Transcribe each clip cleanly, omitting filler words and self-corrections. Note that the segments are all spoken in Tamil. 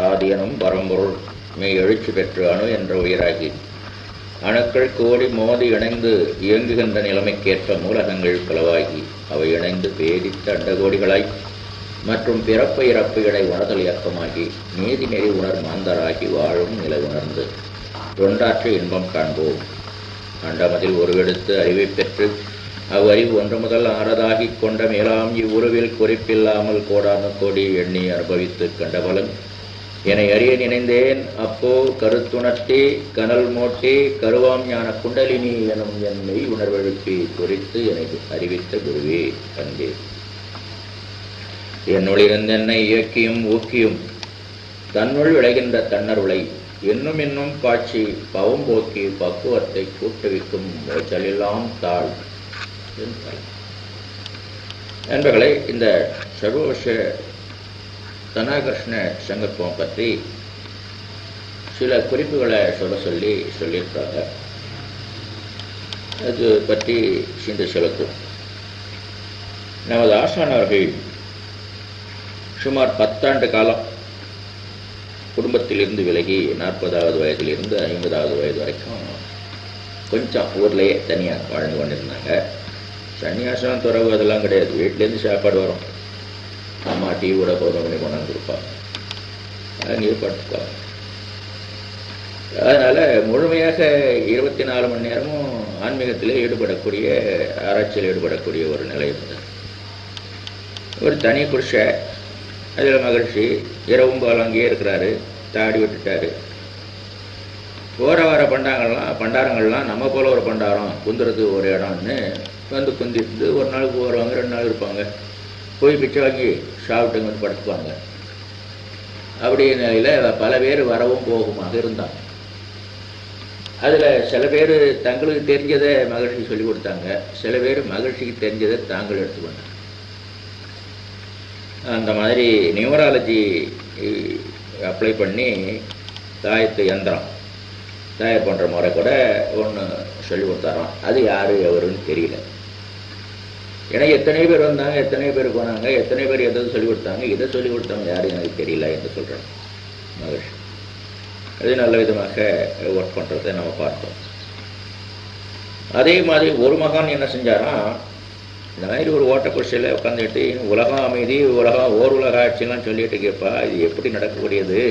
ஆதியனும் பரம்பொருள் மெய் எழுச்சி பெற்று அணு என்ற உயிராகி அணுக்கள் கோடி மோதி இணைந்து இயங்குகின்ற நிலைமைக்கேற்ற மூலகங்கள் பலவாகி அவை இணைந்து பேதித்த அண்டகோடிகளாய் மற்றும் பிறப்பு இறப்பு இடை உணர்தல் இயக்கமாகி நீதி நெறி உணர் மாந்தராகி வாழும் நிலை உணர்ந்து தொண்டாற்ற இன்பம் காண்போம். அண்டமதில் உருவெடுத்து அறிவை பெற்று அவ்வறிவு ஒன்று முதல் ஆறதாகி கொண்ட மேலாம் இவ்வுருவில் குறிப்பில்லாமல் கோடான கோடி எண்ணி அனுபவித்து கண்டபலன் என அறிய நினைந்தேன். அப்போ கருத்துணர்த்தி கனல் மோட்டி கருவாம் ஞான குண்டலினி எனும் என்னை உணர்வெழுப்பி குறித்து எனக்கு அறிவித்த குருவே தந்தே. என்னுள்ளிருந்து என்னை இயக்கியும் ஊக்கியும் தன்னுள் விளைகின்ற தன்னருளை இன்னும் காட்சி பவம் போக்கி பக்குவத்தை கூட்டுவிக்கும் மோச்சலெல்லாம் தாழ் நண்பர்களை, இந்த சர்வவச தனாகர்ஷ்ண சங்கல்பம் பற்றி சில குறிப்புகளை சொல்லியிருக்காங்க. அது பற்றி சிந்து செலுத்தும். நமது ஆசானவர்கள் சுமார் 10 ஆண்டு காலம் குடும்பத்திலிருந்து விலகி 40வது வயதிலிருந்து 50வது வயது வரைக்கும் கொஞ்சம் ஊர்லேயே தனியாக வாழ்ந்து கொண்டிருந்தாங்க. சன்னியாசம் துறவு அதெல்லாம் கிடையாது. வீட்டிலேருந்து சாப்பாடு வரும், அம்மா டீ கூட பௌர்ணமி கொண்டாந்து கொடுப்பாங்க, அங்கேயே படுத்துப்பாங்க. அதனால் முழுமையாக 24 மணி நேரமும் ஆன்மீகத்தில் ஈடுபடக்கூடிய, ஆராய்ச்சியில் ஈடுபடக்கூடிய ஒரு நிலை இருந்தது. ஒரு தனி புருஷ, அதில் மகிழ்ச்சி. இரவும் பால் அங்கேயே இருக்கிறாரு, தாடி விட்டுட்டாரு. போகிற வர பண்டாரங்கள்லாம் நம்ம போல் ஒரு பண்டாரம், குந்துறதுக்கு ஒரு இடம்னு வந்து குந்திட்டு ஒரு நாளுக்கு வருவாங்க, 2 நாள் இருப்பாங்க, போய் பிச்சை வாங்கி சாப்பிட்டு வந்து படுத்துப்பாங்க. அப்படி நிலையில் பல பேர் வரவும் போகுமாக இருந்தாங்க. அதில் சில பேர் தங்களுக்கு தெரிஞ்சதை மகிழ்ச்சி சொல்லிக் கொடுத்தாங்க, சில பேர் மகிழ்ச்சிக்கு தெரிஞ்சதை தாங்கள் எடுத்துக்கொண்டாங்க. அந்த மாதிரி நியூமராலஜி அப்ளை பண்ணி தாயத்து யந்திரம் தயார் பண்ணுற முறை கூட ஒன்று சொல்லி கொடுத்தாரோம். அது யார் எவருன்னு தெரியல. ஏன்னா எத்தனை பேர் வந்தாங்க, எத்தனை பேர் போனாங்க, எத்தனை பேர் எதாவது சொல்லிக் கொடுத்தாங்க, இதை சொல்லிக் கொடுத்தவங்க யாரும் எனக்கு தெரியல என்று சொல்கிறோம் மகிழ்ச்சி. அது நல்ல விதமாக ஒர்க் பண்ணுறதை நம்ம பார்த்தோம். அதே மாதிரி ஒரு மகான் என்ன செஞ்சாராம், இந்த மாதிரி ஒரு ஓட்டக்குறிச்சியில் உட்காந்துட்டு உலகம் அமைதி, ஓர் உலக ஆட்சியெல்லாம் சொல்லிட்டு கேட்பா, இது எப்படி நடக்கக்கூடியது,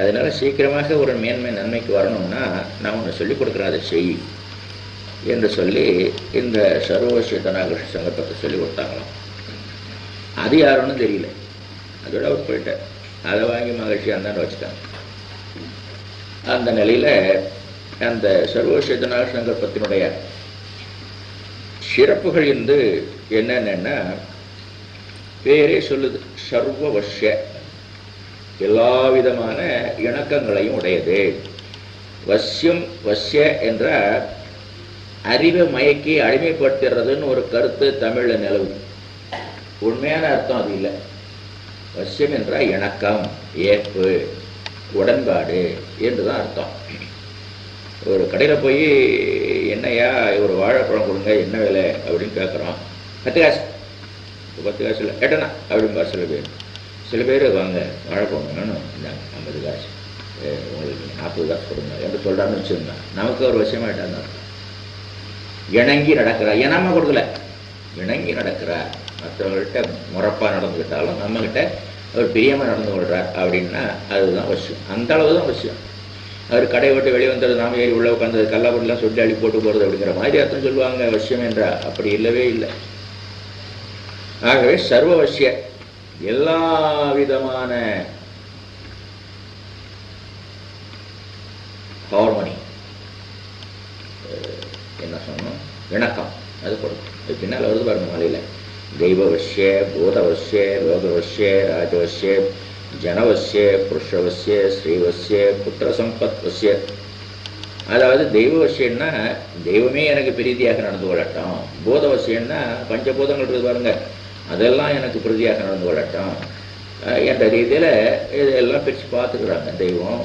அதனால் சீக்கிரமாக ஒரு மேன்மை நன்மைக்கு வரணும்னா நான் ஒன்று சொல்லிக் கொடுக்குறேன், அதை செய் என்று சொல்லி இந்த சர்வவசிய தனாகர்ஷ்ண சங்கல்பத்தை சொல்லிக் கொடுத்தாங்களாம். அது யாருன்னு தெரியல. அதோட அவர் போயிட்டார். அதை வாங்கி மகிழ்ச்சி அந்தாண்ட வச்சுட்டாங்க. அந்த நிலையில் அந்த சர்வவசிய தனாகர்ஷ்ண சங்கல்பத்தினுடைய சிறப்புகள் என்று என்னென்னா பேரே சொல்லுது, சர்வவசிய, எல்லா விதமான இணக்கங்களையும் உடையது. வசியம் வசிய என்ற அறிவை மயக்கி அடிமைப்படுத்துறதுன்னு ஒரு கருத்து தமிழில் நிலவுது. உண்மையான அர்த்தம் அது இல்லை. வசியம் என்ற இணக்கம், ஏற்பு, உடன்பாடு என்று தான் அர்த்தம். ஒரு கடையில் போய் என்னையா ஒரு வாழைப்பழம் கொடுங்க, என்ன விலை அப்படின்னு கேட்குறோம். 10 காசு, 10 காசு இல்லை கேட்டனா அப்படின்பா சில பேர். சில பேர் வாங்க வாழைப்பழம் வேணும், இந்தாங்க 50 காசு, உங்களுக்கு 40 காசு கொடுங்க என்று சொல்கிறான்னு வச்சுருந்தேன். நமக்கு ஒரு விஷயமாயிட்டாங்க. இணங்கி நடக்கிறா, ஏனாம கொடுக்கல, இணங்கி நடக்கிறா, மற்றவங்கள்ட்ட முறப்பாக நடந்துக்கிட்டாலும் நம்மக்கிட்ட அவர் பிரியமாக நடந்து கொள்கிறார் அப்படின்னா அதுதான் விஷயம். அந்த அளவு தான் விஷயம். அவர் கடை விட்டு வெளியே வந்தது, நாம் ஏறி உள்ள உட்காந்து கல்லாப்பொடிலாம் சொல்லி அள்ளி போட்டு போகிறது அப்படிங்கிற மாதிரி அர்த்தம் சொல்லுவாங்க விஷயம் என்றா. அப்படி இல்லவே இல்லை. ஆகவே சர்வவசிய, எல்லா விதமான ஹார்மனி, என்ன சொன்னோம், இணக்கம், அது கொடுக்கும். அது பின்னால் வருது பாருங்க மலையில். தெய்வவசிய, பூதவசிய, லோகவசிய, ராஜவசிய, ஜனவசிய, புருஷவசிய, ஸ்ரீவசிய, புத்திர சம்பத் வசிய. அதாவது தெய்வவசியன்னா தெய்வமே எனக்கு பிரீதியாக நடந்து கொள்ளட்டும். பூதவசியன்னா பஞ்சபூதங்கள் இருக்குது பாருங்க, அதெல்லாம் எனக்கு பிரீதியாக நடந்து கொள்ளட்டும் என்ற ரீதியில் இதெல்லாம் பிரித்து பார்த்துக்கிறாங்க. தெய்வம்,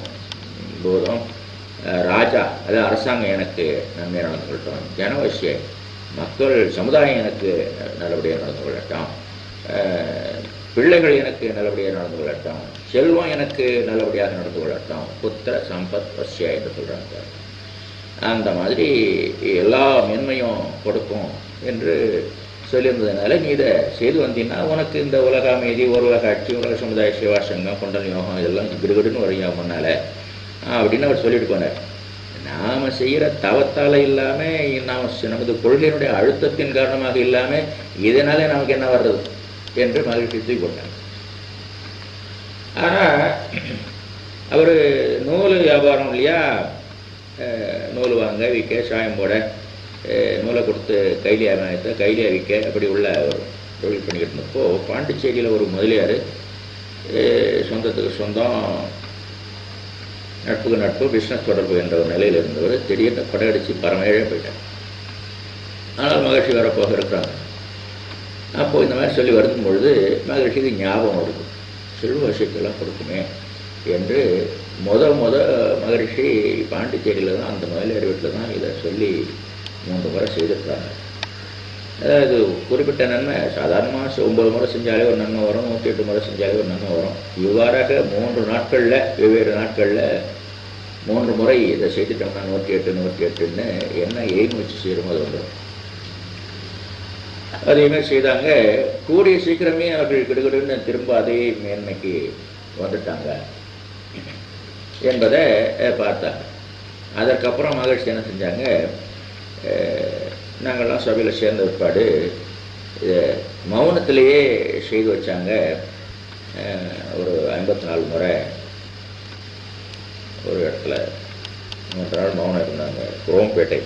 பூதம், ராஜா, அது அரசாங்கம் எனக்கு நன்மை நடந்து கொள்ளட்டும். ஜனவசிய, மக்கள் சமுதாயம் எனக்கு நல்லபடியாக நடந்து கொள்ளட்டும். பிள்ளைகள் எனக்கு நல்லபடியாக நடந்து கொள்ளட்டும், செல்வம் எனக்கு நல்லபடியாக நடந்து கொள்ளட்டும், புத்திர சம்பத் வசியா என்று சொல்கிறாங்க. அந்த மாதிரி எல்லா மேன்மையும் கொடுக்கும் என்று சொல்லியிருந்ததுனால நீ இதை செய்து வந்தீங்கன்னா உனக்கு இந்த உலக அமைதி, ஒரு உலக ஆட்சி, உலக சமுதாய சேவா சங்கம், கொண்டல் யோகம் இதெல்லாம் கிடுகிடுன்னு வரையும் முன்னால் அப்படின்னு அவர் சொல்லிட்டு போனார். நாம் செய்கிற தவத்தால் இல்லாமல் நமது கொள்கையினுடைய அழுத்தத்தின் காரணமாக இல்லாமல் இதனாலே நமக்கு என்ன வர்றது என்று மகிழ்ச்சி தூக்கி போட்டார். ஆனால் அவர் நூல் வியாபாரம் இல்லையா, நூல் வாங்க விற்க, சாயம் போட, நூலை கொடுத்து கைலியாக விற்க அப்படி உள்ள ஒரு தொழில் பண்ணிக்கிட்டு இருந்தப்போ பாண்டிச்சேரியில் ஒரு முதலியார் சொந்தத்துக்கு சொந்தம், நட்புக்கு நட்பு, பிஸ்னஸ் தொடர்பு என்ற ஒரு நிலையில் இருந்தவர் திடீர்னு படையடித்து பரமேழே போயிட்டார். ஆனால் மகிழ்ச்சி வரப்போக இருக்கிறாங்க. அப்போது இந்த மாதிரி சொல்லி வருதும் பொழுது மகிழ்ச்சிக்கு ஞாபகம் வருது, செல்வ விஷயத்தெல்லாம் கொடுக்குமே என்று மகிழ்ச்சி பாண்டிச்சேரியில் தான் அந்த முதலியார் வீட்டில் தான் இதை சொல்லி 3 முறை செய்திருக்கிறாங்க. அதாவது குறிப்பிட்ட நன்மை சாதாரணமாக 9 முறை செஞ்சாலே ஒரு நன்மை வரும், 108 முறை செஞ்சாலே ஒரு நன்மை வரும். இவ்வாறாக 3 நாட்களில் வெவ்வேறு நாட்களில் 3 முறை இதை செய்துட்டோம்னா 108 என்ன எய்ம் வச்சு செய்கிறோமோ அது வந்துடும். அதேமாதிரி செய்தாங்க. கூடிய சீக்கிரமே அவர்கள் கிடுகிடுன்னு திரும்ப அதே மேன்மைக்கு வந்துட்டாங்க என்பதை பார்த்தாங்க. அதற்கப்புறம் மகிழ்ச்சி என்ன செஞ்சாங்க, நாங்கள்லாம் சபையில் சேர்ந்த பிற்பாடு மௌனத்திலேயே செய்து வச்சாங்க. ஒரு 54 முறை ஒரு இடத்துல 3 நாள் மௌனம் இருந்தாங்க, குரோம்பேட்டை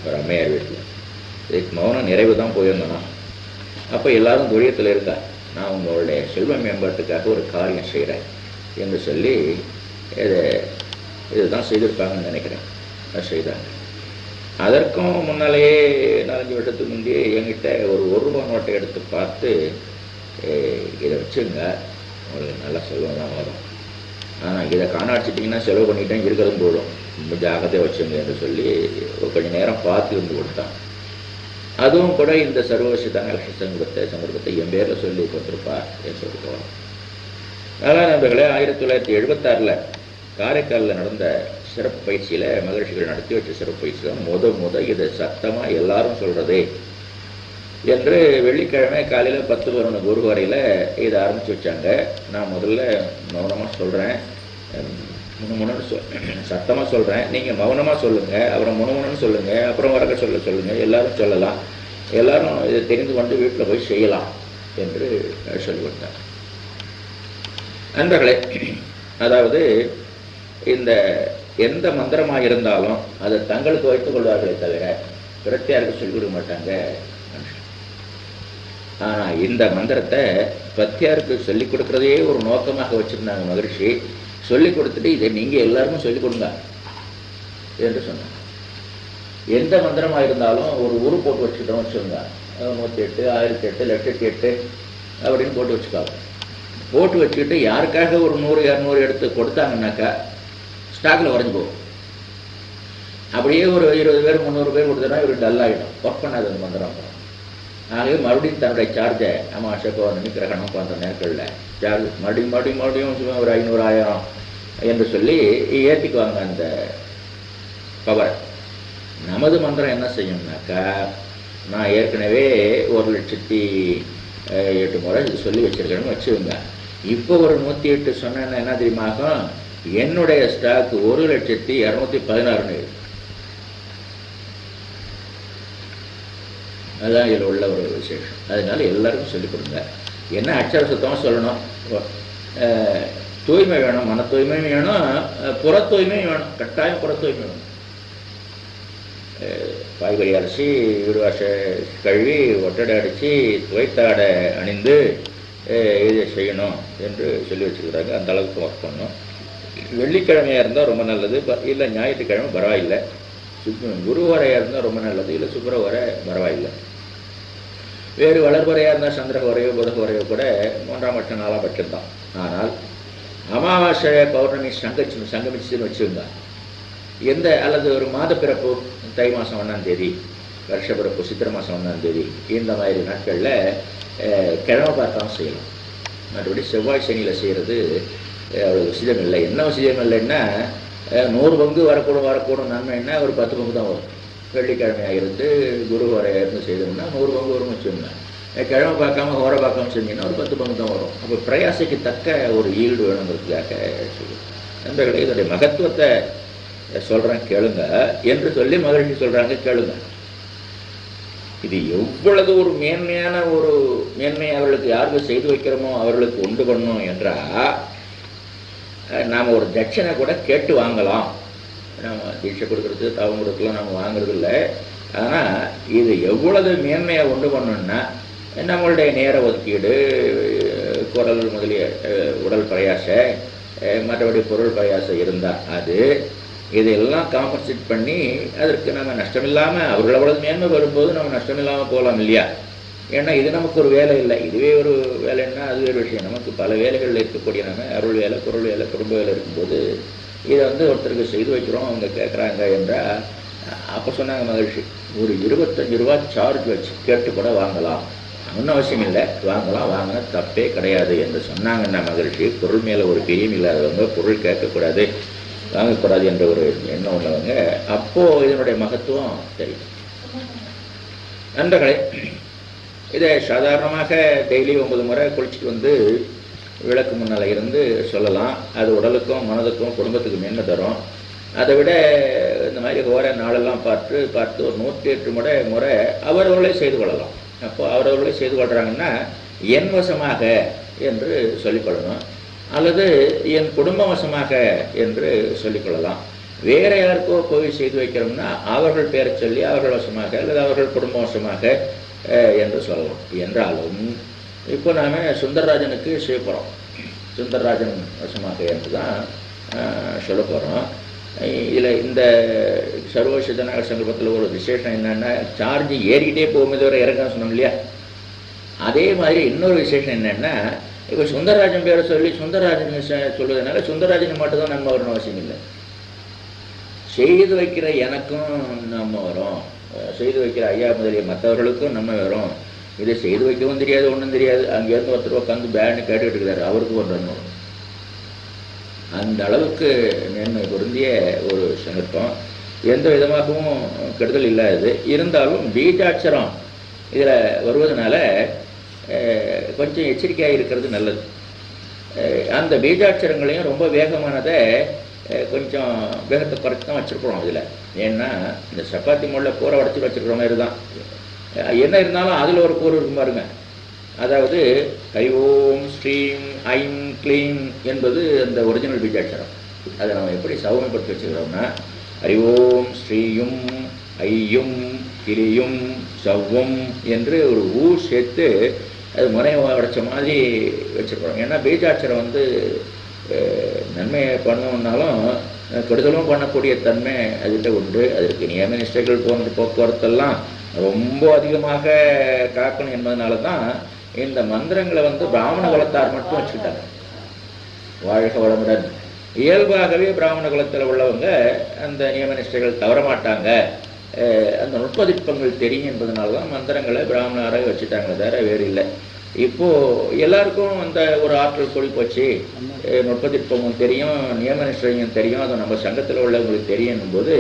ஒரு அம்மையார் வீட்டில். இதுக்கு மௌனம் நிறைவு தான் போயிருந்தோன்னா அப்போ எல்லாரும் துரியத்தில் இருக்கா, நான் உங்களுடைய செல்வ மேம்பாட்டுக்காக ஒரு காரியம் செய்கிறேன் என்று சொல்லி இதுதான் செய்திருப்பாங்கன்னு நினைக்கிறேன். அது செய்தாங்க. அதற்கும் முன்னாலேயே 4-5 வருஷத்துக்கு முந்தையே என்கிட்ட ஒரு ரூபா நோட்டை எடுத்து பார்த்து, இதை வச்சுங்க உங்களுக்கு நல்ல செலவு தான் வரும், ஆனால் இதை காணாடிச்சிட்டிங்கன்னா செலவு பண்ணிட்டேன், இருக்கிறதும் போடும், ரொம்ப ஜாகிரதையாக வச்சுங்க என்று சொல்லி கொஞ்சம் நேரம் பார்த்து இருந்து கொடுத்தான். அதுவும் கூட இந்த சர்வசிதான சங்கத்தை என் பேரில் சொல்லி கொடுத்துருப்பா என்று சொல்லி போகணும். அதனால் நண்பர்களே, 1976 காரைக்காலில் நடந்த சிறப்பு பயிற்சியில் மகிழ்ச்சிகள் நடத்தி வச்ச சிறப்பு பயிற்சி தான் இதை சத்தமாக எல்லாரும் சொல்கிறதே என்று வெள்ளிக்கிழமை காலையில் 10-11 குரு வரையில் இதை ஆரம்பித்து வச்சாங்க. நான் முதல்ல மௌனமாக சொல்கிறேன், சத்தமாக சொல்கிறேன், நீங்கள் மௌனமாக சொல்லுங்கள், அப்புறம் முணுமுணுன்னு சொல்லுங்கள், அப்புறம் வரக்க சொல்லுங்கள், எல்லாரும் சொல்லலாம், எல்லாரும் இதை தெரிந்து கொண்டு வீட்டில் போய் செய்யலாம் என்று சொல்லி கொடுத்தாங்க. நண்பர்களே, அதாவது இந்த எந்த மந்திரமாக இருந்தாலும் அதை தங்களுக்கு வைத்துக் கொள்வார்களே தவிர பிரத்தியாருக்கு சொல்லிவிட மாட்டாங்க. ஆனால் இந்த மந்திரத்தை பிரத்தியாருக்கு சொல்லிக் கொடுக்குறதே ஒரு நோக்கமாக வச்சுருந்தாங்க மகிழ்ச்சி. சொல்லிக் கொடுத்துட்டு இதை நீங்கள் எல்லாருக்கும் சொல்லிக் கொடுங்க என்று சொன்னாங்க. எந்த மந்திரமாக இருந்தாலும் ஒரு உரு போட்டு வச்சுக்கிட்டோம் வச்சுருங்க, 108, 1008, 1008 அப்படின்னு போட்டு வச்சுக்காங்க. போட்டு வச்சுக்கிட்டு யாருக்காக ஒரு 100-200 எடுத்து கொடுத்தாங்கன்னாக்கா ஸ்டாக்கில் உறைஞ்சி போகும். அப்படியே ஒரு 20 பேர் 300 பேர் கொடுத்தோன்னா இவர் டல்லாகிடும், ஒர்க் பண்ணாது அந்த மந்திரம். ஆகவே மறுபடியும் தன்னுடைய சார்ஜை அமாவாசை, பௌர்ணமி, கிரகணம் போன்ற நேரங்களில் சார்ஜ் மறுபடியும் ஒரு 500-1000 என்று சொல்லி ஏற்றிக்குவாங்க அந்த பவர். நமது மந்திரம் என்ன செய்யணும்னாக்கா, நான் ஏற்கனவே 1,08,008 முறை இது சொல்லி வச்சுருக்கேன்னு வச்சுருங்க. இப்போ ஒரு 108 சொன்னேன்னா என்ன தெரியுமாகும், என்னுடைய ஸ்டாக் 1,216,000. அதுதான் இதில் உள்ள ஒரு விசேஷம். அதனால எல்லாருக்கும் சொல்லிக் கொடுங்க. என்ன அச்சர சுத்தமாக சொல்லணும், தூய்மை வேணும், மன தூய்மையும் வேணும், புற தூய்மையும் வேணும், கட்டாயம் புற தூய்மை வேணும். காய்கறி அரிசி வீடு வாச கழுவி ஒட்டடை அடித்து துவைத்தாடை அணிந்து இதை செய்யணும் என்று சொல்லி வச்சுக்கிறாங்க. அந்த அளவுக்கு ஒர்க் பண்ணணும். வெள்ளிக்கிழமையாக இருந்தால் ரொம்ப நல்லது, இல்லை ஞாயிற்றுக்கிழமை பரவாயில்லை. குருவரையாக இருந்தால் ரொம்ப நல்லது, இல்லை சுக்கரவரை பரவாயில்லை. வேறு வளர்வரையாக இருந்தால் சந்திரவரையோ புதவரையோ கூட 3ஆம் பட்சம் 4ஆம் பட்சம் தான். ஆனால் அமாவாசை பௌர்ணமி சங்கமிச்சுன்னு வச்சுருங்க. எந்த அல்லது ஒரு மாத பிறப்பு தை மாதம் 1ஆம் தேதி, வருஷ பிறப்பு சித்திரை மாதம் 1ஆம் தேதி, இந்த மாதிரி நாட்களில் கிழமை பார்த்தாலும் செய்யலாம். மற்றபடி செவ்வாய் சனியில் செய்கிறது அவ்வளோ விஷயம் இல்லை. என்ன விஷயம் இல்லைன்னா 100 பங்கு வரக்கூடும் நன்மைன்னா ஒரு 10 பங்கு தான் வரும். வெள்ளிக்கிழமையாக இருந்து குரு வரையிருந்து செய்தோம்னா 100 பங்கு வரும்னு வச்சோம்னா, கிழமை பார்க்காம ஹோரை பார்க்காம செஞ்சீங்கன்னா ஒரு 10 பங்கு தான் வரும். அப்போ பிரயாசைக்கு தக்க ஒரு ஈல்டு வேணுங்கிறதுக்காக செய்யும். நண்பர்களே, இதனுடைய மகத்துவத்தை சொல்கிறேன் கேளுங்க என்று சொல்லி மகிழ்ச்சி சொல்கிறாங்க, கேளுங்க. இது எவ்வளவு ஒரு மேன்மை அவர்களுக்கு யாருக்கு செய்து வைக்கிறோமோ அவர்களுக்கு உண்டு பண்ணணும் என்றால் நாம் ஒரு தட்சணை கூட கேட்டு வாங்கலாம். நம்ம தீட்சை கொடுக்கறது தவம் கொடுக்கலாம், நம்ம வாங்குறது இல்லை. ஆனால் இது எவ்வளவு மேன்மையை உண்டு பண்ணணும்னா நம்மளுடைய நேர ஒதுக்கீடு, குரல் முதலிய உடல் பிரயாசை, மற்றபடி பொருள் பிரயாசம் இருந்தால் அது இதெல்லாம் காம்பன்சேட் பண்ணி அதற்கு நம்ம நஷ்டமில்லாமல் அவர்கள் அவ்வளவு மேன்மை வரும்போது நம்ம நஷ்டமில்லாமல் போகலாம் இல்லையா? ஏன்னா இது நமக்கு ஒரு வேலை இல்லை. இதுவே ஒரு வேலைன்னா அது வேறு விஷயம். நமக்கு பல வேலைகளில் இருக்கக்கூடிய நம்ம அருள் வேலை, பொருள் வேலை, குடும்ப வேலை இருக்கும்போது இதை ஒருத்தருக்கு செய்து வைக்கிறோம், அவங்க கேட்குறாங்க என்றால் அப்போ சொன்னாங்க மகிழ்ச்சி, ஒரு 25 ரூபா சார்ஜ் வச்சு கேட்டு கூட வாங்கலாம், ஒன்றும் அவசியம் இல்லை, வாங்கினா தப்பே கிடையாது என்று சொன்னாங்கன்னா மகிழ்ச்சி. பொருள் மேலே ஒரு பிரியம் இல்லாதவங்க, பொருள் கேட்கக்கூடாது, வாங்கக்கூடாது என்ற ஒரு எண்ணம் உள்ளவங்க, அப்போது இதனுடைய மகத்துவம் தெரியும். நண்பர்களே, இதை சாதாரணமாக டெய்லி 9 முறை குளிச்சுட்டு வந்து விளக்கு முன்னால் இருந்து சொல்லலாம். அது உடலுக்கும் மனதுக்கும் குடும்பத்துக்கு மேன்மை தரும். அதை விட இந்த மாதிரி ஓர நாளெல்லாம் பார்த்து ஒரு 108 முறை அவரவர்களே செய்து கொள்ளலாம். அப்போ அவரவர்களே செய்து கொள்கிறாங்கன்னா என் வசமாக என்று சொல்லிக்கொள்ளணும், அல்லது என் குடும்ப வசமாக என்று சொல்லிக்கொள்ளலாம். வேற யாருக்கோ போய் செய்து வைக்கிறோம்னா அவர்கள் பேரை சொல்லி அவர்கள் வசமாக அல்லது அவர்கள் குடும்ப வசமாக என்று சொல்லலாம். என்றாலும் இப்போ நாம் சுந்தரராஜனுக்கு செய்ய போகிறோம், சுந்தரராஜன் வசமாக என்று தான் சொல்ல போகிறோம். இதில் இந்த சர்வ சித்தநாயகர் சங்கல்பத்தில் ஒரு விசேஷம் என்னென்னா, சார்ஜ் ஏறிக்கிட்டே போகும்போது வரை இறங்க சொன்னோம் இல்லையா? அதே மாதிரி இன்னொரு விசேஷம் என்னென்னா, இப்போ சுந்தரராஜன் பேரை சொல்லி சுந்தரராஜன் சொல்வதனால சுந்தரராஜன் மட்டும்தான் நன்மை வரணும் அவசியம் இல்லை. செய்து வைக்கிற எனக்கும் நம்ம வரும், செய்து வைக்கிற ஐயா முதலிய மற்றவர்களுக்கும் நம்ம வரும். இதை செய்து வைக்கவும் தெரியாது, ஒன்றும் தெரியாது, அங்கேருந்து ஒருத்தர் உட்காந்து பேன்னு கேட்டுக்கிட்டு இருக்கிறாரு, அவருக்கு ஒரு நன்மை வரும். அந்த அளவுக்கு மேன்மை பொருந்திய ஒரு சங்கல்பம். எந்த விதமாகவும் கெடுதல் இல்லாது இருந்தாலும் பீஜாட்சரம் இதில் வருவதனால கொஞ்சம் எச்சரிக்கையாக இருக்கிறது நல்லது. அந்த பீஜாட்சரங்களையும் ரொம்ப வேகமானதை கொஞ்சம் வேகத்தை குறைச்சி தான் வச்சுருக்கிறோம் இதில். ஏன்னா இந்த சப்பாத்தி முள்ள கூரை உடச்சி வச்சுருக்கிற மாதிரி தான். என்ன இருந்தாலும் அதில் ஒரு கூறு இருக்கும் பாருங்க. அதாவது ஐ ஓம் ஸ்ரீம் ஐம் க்ளீம் என்பது அந்த ஒரிஜினல் பீஜாட்சரம். அதை நம்ம எப்படி சௌகரியப்படுத்தி வச்சுக்கிறோம்னா, ஐ ஓம் ஸ்ரீயும் ஐயும் கிளியும் சவ்வும் என்று ஒரு ஊ சேர்த்து அது முனையை உடைச்ச மாதிரி வச்சுருக்கிறோம். ஏன்னா பீஜாட்சரம் நன்மையை பண்ணணுன்னாலும் கெடுதலும் பண்ணக்கூடிய தன்மை அதுகிட்ட உண்டு. அதற்கு நியம நிஷ்டைகள் போன்ற போக்குவரத்தெல்லாம் ரொம்ப அதிகமாக காக்கணும் என்பதனால தான் இந்த மந்திரங்களை பிராமண குலத்தார் மட்டும் வச்சுக்கிட்டாங்க. வாழ்க வளமுடன். இயல்பாகவே பிராமண குலத்தில் உள்ளவங்க அந்த நியம நிஷ்டைகள் தவற மாட்டாங்க, அந்த நுட்பதிப்பங்கள் தெரியும் என்பதனால தான் மந்திரங்களை பிராமணராக வச்சுட்டாங்களே தவிர வேறு இல்லை. இப்போது எல்லாருக்கும் அந்த ஒரு ஆற்றல் கொடி போச்சு, நுட்பதிப்பமும் தெரியும், நியம நிஷ்டையும் தெரியும், அது நம்ம சங்கத்தில் உள்ளவங்களுக்கு தெரியும் போது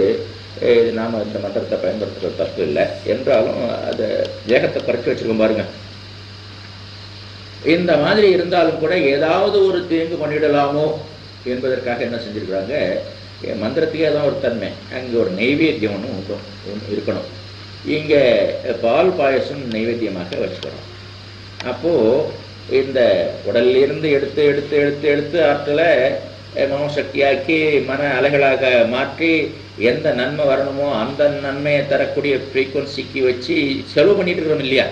நாம் இந்த மந்திரத்தை பயன்படுத்துகிற தப்பு இல்லை. என்றாலும் அதை வேகத்தை குறைச்சி வச்சுருக்கோம் பாருங்க. இந்த மாதிரி இருந்தாலும் கூட ஏதாவது ஒரு தீங்கு பண்ணிடலாமோ என்பதற்காக என்ன செஞ்சுருக்கிறாங்க, மந்திரத்துக்கே தான் ஒரு தன்மை, அங்கே ஒரு நைவேத்தியம் ஒன்று இருக்கணும். இங்கே பால் பாயசம் நைவேத்தியமாக வச்சுக்கிறோம். அப்போது இந்த உடலிலிருந்து எடுத்து எடுத்து எடுத்து எடுத்து ஆற்றலை மனோசக்தியாக்கி மன அலைகளாக மாற்றி எந்த நன்மை வரணுமோ அந்த நன்மையை தரக்கூடிய ஃப்ரீக்குவன்சிக்கு வச்சு செலவு பண்ணிட்டு இருக்கிறோம் இல்லையா?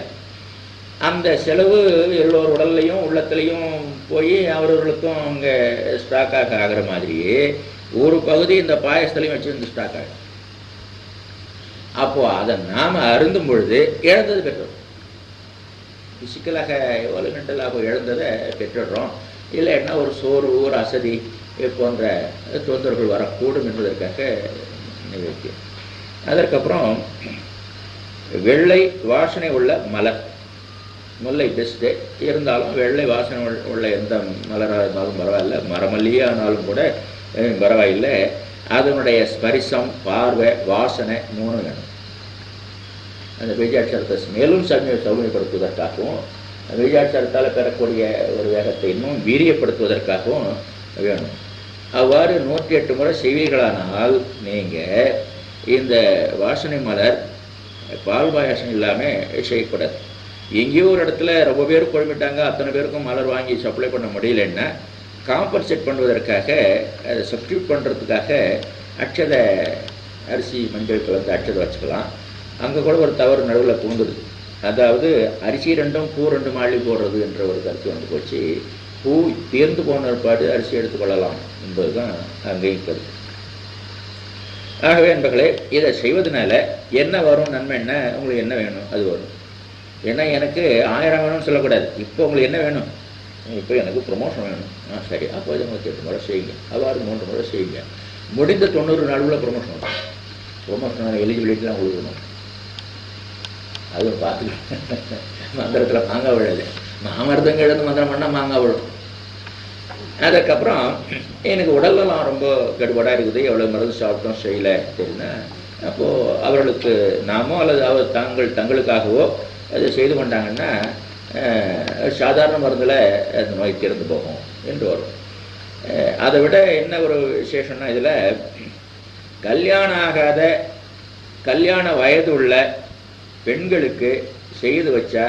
அந்த செலவு எல்லோரு உடல்லையும் உள்ளத்துலையும் போய் அவர்களுக்கும் அங்கே ஸ்டாக்காக ஆகிற மாதிரியே ஒரு பகுதி இந்த பாயசத்துலையும் வச்சு இந்த ஸ்டாக் ஆகும். அப்போது அதை நாம் அருந்தும் பொழுது இழந்தது பெற்றோம். ஃபிசிக்கலாக எவ்வளோ மென்டலாக இழந்ததை பெற்றுடுறோம். இல்லைன்னா ஒரு சோர்வு, ஒரு அசதி போன்ற தொந்தரவுகள் வரக்கூடும் என்பதற்காக நிகழ்ச்சியம். அதற்கப்புறம் வெள்ளை வாசனை உள்ள மலர், முல்லை பெஸ்ட்டு. இருந்தாலும் வெள்ளை வாசனை உள்ள எந்த மலராக இருந்தாலும் பரவாயில்ல, மரமல்லியே ஆனாலும் கூட பரவாயில்லை. அதனுடைய ஸ்பரிசம், பார்வை, வாசனை 3 வேணும். அந்த பீஜாட்சரத்தை மேலும் சௌமியப்படுத்துவதற்காகவும், பீஜாட்சரத்தால் பெறக்கூடிய ஒரு வேகத்தை இன்னும் வீரியப்படுத்துவதற்காகவும் வேணும். அவ்வாறு 108 முறை செய்வீர்களானால் நீங்கள் இந்த வாசனை மலர் பால் பாயாசம் இல்லாமல் செய்யக்கூடாது. எங்கேயோ ஒரு இடத்துல ரொம்ப பேர் குழம்பிட்டாங்க, அத்தனை பேருக்கும் மலர் வாங்கி சப்ளை பண்ண முடியலன்னா காம்பன்சேட் பண்ணுவதற்காக, அதை சப்ஸ்டியூட் பண்ணுறதுக்காக அட்சதை அரிசி மஞ்சள் கலந்து அட்சதை வச்சுக்கலாம். அங்கே கூட ஒரு தவறு நடுவில் புகுந்துடுது. அதாவது அரிசி 2ம் பூ 2 மாளி போடுறது என்ற ஒரு கருத்து வந்து போச்சு. பூ தேர்ந்து போன பாடு அரிசி எடுத்துக்கொள்ளலாம் என்பது தான் அங்கேயும் கருத்து. ஆகவே நண்பர்களே, இதை செய்வதனால என்ன வரும், நன்மை என்ன, உங்களுக்கு என்ன வேணும் அது வரும். ஏன்னா எனக்கு 1000 வேணும்னு சொல்லக்கூடாது. இப்போ உங்களுக்கு என்ன வேணும், இப்போ எனக்கு ப்ரொமோஷன் வேணும். சரி, அப்போ 108 முறை செய்யுங்க. அவ்வாறு 3 முறை செய்யுங்க. முடிந்த 90 நாளுக்குள்ள ப்ரொமோஷன் வரும். ப்ரொமோஷன் எலிஜிபிலிட்டிலாம் உங்களுக்கு வேணும். அதுவும் பார்த்துக்கலாம். மந்திரத்தில் மாங்காய் விழாது, மாமரத்தங்க எழுந்து மந்திரம் பண்ணால் மாங்காய் விழும். அதுக்கப்புறம் எனக்கு உடலெல்லாம் ரொம்ப கடுபடாக இருக்குது, எவ்வளோ மருந்து சாப்பிட்டோம் செய்யலை தெரியுன்னா, அப்போது அவர்களுக்கு நாமோ அல்லது தங்களுக்காகவோ அதை செய்து கொண்டாங்கன்னா சாதாரண மருந்தில் அந்த நோய் தீர்ந்து போகும் என்று வரும். அதை விட என்ன ஒரு விசேஷம்னா, இதில் கல்யாணம் ஆகாத கல்யாண வயது உள்ள பெண்களுக்கு செய்து வச்சா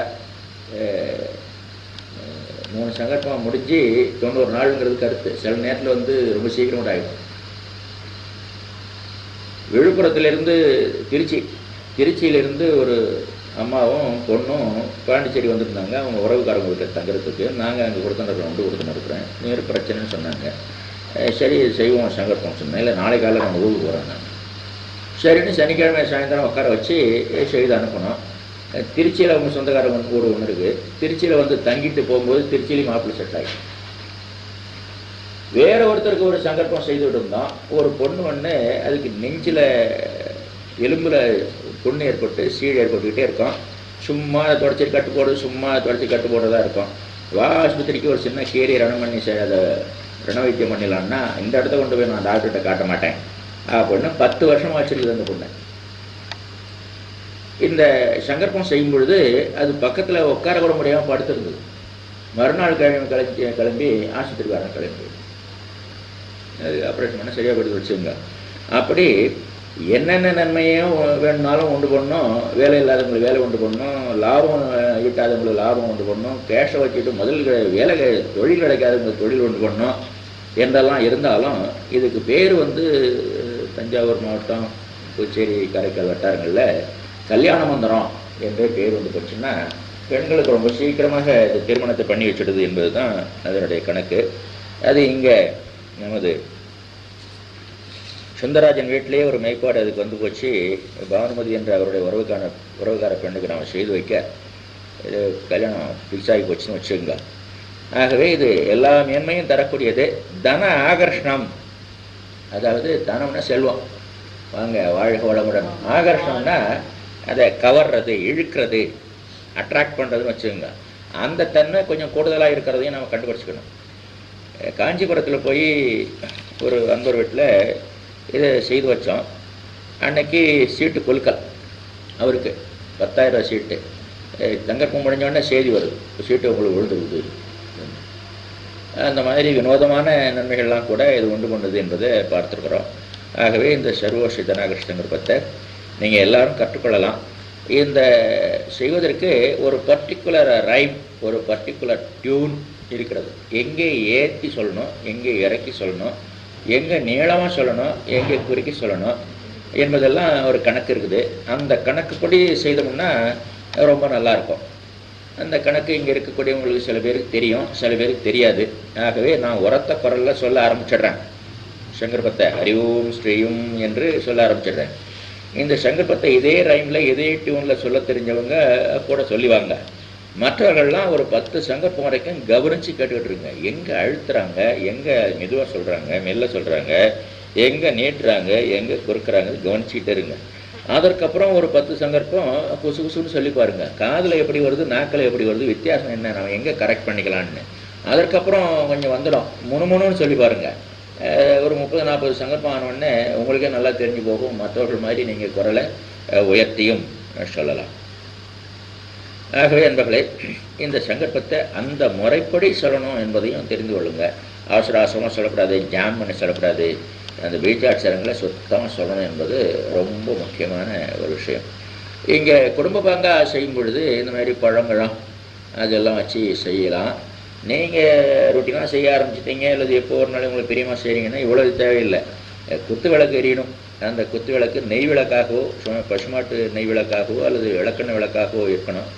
3 சங்கல்பம் முடிஞ்சு 90 நாளுங்கிறது கருத்து. சில நேரத்தில் வந்து ரொம்ப சீக்கிரம் கூட ஆகிடும். விழுப்புரத்துலேருந்து திருச்சியிலேருந்து ஒரு அம்மாவும் பொண்ணும் பாண்டிச்சேரி வந்திருந்தாங்க. அவங்க உறவுக்காரங்க வீட்டில் தங்குறதுக்கு. நாங்கள் அங்கே கொடுத்துன்னு நேரு பிரச்சனைன்னு சொன்னாங்க. சரி செய்வோம் சங்கல்பம் சொன்னேன். இல்லை நாளை காலையில் நாங்கள் ஊருக்கு போகிறோம். நாங்கள் சரின்னு சனிக்கிழமை சாயந்தரம் உட்கார வச்சு செய்து அனுப்பணும். திருச்சியில் அவங்க சொந்தக்காரங்க வீடு ஒன்று இருக்குது. திருச்சியில் வந்து தங்கிட்டு போகும்போது திருச்சியிலையும் மாப்பிள்ளை செட் ஆகி வேற ஒருத்தருக்கு ஒரு சங்கல்பம் செய்து விட்டுருந்தோம். ஒரு பொண்ணு ஒன்று அதுக்கு நெஞ்சில் எலும்பில் புண்ணு ஏற்பட்டு சீழ் ஏற்பட்டுக்கிட்டே இருக்கும். சும்மா தொடச்சி கட்டு போடுறது, சும்மா தொடச்சி கட்டு போடுறதா இருக்கும். ஆஸ்பத்திரிக்கு ஒரு சின்ன கீரி ரணம் பண்ணி அதை ரணவைத்தியம் பண்ணிடலான்னா இந்த இடத்த கொண்டு போய் நான் டாக்டர்கிட்ட காட்ட மாட்டேன் அப்படின்னு 10 வருஷமாக வச்சுருக்குது அந்த பொண்ணு. இந்த சங்கல்பம் செய்யும் பொழுது அது பக்கத்தில் உட்கார கூட முடியாமல் படுத்துருந்தது. மறுநாள் கிளம்பி ஆஸ்பத்திரிக்காரன் கிளம்பி அது ஆப்ரேஷன் பண்ண சரியாக படுத்து வச்சுங்க. அப்படி என்னென்ன நன்மையும் வேணுனாலும் உண்டு பண்ணணும், வேலை இல்லாதவங்களுக்கு வேலை உண்டு பண்ணணும், லாபம் ஈட்டாதவங்களுக்கு லாபம் உண்டு பண்ணணும், கேஷை வச்சுட்டு முதல் வேலை தொழில் கிடைக்காதவங்களுக்கு தொழில் உண்டு பண்ணணும் என்றெல்லாம் இருந்தாலும் இதுக்கு பேர் வந்து தஞ்சாவூர் மாவட்டம், புதுச்சேரி, காரைக்கால் வட்டாரங்களில் கல்யாண மந்திரம் என்றே பேர் வந்து போச்சுன்னா பெண்களுக்கு ரொம்ப சீக்கிரமாக இந்த திருமணத்தை பண்ணி வச்சுடுது என்பது தான் அதனுடைய கணக்கு. அது இங்கே நமது சுந்தராஜன் வீட்டிலேயே ஒரு மெய்ப்பாடு அதுக்கு வந்து போச்சு. பானுமதி என்ற அவருடைய உறவுக்கார பெண்ணுக்கு நாம் செய்து வைக்க இது கல்யாணம் ஃபிக்ஸ் ஆகி போச்சுன்னு வச்சுக்கோங்க. ஆகவே இது எல்லா மேன்மையும் தரக்கூடியது. தன ஆகர்ஷணம், அதாவது தனம்னா செல்வம், வாங்க வாழ்க வளமுடன். ஆகர்ஷணம்னா அதை கவர்றது, இழுக்கிறது, அட்ராக்ட் பண்ணுறதுன்னு வச்சுக்கோங்க. அந்த தன்மை கொஞ்சம் கூடுதலாக இருக்கிறதையும் நம்ம கண்டுபிடிச்சிக்கணும். காஞ்சிபுரத்தில் போய் ஒரு அன்பர் வீட்டில் இதை செய்து வச்சோம். அன்னைக்கு சீட்டு கொல்கல், அவருக்கு 10,000 ரூபா சீட்டு. தங்கற்பம் முடிஞ்சோடனே செய்தி வருது, சீட்டு உங்களுக்கு விழுந்துருக்குது. அந்த மாதிரி வினோதமான நன்மைகள்லாம் கூட இது உண்டு கொண்டது என்பதை பார்த்துருக்குறோம். ஆகவே இந்த சர்வோஷி தனாகிருஷ்ணங்கற்பத்தை நீங்கள் எல்லாரும் கற்றுக்கொள்ளலாம். இந்த செய்வதற்கு ஒரு பர்டிகுலர் ரைம், ஒரு பர்டிகுலர் டியூன் இருக்கிறது. எங்கே ஏற்றி சொல்லணும், எங்கே இறக்கி சொல்லணும், எங்கே நீளமாக சொல்லணும், எங்கே குறுக்கி சொல்லணும் என்பதெல்லாம் ஒரு கணக்கு இருக்குது. அந்த கணக்குப்படி செய்தோம்னா ரொம்ப நல்லாயிருக்கும். அந்த கணக்கு இங்கே இருக்கக்கூடியவங்களுக்கு சில பேருக்கு தெரியும், சில பேருக்கு தெரியாது. ஆகவே நான் உரத்த குரலில் சொல்ல ஆரம்பிச்சிடுறேன். சங்கல்பத்தை ஹரிஓம் ஸ்ரீயும் என்று சொல்ல ஆரம்பிச்சிடுறேன். இந்த சங்கல்பத்தை இதே ரைமில் இதே டியூனில் சொல்ல தெரிஞ்சவங்க கூட சொல்லிவாங்க. மற்றவர்கள்லாம் ஒரு 10 சங்கல்பம் வரைக்கும் கவனித்து கேட்டுக்கிட்டு இருங்க. எங்கே அழுத்துறாங்க, எங்கே மெதுவாக சொல்கிறாங்க, மெல்ல சொல்கிறாங்க, எங்கே நீட்டுறாங்க, எங்கே குறுக்குறாங்க, கவனிச்சுக்கிட்டே இருங்க. அதற்கப்புறம் ஒரு 10 சங்கற்பம் குசு குசுன்னு சொல்லி பாருங்க. காதில் எப்படி வருது, நாக்கில் எப்படி வருது, வித்தியாசம் என்ன, நம்ம எங்கே கரெக்ட் பண்ணிக்கலான்னு. அதற்கப்புறம் கொஞ்சம் வந்துடும், முணுமுணுன்னு சொல்லி பாருங்க. ஒரு 30-40 சங்கற்பம் ஆனோடனே உங்களுக்கே நல்லா தெரிஞ்சு போகும். மற்றவர்கள் மாதிரி நீங்கள் குரலை உயர்த்தியும் சொல்லலாம். ஆகவே என்பர்களே, இந்த சங்கற்பத்தை அந்த முறைப்படி சொல்லணும் என்பதையும் தெரிந்து கொள்ளுங்க. அவசர அவசரமாக சொல்லக்கூடாது, ஜாம் பண்ணி சொல்லக்கூடாது. அந்த பீஜாட்சரங்களை சுத்தமாக சொல்லணும் என்பது ரொம்ப முக்கியமான ஒரு விஷயம். இங்கே குடும்ப பாங்காக செய்யும் பொழுது இந்த மாதிரி பழங்களாம் அதெல்லாம் வச்சு செய்யலாம். நீங்கள் ரொட்டீனாக செய்ய ஆரம்பிச்சிட்டிங்க, அல்லது எப்போ ஒரு நாள் உங்களுக்கு பிரியமாக செய்கிறீங்கன்னா இவ்வளவு தேவையில்லை. குத்து விளக்கு எரியணும். அந்த குத்து விளக்கு நெய் விளக்காகவோ, பசுமாட்டு நெய் விளக்காகவோ அல்லது விளக்கெண்ணெய் விளக்காகவோ இருக்கணும்.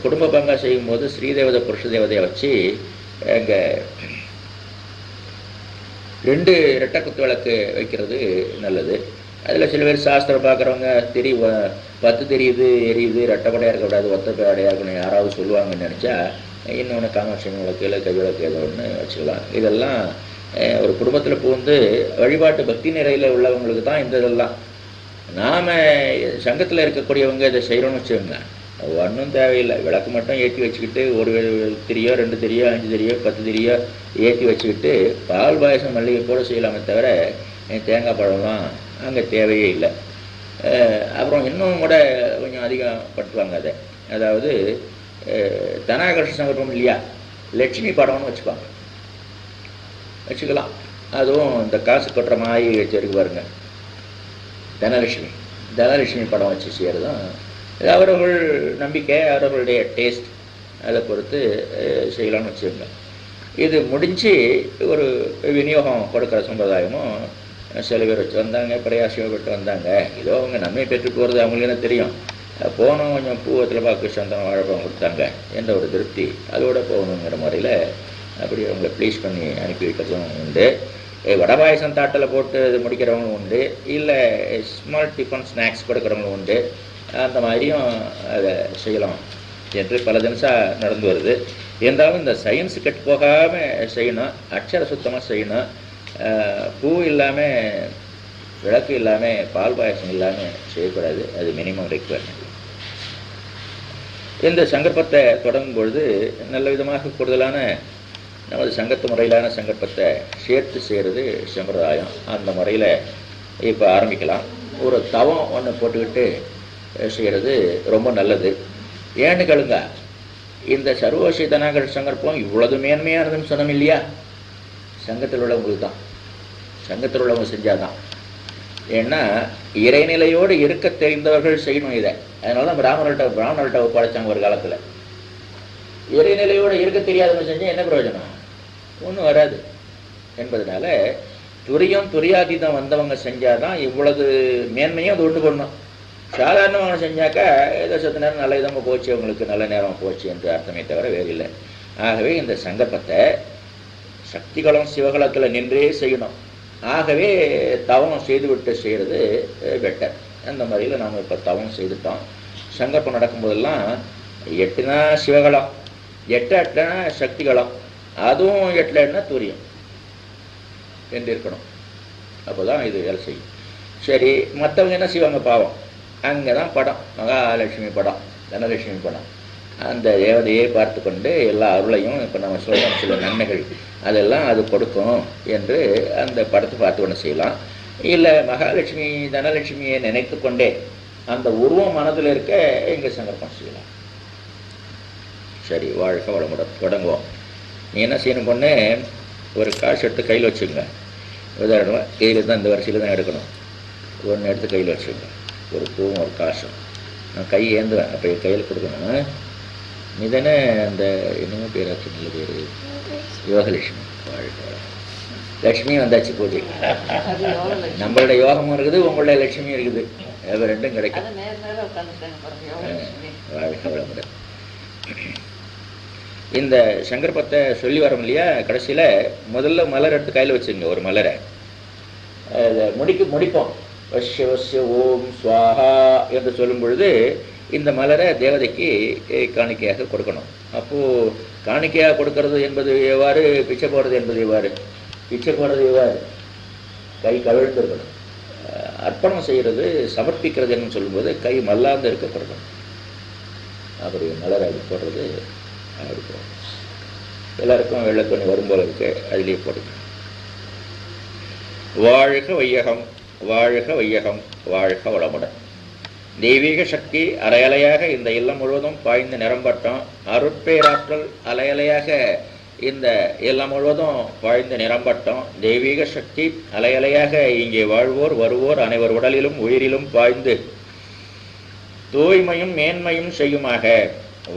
குடும்ப பங்கா செய்யும்போது ஸ்ரீதேவதை புருஷ தேவதையை வச்சு அங்கே 2 ரெட்டை குத்து விளக்கு வைக்கிறது நல்லது. அதில் சில பேர் சாஸ்திரம் பார்க்குறவங்க 10 தெரியுது எரியுது, ரெட்டைப்படையாக இருக்கக்கூடாது, ஒத்தப்படையாக இருக்கணும் யாராவது சொல்லுவாங்கன்னு நினச்சா இன்னொன்று காமாட்சி விளக்கு இல்லை கை விளக்கு ஏதோ ஒன்று வச்சுக்கலாம். இதெல்லாம் ஒரு குடும்பத்தில் புகுந்து வழிபாட்டு பக்தி நிறையில் உள்ளவங்களுக்கு தான் இந்த இதெல்லாம். நாம் சங்கத்தில் இருக்கக்கூடியவங்க இதை செய்கிறோன்னு வச்சுக்கோங்க, ஒன்றும் தேவையில்லை. விளக்கு மட்டும் ஏற்றி வச்சுக்கிட்டு ஒரு திரியோ 2 திரியோ 5 திரியோ 10 திரியோ ஏற்றி வச்சுக்கிட்டு பால் பாயசம் மல்லிகை கூட செய்யலாமே தவிர தேங்காய் பழம்லாம் அங்கே தேவையே இல்லை. அப்புறம் இன்னும் கூட கொஞ்சம் அதிகப்படுத்துவாங்க அதை. அதாவது தனாகர்ஷ சங்கல்பம் இல்லையா, லட்சுமி படம்னு வச்சுக்கலாம். அதுவும் இந்த காசு கொட்டுற மாதிரி வச்சுருக்கு பாருங்க, தனலட்சுமி படம் வச்சு செய்கிறது தான். அவர்கள் நம்பிக்கை, அவர்களுடைய டேஸ்ட், அதை பொறுத்து செய்யலாம்னு வச்சுக்கோங்க. இது முடிஞ்சு ஒரு விநியோகம் கொடுக்குற சம்பிரதாயமும் சில பேர் வச்சு வந்தாங்க, பிரயாசப்பட்டு வந்தாங்க. ஏதோ அவங்க நன்மை பெற்று போகிறது அவங்களுக்கு என்ன தெரியும். போனோம், கொஞ்சம் பூவத்தில் பார்க்க சந்தனம் வாழைப்பழம் கொடுத்தாங்க என்ற ஒரு திருப்தி, அதோடு போகணுங்கிற முறையில் அப்படி அவங்களை ப்ளீஸ் பண்ணி அனுப்பி வைக்கிறதும் உண்டு. வடபாயசம் தாட்டில் போட்டு இது முடிக்கிறவங்களும் உண்டு, இல்லை ஸ்மால் டிஃபன் ஸ்நாக்ஸ் கொடுக்குறவங்களும் உண்டு. அந்த மாதிரியும் அதை செய்யலாம் என்று பல தினசாக நடந்து வருது. இருந்தாலும் இந்த சயின்ஸு கெட்டு போகாமல் செய்யணும், அட்சர சுத்தமாக செய்யணும். பூ இல்லாமல், விளக்கு இல்லாமல், பால் பாயசம் இல்லாமல் செய்யக்கூடாது. அது மினிமம் ரெக்வயர்மெண்ட். இந்த சங்கற்பத்தை தொடங்கும் பொழுது நல்ல விதமாக கூடுதலான நமது சங்கத்து முறையிலான சங்கற்பத்தை சேர்த்து செய்கிறது சம்பிரதாயம். அந்த முறையில் இப்போ ஆரம்பிக்கலாம். ஒரு தவம் ஒன்று போட்டுக்கிட்டு செய்கிறது ரொம்ப நல்லது. ஏன்னு கேளுங்க, இந்த சர்வோஷி தனாகர் சங்கற்பம் இவ்வளவு மேன்மையானதுன்னு சொன்னோம் இல்லையா, சங்கத்தில் உள்ளவங்களுக்கு தான், சங்கத்தில் உள்ளவங்க செஞ்சாதான். ஏன்னா இறைநிலையோடு இருக்க தெரிந்தவர்கள் செய்யணும் இதை. அதனால தான் பிராமணர்கிட்ட ஒப்படைச்சாங்க ஒரு காலத்தில். இறைநிலையோடு இருக்க தெரியாதவங்க செஞ்சால் என்ன பிரயோஜனம், ஒன்றும் வராது என்பதனால துரியாதீதம் வந்தவங்க செஞ்சாதான் இவ்வளவு மேன்மையும் அது உண்டு பண்ணணும். சாதாரணமாக செஞ்சாக்கா ஏதோ சத்து நேரம் நல்ல விதமாக போச்சு, அவங்களுக்கு நல்ல நேரம் போச்சு என்று அர்த்தமே தவிர வேறு இல்லை. ஆகவே இந்த சங்கற்பத்தை சக்திகளும் சிவகலத்தில் நின்றே செய்யணும். ஆகவே தவம் செய்துவிட்டு செய்கிறது பெட்டர். அந்த முறையில் நாம் இப்போ தவம் செய்துட்டோம். சங்கற்பம் நடக்கும்போதெல்லாம் 8னா சிவகலம், 8 சக்திகளம், அதுவும் 8 துரியம் என்று இருக்கணும். அப்போ தான் இது வேலை செய்யும். சரி, மற்றவங்க என்ன செய்வாங்க பாவம், அங்கே தான் படம், மகாலட்சுமி படம், தனலட்சுமி படம், அந்த தேவதையை பார்த்து கொண்டு எல்லா அருளையும் இப்போ நம்ம சொல்கிறோம் சில நன்மைகள் அதெல்லாம் அது கொடுக்கும் என்று அந்த படத்தை பார்த்து ஒன்று செய்யலாம். இல்லை மகாலட்சுமி தனலட்சுமியை நினைத்து கொண்டே அந்த உருவம் மனதில் இருக்க இங்கே சங்கற்பம் செய்யலாம். சரி, வாழ்க வளமுடன். தொடங்குவோம். நீ என்ன செய்யணும் பொண்ணு, ஒரு காசு எடுத்து கையில் வச்சுங்க. உதாரணமாக கையில் தான் இந்த வரிசையில் தான் எடுக்கணும். ஒன்று எடுத்து கையில் வச்சுங்க, ஒரு பூவும் ஒரு காசும். நான் கை ஏந்துவேன், அப்போ கையில் கொடுக்கணும். நீ தானே அந்த என்னமோ பேராச்சு, நல்ல பேர் யோகலட்சுமி. வாழ்க்கை லட்சுமி வந்தாச்சு பூஜை. நம்மளுடைய யோகமும் இருக்குது, உங்களுடைய லட்சுமியும் இருக்குது, ரெண்டும் கிடைக்கும். வாழ்க்கை வளமுடன். இந்த சங்கற்பத்தை சொல்லி வரோம் இல்லையா, கடைசியில் முதல்ல மலர் எடுத்து கையில் வச்சுங்க, ஒரு மலரை முடிப்போம். வஷ்ய வஷ்ய ஓம் ஸ்வாஹா என்று சொல்லும் பொழுது இந்த மலரை தேவதைக்கு காணிக்கையாக கொடுக்கணும். அப்போது காணிக்கையாக கொடுக்கறது என்பது எவ்வாறு, பிச்சை போடுறது என்பது எவ்வாறு, பிச்சை போடுறது எவ்வாறு, கை கவிழ்ந்துருக்கணும். அர்ப்பணம் செய்கிறது, சமர்ப்பிக்கிறதுன்னு சொல்லும்போது கை மல்லாந்து இருக்கப்படுறது. அப்படி மலர் அப்படி போடுறது, அப்படி போடுறது. எல்லாருக்கும் வெள்ளை துணி வரும் போல இருக்கு, அதிலே போடுங்க. வாழ்க வையகம், வாழ்க வையகம், வாழ்க வளமுடன். தெய்வீக சக்தி அலையலையாக இந்த இல்லம் முழுவதும் பாய்ந்து நிரம்பட்டும். அருட்பேராற்றல் அலையலையாக இந்த இல்லம் முழுவதும் பாய்ந்து நிரம்பட்டும். தெய்வீக சக்தி அலையலையாக இங்கே வாழ்வோர் வருவோர் அனைவர் உடலிலும் உயிரிலும் பாய்ந்து தூய்மையும் மேன்மையும் செய்யுமாக.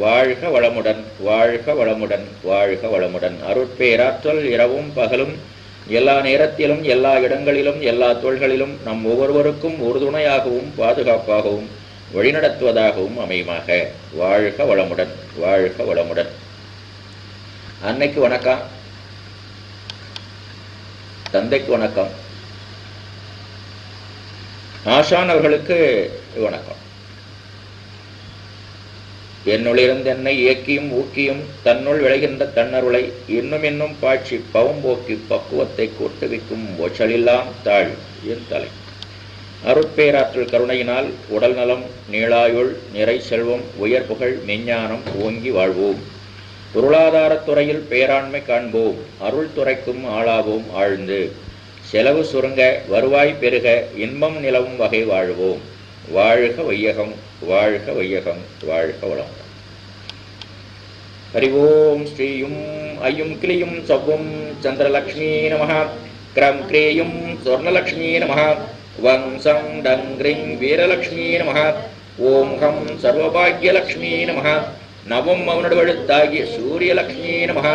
வாழ்க வளமுடன், வாழ்க வளமுடன், வாழ்க வளமுடன். அருட்பேராற்றல் இரவும் பகலும் எல்லா நேரத்திலும் எல்லா இடங்களிலும் எல்லா தொழில்களிலும் நம் ஒவ்வொருவருக்கும் உறுதுணையாகவும் பாதுகாப்பாகவும் வழிநடத்துவதாகவும் அமையுமாக. வாழ்க வளமுடன், வாழ்க வளமுடன். அன்னைக்கு வணக்கம், தந்தைக்கு வணக்கம், ஆசான் அவர்களுக்கு வணக்கம். என்னுள்ளிருந்து என்னை இயக்கியும் ஊக்கியும் தன்னுள் விளைகின்ற தன்னருளை இன்னும் இன்னும் பாய்ச்சி பவம்போக்கி பக்குவத்தை கூட்டுவிக்கும் ஒச்சலில்லாம் தாழ் என் தலை. அருட்பேராற்றல் கருணையினால் உடல் நலம், நீளாயுள், நிறை செல்வம், உயர் புகழ், மெஞ்ஞானம் ஓங்கி வாழ்வோம். பொருளாதாரத்துறையில் பேராண்மை காண்போம். அருள் துறைக்கும் ஆளாவோம் ஆழ்ந்து. செலவு சுருங்க, வருவாய் பெருக, இன்பம் நிலவும் வகை வாழ்வோம். வாழ்க வையகம், வாழ்க வையகம், வாழ்க வளம். ஹரி ஓம் ஸ்ரீயும் ஐயும் கிளியும் சவ்வும் சந்திரலக்ஷ்மீ நமः. கிரம் கிரேயும் ஸ்வர்ணலக்ஷ்மீ நமः. வம்சம் டங்கிரிங் வீரலக்ஷ்மீ நமः. ஓம் ஹம் சர்வபாக்யலக்ஷ்மீ நமः. நவம் அவனுடவழுத்தாகிய சூரியலக்ஷ்மீ நமः.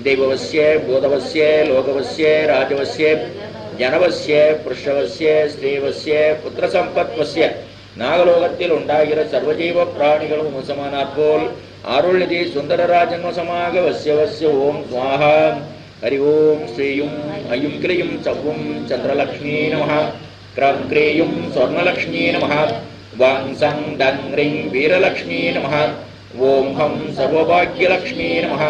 தெய்வவஸ்ய பூதவஸ்ய லோகவஸ்ய ராஜவஸ்ய ஜனவஸ்ய புருஷவஸ்ய ஸ்ரீவஸ்ய புத்திரசம்பத்வஸ்ய நாகலோகத்தில் உண்டாகிற சர்வஜீவ பிராணிகளும் வசமானாற் போல் அருள்நிதி சுந்தரராஜன் வசமாக வஸ்ய வஸ்ய ஓம் ஸ்வாஹா. ஹரி ஓம் ஸ்ரீயும் ஐயும் கிளியும் சவ்வும் சந்திரலக்ஷ்மீ நமः. கிரம் கிரேயும் ஸ்வர்ணலக்ஷ்மீ நமः. வம்சம் டங்கிரிங் வீரலக்ஷ்மீ நமः. ஓம் ஹம் சர்வபாக்யலக்ஷ்மீ நமः.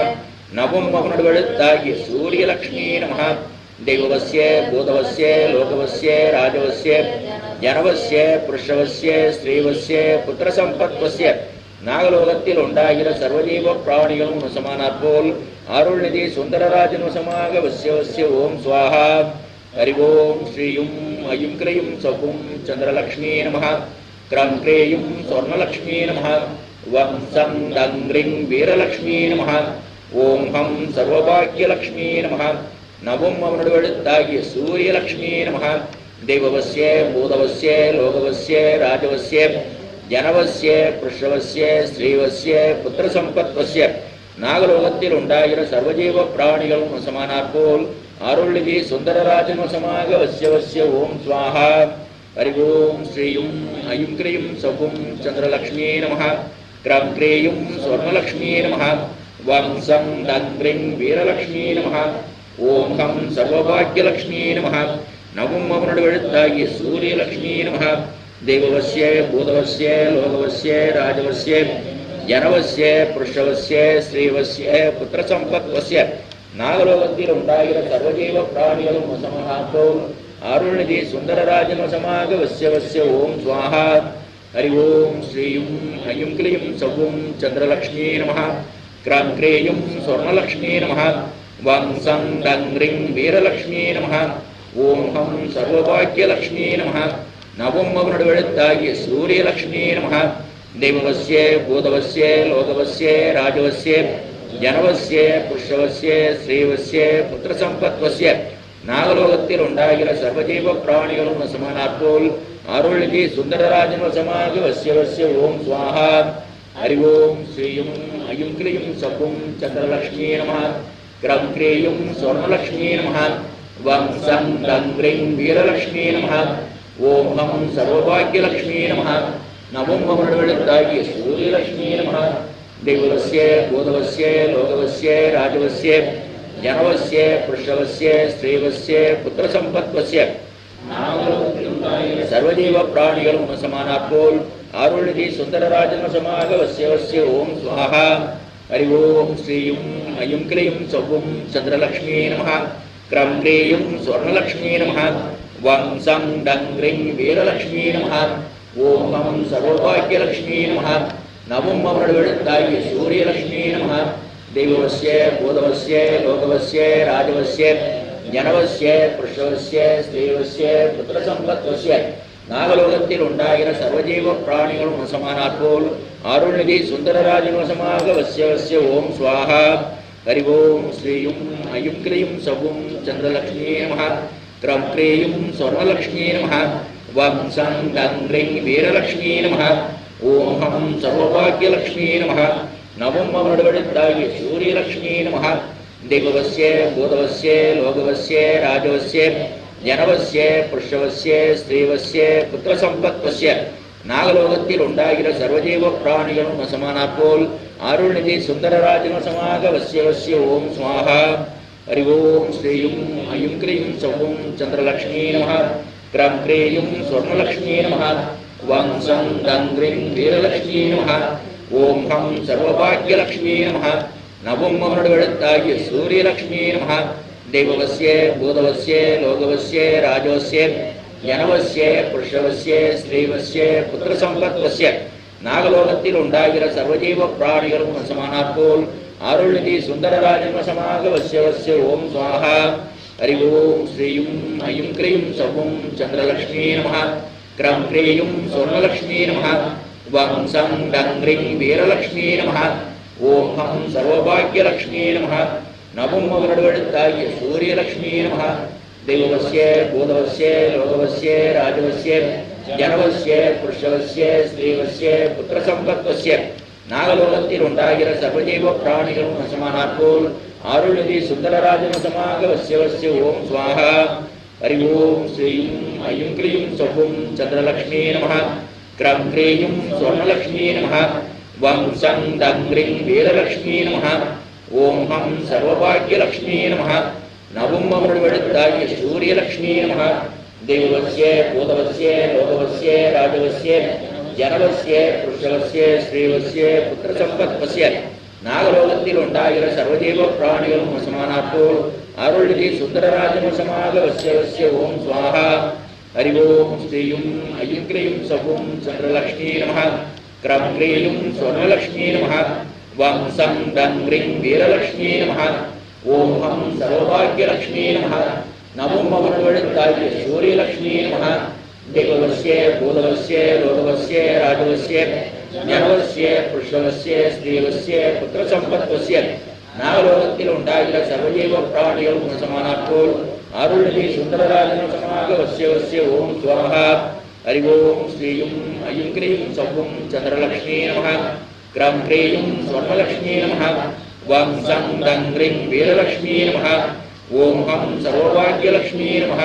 நவம் அவனுடவழுத்தாகிய சூரியலக்ஷ்மீ நமः. தெய்வவஸ்ய பூதவஸ்ய லோகவஸ்ய ராஜவஸ்ய ஜனவஸ்ய புருஷவஸ்ய ஸ்ரீவஸ்ய புத்திரசம்பத்வஸ்ய நாகலோகத்தில் உண்டாகிற சர்வஜீவ பிராணிகளும் வசமானாற் போல் அருள்நிதி சுந்தரராஜன் வசமாக வஸ்ய வஸ்ய ஓம் ஸ்வாஹா. ஹரி ஓம் ஸ்ரீயும் ஐயும் கிளியும் சவ்வும் சந்திரலக்ஷ்மீ நமः. கிரம் கிரேயும் ஸ்வர்ணலக்ஷ்மீ நமः. வம்சம் டங்கிரிங் வீரலக்ஷ்மீ நமः. ஓம் ஹம் சர்வபாக்யலக்ஷ்மீ நமः. நவம் அவனுடவழுத்தாகிய சூரியலக்ஷ்மீ நமः. தெய்வவஸ்ய பூதவஸ்ய லோகவஸ்ய ராஜவஸ்ய ஜனவஸ்ய புருஷவஸ்ய ஸ்ரீவஸ்ய புத்திரசம்பத்வஸ்ய நாகலோகத்தில் உண்டாகிற சர்வஜீவ பிராணிகளும் வசமானாற் போல் அருள்நிதி சுந்தரராஜன் வசமாக வஸ்ய வஸ்ய ஓம் ஸ்வாஹா. ஹரி ஓம் ஸ்ரீயும் ஐயும் கிளியும் சவ்வும் சந்திரலக்ஷ்மீ நமः. கிரம் கிரேயும் ஸ்வர்ணலக்ஷ்மீ நமः. வம்சம் டங்கிரிங் வீரலக்ஷ்மீ நமः. ஓம் ஹம் சர்வபாக்யலக்ஷ்மீ நமः. நவம் அவனுடவழுத்தாகிய சூரியலக்ஷ்மீ நமः. தெய்வவஸ்ய பூதவஸ்ய லோகவஸ்ய ராஜவஸ்ய ஜனவஸ்ய புருஷவஸ்ய ஸ்ரீவஸ்ய புத்திரசம்பத்வஸ்ய நாகலோகத்தில் உண்டாகிற சர்வஜீவ பிராணிகளும் வசமானாற் போல் அருள்நிதி சுந்தரராஜன் வசமாக வஸ்ய வஸ்ய ஓம் ஸ்வாஹா. ஹரி ஓம் ஸ்ரீயும் ஐயும் கிளியும் சவ்வும் சந்திரலக்ஷ்மீ நமः. கிரம் கிரேயும் ஸ்வர்ணலக்ஷ்மீ நமः. வம்சம் டங்கிரிங் வீரலக்ஷ்மீ நமः. ஓம் ஹம் சர்வபாக்யலக்ஷ்மீ நமः. நவம் அவனுடவழுத்தாகிய சூரியலக்ஷ்மீ நமः. தெய்வவஸ்ய பூதவஸ்ய லோகவஸ்ய ராஜவஸ்ய ஜனவஸ்ய புருஷவஸ்ய ஸ்ரீவஸ்ய புத்திரசம்பத்வஸ்ய நாகலோகத்தில் உண்டாகிற சர்வஜீவ பிராணிகளும் வசமானாற் போல் அருள்நிதி சுந்தரராஜன் வசமாக வஸ்ய வஸ்ய ஓம் ஸ்வாஹா. ஹரி ஓம் ஸ்ரீயும் ஐயும் கிளியும் சவ்வும் சந்திரலக்ஷ்மீ நமः. கிரம் கிரேயும் ஸ்வர்ணலக்ஷ்மீ நமः. வம்சம் டங்கிரிங் வீரலக்ஷ்மீ நமः. ஓம் ஹம் சர்வபாக்யலக்ஷ்மீ நமः. நவம் அவனுடவழுத்தாகிய சூரியலக்ஷ்மீ நமः. தெய்வவஸ்ய பூதவஸ்ய லோகவஸ்ய ராஜவஸ்ய ஜனவஸ்ய புருஷவஸ்ய ஸ்ரீவஸ்ய புத்திரசம்பத்வஸ்ய சர்வஜீவ பிராணிகளும் வசமானாற் போல் அருள்நிதி சுந்தரராஜன் வசமாக வஸ்ய வஸ்ய ஓம் ஸ்வாஹா. ஹரி ஓம் ஸ்ரீயும் ஐயும் கிளியும் சவ்வும் சந்திரலக்ஷ்மீ நமः. கிரம் கிரேயும் ஸ்வர்ணலக்ஷ்மீ நமः. वंसं डङ्ग्रीं वीरलक्ष्मी नमः ओं हम सर्वभाग्यलक्ष्मी नमः नवं ममृडवेळुत्तायि सूर्यलक्ष्मी नमः देववस्य भूतवस्य लोकवस्य राजवस्य जनवस्य पुरुषवस्य स्त्रीवस्य पुत्रसम्पत्वस्य நாகலோகத்தில் உண்டாகிற சர்வஜீவ பிராணிகளும் வசமானாற் போல் அருள்நிதி சுந்தரராஜன் வசமாக வசிய ஓம் ஸ்வாஹா ஹரி ஓம் ஸ்ரீயும் ஐயும் கிரியும் சவும் சந்திரலக்ஷ்மி நம கிரம் கிரீயும் ஸ்வர்ணலக்ஷ்மி நம வம்சம் டங்க்ரிங் வீரலக்ஷ்மி நம ஓம் ஹம் சர்வபாக்யலக்ஷ்மி நம நவம் மமடுவெடுத்தாகிய சூரியலக்ஷ்மி நம தேவவஸ்ய பூதவஸ்ய லோகவஸ்ய ராஜவஸ்ய जनवस्य पुरुषवस्य स्त्रीवस्य पुत्रसम्पत्वस्य नागलोकத்தில் உண்டாகிற சர்வஜீவ பிராணிகளும் வசமானாற் போல் அருள்நிதி சுந்தரராஜன் வசமாக வசிய ஓம் ஸ்வாஹா ஹரி ஓம் ஸ்ரீயும் ஐயும் கிரீம் சவும் சந்திரலக்ஷ்மி நம கிரம் கிரீயும் ஸ்வர்ணலக்ஷ்மி நம வம்சம் டங்க்ரிம் வீரலக்ஷ்மி நம ஓம் ஹம் சர்வபாக்யலக்ஷ்மி நம நவம் மமடுவெழுத்தாகிய சூரியலக்ஷ்மி நம देववस्य भूतवस्य लोकवस्य राजवस्य जनवस्य पुरुषवस्य स्त्रीवस्य पुत्रसम्पत्वस्य नागलोकத்தில் உண்டாகிற சர்வஜீவ பிராணிகளும் வசமானாற் போல் அருள்நிதி சுந்தரராஜன் வசமாக வசிய ஓம் ஸ்வாஹா ஹரி ஓம் ஸ்ரீயும் ஐயும் கிரீம் சவும் சந்திரலக்ஷ்மி நம கிரம் கிரீயும் ஸ்வர்ணலக்ஷ்மி நம வம்சம் டங்க்ரிங் வீரலக்ஷ்மி நம ஓம் ஹம் சர்வபாக்யலக்ஷ்மி நம नवं ममृडवेळुत्तागिय सूर्यलक्ष्मी नमः देववस्य भूतवस्य लोकवस्य राजवस्य जनवस्य पुरुषवस्य स्त्रीवस्य पुत्रसम्पत्वस्य नागलोकத்தில் உண்டாகிற சர்வஜீவ பிராணிகளும் வசமானாற் போல் அருள்நிதி சுந்தரராஜன் வசமாக வசிய ஓம் ஸ்வாஹா ஹரி ஓம் ஸ்ரீயும் ஐயும் கிரீம் சவும் சந்திரலக்ஷ்மி நம கிரம் கிரீயும் ஸ்வர்ணலக்ஷ்மி நம வம்சம் டங்க்ரிம் வீரலக்ஷ்மி நம ओं हम सर्वभाग्यलक्ष्मी नमः नवं ममृडवेळुत्तागिय सूर्यलक्ष्मी नमः देववस्य भूतवस्य लोकवस्य राजवस्य जनवस्य पुरुषवस्य स्त्रीवस्य पुत्रसम्पत्वस्य नागलोकத்தில் உண்டாகிற சர்வஜீவ பிராணிகளும் வசமானாற் போல் அருள்நிதி சுந்தரராஜன் வசமாக வசிய ஓம் ஸ்வாஹா ஹரி ஓம் ஸ்ரீயும் ஐயும் கிரீம் சவும் சந்திரலக்ஷ்மி நம கிரம் கிரீயும் ஸ்வர்ணலக்ஷ்மி நம वंसं डङ्ग्रिं वीरलक्ष्मी नमः ओं हम सर्वभाग्यलक्ष्मी नमः नवं ममृडवेळुत्तागिय सूर्यलक्ष्मी नमः देववस्य भूतवस्य लोकवस्य राजवस्य जनवस्य पुरुषवस्य स्त्रीवस्य पुत्रसम्पत्वस्य नागलोकத்தில் உண்டாகிற சர்வஜீவ பிராணிகளும் வசமானாற் போல் அருள்நிதி சுந்தரராஜன் வசமாக வசிய ஓம் ஸ்வாஹா ஹரி ஓம் ஸ்ரீயும் ஐயும் கிரீம் சவும் சந்திரலக்ஷ்மி நம கிரம் கிரீயும் ஸ்வர்ணலக்ஷ்மி நம வம்சம் டங்க்ரிம் வீரலக்ஷ்மி நம ஓம் ஹம் சர்வபாக்யலக்ஷ்மி நம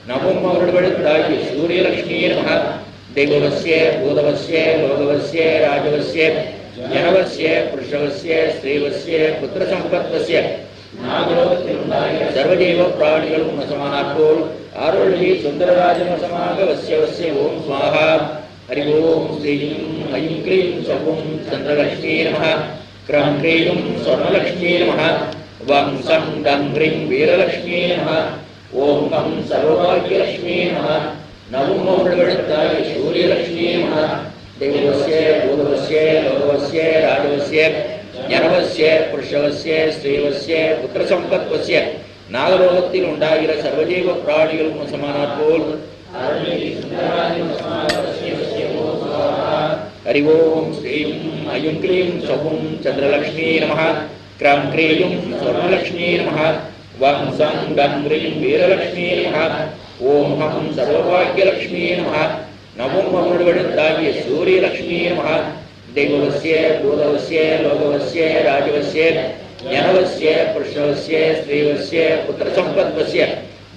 நவம் மமृडवेळुत्तागिय सूर्यलक्ष्मी நம देववस्य भूतवस्य लोकवस्य राजवस्य जनवस्य पुरुषवस्य स्त्रीवस्य पुत्रसम्पत्वस्य नागलोकத்தில் உண்டாகிற சர்வஜீவ பிராணிகளும் வசமானாற் போல் அருள்நிதி சுந்தரராஜன் வசமாக வசிய ஓம் ஸ்வாஹா हरि ओम श्रीயும் ஐயும் கிரீம் சவும் சந்திரலக்ஷ்மி நம கிரம் கிரீயும் ஸ்வர்ணலக்ஷ்மி நம வம்சம் டங்க்ரிம் வீரலக்ஷ்மி நம ஓம் ஹம் சர்வபாக்யலக்ஷ்மி நம நவம் மமृडवेळुत्तागिय सूर्यलक्ष्मी நம देववस्य भूतवस्य लोकवस्य राजवस्य जनवस्य पुरुषवस्य स्त्रीवस्य पुत्रसम्पत्वस्य நாகலோகத்தில் உண்டாகிற சர்வஜீவ பிராணிகளும் வசமானாற் போல் हरि ओम श्रीं ऐं क्लीं सौं चंद्रलक्ष्मी नमः क्रां क्रीं स्वर्णलक्ष्मी नमः वंसं डंग्रीं वीरलक्ष्मी नमः ओं हम सर्वभाग्यलक्ष्मी नमः नवं ममृडवेळुत्तागिय सूर्यलक्ष्मी नमः देववस्य भूतवस्य लोकवस्य राजवस्य जनवस्य पुरुषवस्य स्त्रीवस्य पुत्रसम्पत्वस्य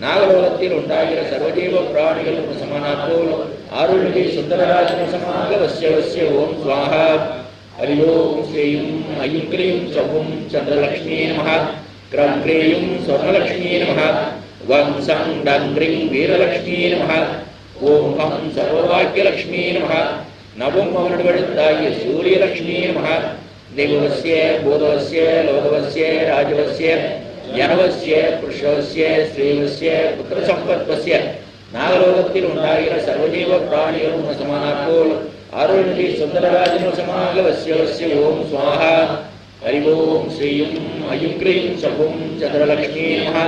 நாகலோகத்தில் உண்டாகிற சர்வஜீவ பிராணிகளும் வசமானாற் போல் அருள்நிதி சுந்தரராஜன் வசமாக வசிய ஓம் ஸ்வாஹா ஹரி ஓம் ஸ்ரீயும் ஐயும் கிரீம் சவும் சந்திரலக்ஷ்மி நம கிரம் கிரீயும் ஸ்வர்ணலக்ஷ்மி நம வம்சம் டங்க்ரிம் வீரலக்ஷ்மி நம ஓம் ஹம் சர்வபாக்யலக்ஷ்மி நம நவம் மமृडवेळुत्तागिय सूर्यलक्ष्मी நம देववस्य भूतवस्य लोकवस्य राजवस्य जनवस्य पुरुषवस्य स्त्रीवस्य पुत्रसम्पत्वस्य நாகலோகத்தில் உண்டாகிற சர்வஜீவ பிராணிகளும் சமானாப்போல் அருள்நிதி சுந்தரராஜனும் சமாக வசிய வசிய ஓம் சுவாஹா ஹரி ஓம் ஸ்ரீயும் ஐயும் கிரீம் சபும் சந்திரலக்ஷ்மீ நம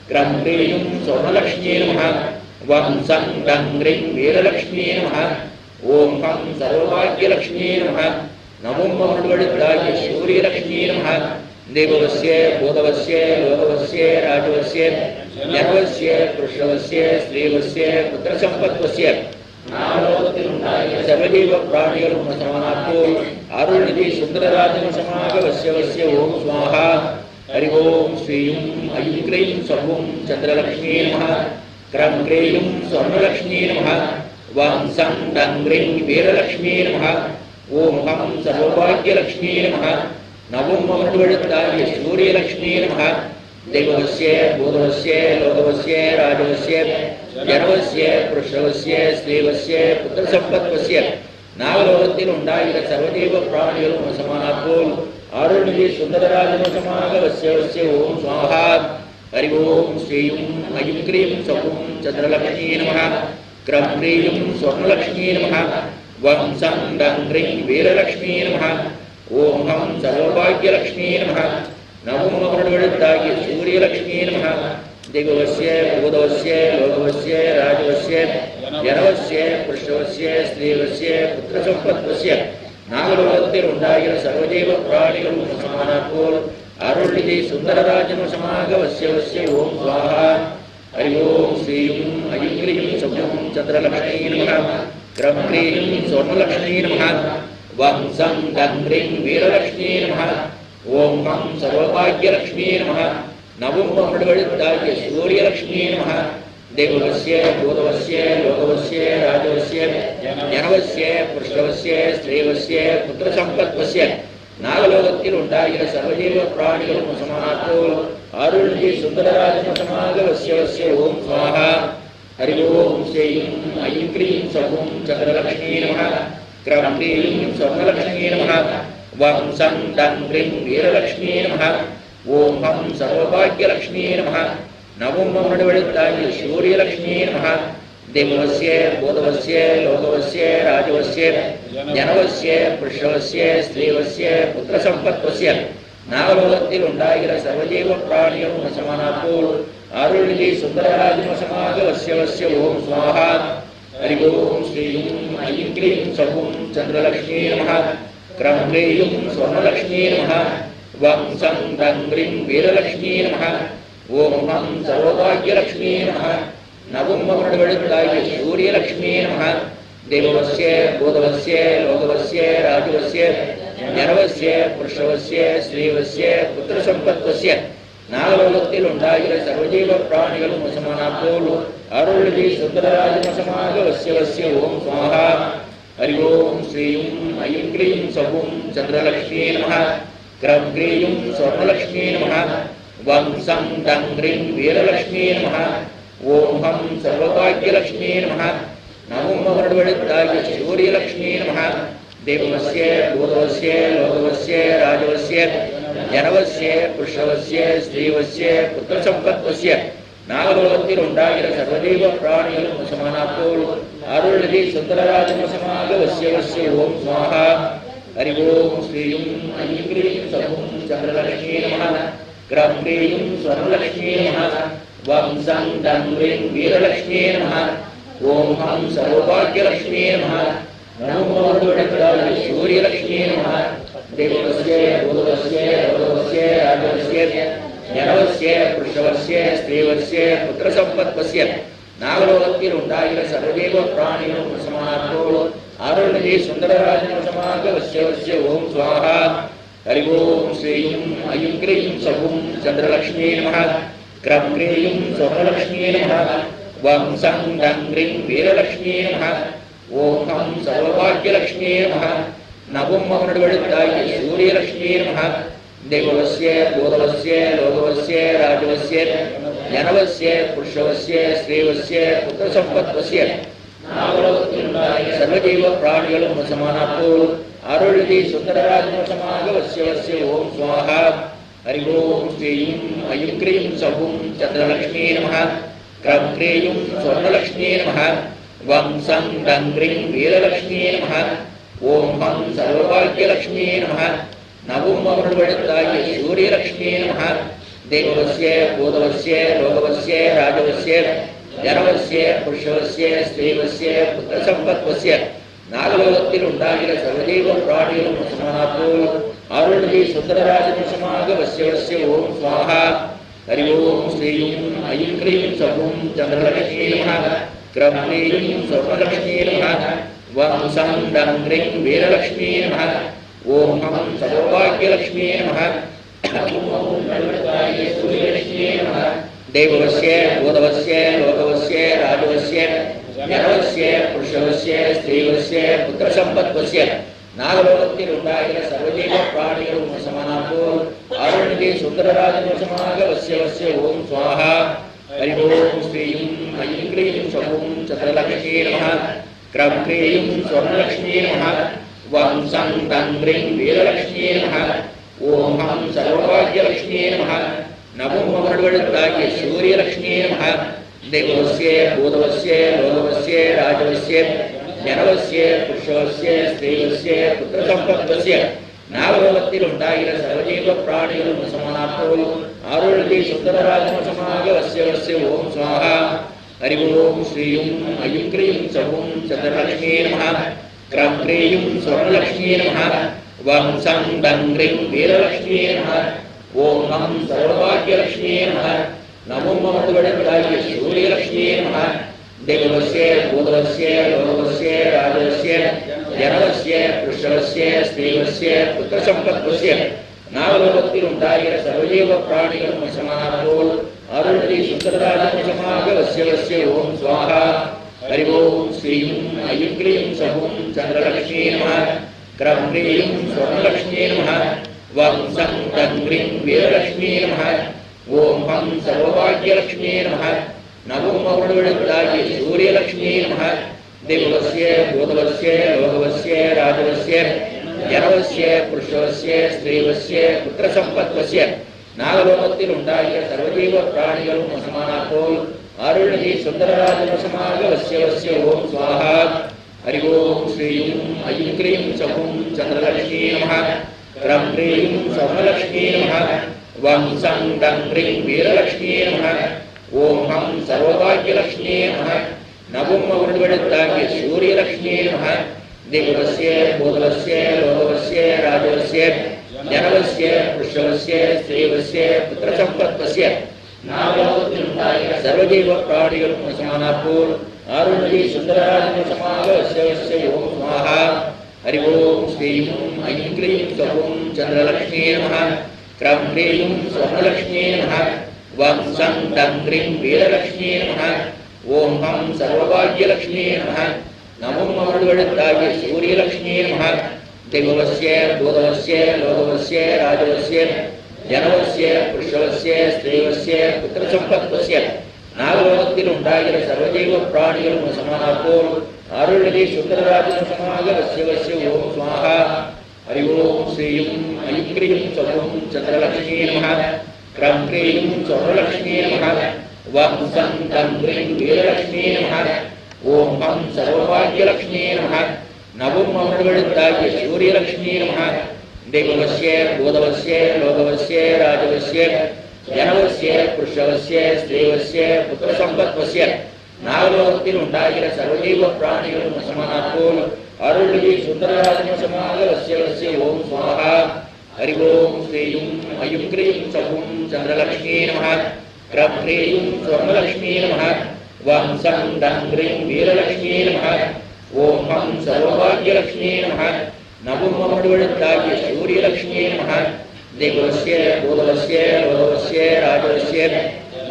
கிரம் கிரீயும் சொர்ணலக்ஷ்மீ நம வம் சம் டம் கிரீம் வீரலக்ஷ்மீ நம ஓம் ஹம் சர்வபாக்யலக்ஷ்மீ நம நமோம் மருள்வழுத்தாகிய சூரியலக்ஷ்மீ நம தேவவசிய பூதவசிய லோகவசிய ராஜவசிய ஜனவசிய கிருஷ்ணவசிய ஸ்ரீவசிய புத்திரசம்பத்வசிய சர்வஜீவ பிராணிகளும் சமானாப்போல் அருள்நிதி சுந்தரராஜன் சமாக வசிய வசிய ஓம் சுவாஹா ஹரி ஓம் ஸ்ரீயும் ஐயும் கிரீம் சர்வம் சந்திரலக்ஷ்மீ நம கிரம் கிரீயும் சொர்ணலக்ஷ்மீ நம வம் சம் டம் கிரீம் வீரலக்ஷ்மீ நம ஓம் ஹம் சர்வபாக்யலக்ஷ்மீ நம நவம் மருள்வழுத்தாகிய சூரியலக்ஷ்மீ நம தேவவசிய பூதவசிய லோகவசிய ராஜவசிய ஜனவசிய கிருஷ்ணவசிய ஸ்ரீவசிய புத்திரசம்பத்வசிய நாகலோகத்தில் உண்டாகிற சர்வஜீவ பிராணிகளும் சமானாப்போல் அருள்நிதி சுந்தரராஜனும் சமாக வசிய வசிய ஓம் சுவாஹா ஹரி ஓம் ஸ்ரீயும் ஐயும் கிரீம் சபும் சந்திரலக்ஷ்மீ நம கிரம் கிரீயும் சொர்ணலக்ஷ்மீ நம வம் சம் டம் கிரீம் வீரலக்ஷ்மீ நம ஓம் ஹம் சர்வபாக்யலக்ஷ்மீ நம நமோம் மருள்வழுத்தாகிய சூரியலக்ஷ்மீ நம தேவவசிய பூதவசிய லோகவசிய ராஜவசிய ஜனவசிய கிருஷ்ணவசிய ஸ்ரீவசிய புத்திரசம்பத்வசிய நாகலோகத்தில் உண்டாகிற சர்வஜீவ பிராணிகளும் சமானாப்போல் அருள்நிதி சுந்தரராஜனும் சமாக வசிய வசிய ஓம் சுவாஹா ஹரி ஓம் ஸ்ரீயும் ஐயும் கிரீம் சபும் சந்திரலக்ஷ்மீ நம கிரம் கிரீம் சொர்ணலக்ஷ்மீ நம வம் சம் டம் கிரீம் வீரலக்ஷ்மீ நம ஓம் ஹம் சர்வபாக்யலக்ஷ்மீ நம நவம் மருள்வழுத்தாகிய சூரியலக்ஷ்மீ நம தேவவசிய பூதவசிய லோகவசிய ராஜவசிய ஜனவசிய கிருஷ்ணவசிய ஸ்ரீவசிய புத்திரசம்பத்வசிய நாகலோகத்தில் உண்டாகிற சர்வஜீவ பிராணிகளும் சமானாப்போல் அருள்நிதி சுந்தரராஜனும் சமாக வசிய வசிய ஓம் சுவாஹா ஹரி ஓம் ஸ்ரீயும் ஐயும் கிரீம் சபும் சந்திரலக்ஷ்மீ நம கிரம் கிரீம் சொர்ணலக்ஷ்மீ நம வம் சம் டம் கிரீம் வீரலக்ஷ்மீ நம ஓம் ஹம் சர்வபாக்யலக்ஷ்மீ நம நவம் மருள்வழுத்தாகிய சூரியலக்ஷ்மீ நம தேவவசிய பூதவசிய லோகவசிய ராஜவசிய ஜனவசிய கிருஷ்ணவசிய ஸ்ரீவசிய புத்திரசம்பத்வசிய நாகலோகத்தில் உண்டாகிற சர்வஜீவ பிராணிகளும் சமானாப்போல் அருள்நிதி சுந்தரராஜனும் சமாக வசிய வசிய ஓம் சுவாஹா ஹரி ஓம் ஸ்ரீயும் ஐயும் கிரீம் சபும் சந்திரலக்ஷ்மீ நம கிரம் கிரீயும் சொர்ணலக்ஷ்மீ நம வம் சம் டம் கிரீம் வீரலக்ஷ்மீ நம ஓம் ஹம் சர்வபாக்யலக்ஷ்மீ நம நவம் மருள்வழுத்தாகிய சூரியலக்ஷ்மீ நம தேவவசிய பூதவசிய லோகவசிய ராஜவசிய ஜனவசிய கிருஷ்ணவசிய ஸ்ரீவசிய புத்திரசம்பத்வசிய நாகலோகத்தில் உண்டாகிற சர்வஜீவ பிராணிகளும் சமானாப்போல் அருள்நிதி சுந்தரராஜனும் சமாக வசிய வசிய ஓம் சுவாஹா ஹரி ஓம் ஸ்ரீயும் ஐயும் கிரீம் சபும் சந்திரலக்ஷ்மீ நம கிரம் கிரீயும் சொர்ணலக்ஷ்மீ நம வம் சம் டம் கிரீம் வீரலக்ஷ்மீ நம ஓம் ஹம் சர்வபாக்யலக்ஷ்மீ நம நமோம் மருள்வழுத்தாகிய சூரியலக்ஷ்மீ நம தேவவசிய பூதவசிய லோகவசிய ராஜவசிய ஜனவசிய கிருஷ்ணவசிய ஸ்ரீவசிய புத்திரசம்பத்வசிய நாகலோகத்தில் உண்டாகிற சர்வஜீவ பிராணிகளும் சமானாப்போல் அருள்நிதி சுந்தரராஜனும் சமாக வசிய வசிய ஓம் சுவாஹா ஹரி ஓம் ஸ்ரீயும் ஐயும் கிரீம் சபும் சந்திரலக்ஷ்மீ நம கிரம் கிரீயும் சொர்ணலக்ஷ்மீ நம வம் சம் டம் கிரீம் வீரலக்ஷ்மீ நம ஓம் ஹம் சர்வபாக்யலக்ஷ்மீ நம நமோம் மருள்வழுத்தாகிய சூரியலக்ஷ்மீ நம தேவவசிய பூதவசிய லோகவசிய ராஜவசிய ஜனவசிய கிருஷ்ணவசிய ஸ்ரீவசிய புத்திரசம்பத்வசிய நாகலோகத்தில் உண்டாகிற சர்வஜீவ பிராணிகளும் சமானாப்போல் அருள்நிதி சுந்தரராஜனும் சமாக வசிய வசிய ஓம் சுவாஹா ஹரி ஓம் ஸ்ரீயும் ஐயும் கிரீம் சபும் சந்திரலக்ஷ்மீ நம கிரம் கிரீயும் சொர்ணலக்ஷ்மீ நம வம் சம் டம் கிரீம் வீரலக்ஷ்மீ நம ஓம் ஹம் சர்வபாக்யலக்ஷ்மீ நம நவம் மருள்வழுத்தாகிய சூரியலக்ஷ்மீ நம தேவவசிய பூதவசிய லோகவசிய ராஜவசிய ஜனவசிய கிருஷ்ணவசிய ஸ்ரீவசிய புத்திரசம்பத்வசிய சர்வஜீவ பிராணிகளும் சமானாப்போல் அருள்நிதி சுந்தரராஜனும் சமாக வசிய வசிய ஓம் சுவாஹா ஹரி ஓம் ஸ்ரீயும் ஐயும் கிரீம் சபும் சந்திரலக்ஷ்மீ நம क्रम्क्रीयुं स्वर्णलक्ष्मी नमः वंसं डङ्ग्रीं वीरलक्ष्मी नमः ओं हं सर्वभाग्यलक्ष्मी नमः नवं अमृतवळिताय सूर्यलक्ष्मी नमः देवस्य भूतवस्य लोकवस्य राजवस्य जनवस्य पुरुषवस्य स्त्रीवस्य पुत्रसम्पत्वस्य नागलोकத்தில் உண்டாகிற சர்வதேவ பிராணிகளும் சமானாப்போல் அருள்தி சுந்தரராஜனுசமாக வசிய ஓம் ஸ்வாஹா ஹரி ஓம் ஸ்ரீயும் ஐம் க்ரீம் சகும் சந்திரலக்ஷ்மீ நமः க்ரம்க்ரீம் ஸ்வர்ணலக்ஷ்மீ நமः வம்சம் டங்க்ரீம் வீரலக்ஷ்மீ நமः ஓம் ஹம் சர்வபாக்யலக்ஷ்மீ நமः देववस्य भूतवस्य लोकवस्य राजवस्य जनवस्य पुरुषवस्य स्त्रीवस्य पुत्रसम्पत्वस्य नागलोकத்தில் உண்டாகிற சர்வஜீவ பிராணிகளும் சமானாப்போல் அருள்நிதி சுந்தரராஜனுசமாக வசிய ஓம் ஸ்வாஹா ஹரி ஓம் ஸ்ரீயும் ஐம் க்ரீம் சகும் சந்திரலக்ஷ்மீ நமः க்ரம்க்ரீம் ஸ்வர்ணலக்ஷ்மீ நமः வம்சம் டங்க்ரீம் வீரலக்ஷ்மீ நமः ஓம் ஹம் சர்வபாக்யலக்ஷ்மீ நமः नवं अमृतवळिताय सूर्यलक्ष्मी नमः देवस्य भूतवस्य लोकवस्य राजवस्य जनवस्य पुरुषवस्य स्त्रीवस्य पुत्रसम्पत्वस्य नागलोकத்தில் உண்டாகிற சர்வஜீவ பிராணிகளும் சமானாப்போல் அருள்தி சுந்தரராஜனுசமாக வசிய ஓம் ஸ்வாஹா ஹரி ஓம் ஸ்ரீயும் ஐம் க்ரீம் சகும் சந்திரலக்ஷ்மீ நமः க்ரம்க்ரீம் ஸ்வர்ணலக்ஷ்மீ நமः வம்சம் டங்க்ரீம் வீரலக்ஷ்மீ நமः ஓம் ஹம் சர்வபாக்யலக்ஷ்மீ நமः நவம் அமृतवळिताय सूर्यलक्ष्मी नमः देवस्य भूतवस्य लोकवस्य राजवस्य जनवस्य पुरुषवस्य स्त्रीवस्य पुत्रसम्पत्वस्य नागलोकத்தில் உண்டாகிற சர்வஜீவ பிராணிகளும் சமானாப்போல் அருள்தி சுந்தரராஜனுசமாக வசிய ஓம் ஸ்வாஹா ஹரி ஓம் ஸ்ரீயும் ஐம் க்ரீம் சகும் சந்திரலக்ஷ்மீ நமः க்ரம்க்ரீம் ஸ்வர்ணலக்ஷ்மீ நமः वंसं डङ्ग्रीं वीरलक्ष्मी नमः ओं हं सर्वभाग्यलक्ष्मी नमः नवं अमृतवळिताय सूर्यलक्ष्मी नमः देवस्य भूतवस्य लोकवस्य राजवस्य जनवस्य पुरुषवस्य स्त्रीवस्य पुत्रसम्पत्वस्य नागलोकத்தில் உண்டாகிற சர்வஜீவ பிராணிகளும் சமானாப்போல் அருள்நிதி சுந்தரராஜனுசமாக வசிய ஓம் ஸ்வாஹா ஹரி ஓம் ஸ்ரீயும் ஐம் க்ரீம் சகும் சந்திரலக்ஷ்மீ நமः क्रम्क्रीं स्वर्णलक्ष्मी नमः वंसं डङ्ग्रीं वीरलक्ष्मी नमः ओं हं सर्वभाग्यलक्ष्मी नमः नवं अमृतवळिताय सूर्यलक्ष्मी नमः देवस्य भूतवस्य लोकवस्य राजवस्य जनवस्य पुरुषवस्य स्त्रीवस्य पुत्रसम्पत्वस्य नागलोकத்தில் உண்டாகிற சர்வஜீவ பிராணிகளும் சமானாப்போல் அருள்நிதி சுந்தரராஜனுசமாக வசிய ஓம் ஸ்வாஹா हरि ओम श्रीं ऐं क्लीं सहुं चन्द्रलक्ष्मी नमः क्रम्क्रीं स्वर्णलक्ष्मी नमः वंसं डङ्ग्रीं वीरलक्ष्मी नमः ओं हं सर्वभाग्यलक्ष्मी नमः नवं अमृतवळिताय सूर्यलक्ष्मी नमः देवस्य भूतवस्य लोकवस्य राजवस्य जनवस्य पुरुषवस्य स्त्रीवस्य पुत्रसम्पत्वस्य नागलोकத்தில் உண்டாகிற சர்வஜீவ பிராணிகளும் சமானாப்போல் அருள்நிதி சுந்தரராஜனுசமாக வசிய ஓம் ஸ்வாஹா ஹரி ஓம் ஸ்ரீயும் ஐம் க்ரீம் சகும் சந்திரலக்ஷ்மீ நமः க்ரம்க்ரீம் ஸ்வர்ணலக்ஷ்மீ நமः வம்சம் டங்க்ரீம் வீரலக்ஷ்மீ நமः ஓம் ஹம் சர்வபாக்யலக்ஷ்மீ நமः நவம் அமृतवळिताय सूर्यलक्ष्मी நமः देवस्य भूतवस्य लोकवस्य राजवस्य जनवस्य पुरुषवस्य स्त्रीवस्य पुत्रसम्पत्वस्य नागलोकத்தில் உண்டாகிற சர்வஜீவ பிராணிகளும் சமானாப்போல் அருள்நிதி சுந்தரராஜனுசமாக வசிய ஓம் ஸ்வாஹா ஹரி ஓம் ஸ்ரீயும் ஐம் க்ரீம் சகும் சந்திரலக்ஷ்மீ நமः க்ரம்க்ரீம் ஸ்வர்ணலக்ஷ்மீ நமः வம்சம் டங்க்ரீம் வீரலக்ஷ்மீ நமः ஓம் ஹம் சர்வபாக்யலக்ஷ்மீ நமः நவம் அமृतवळिताय सूर्यलक्ष्मी நமः देवस्य भूतवस्य लोकवस्य राजवस्य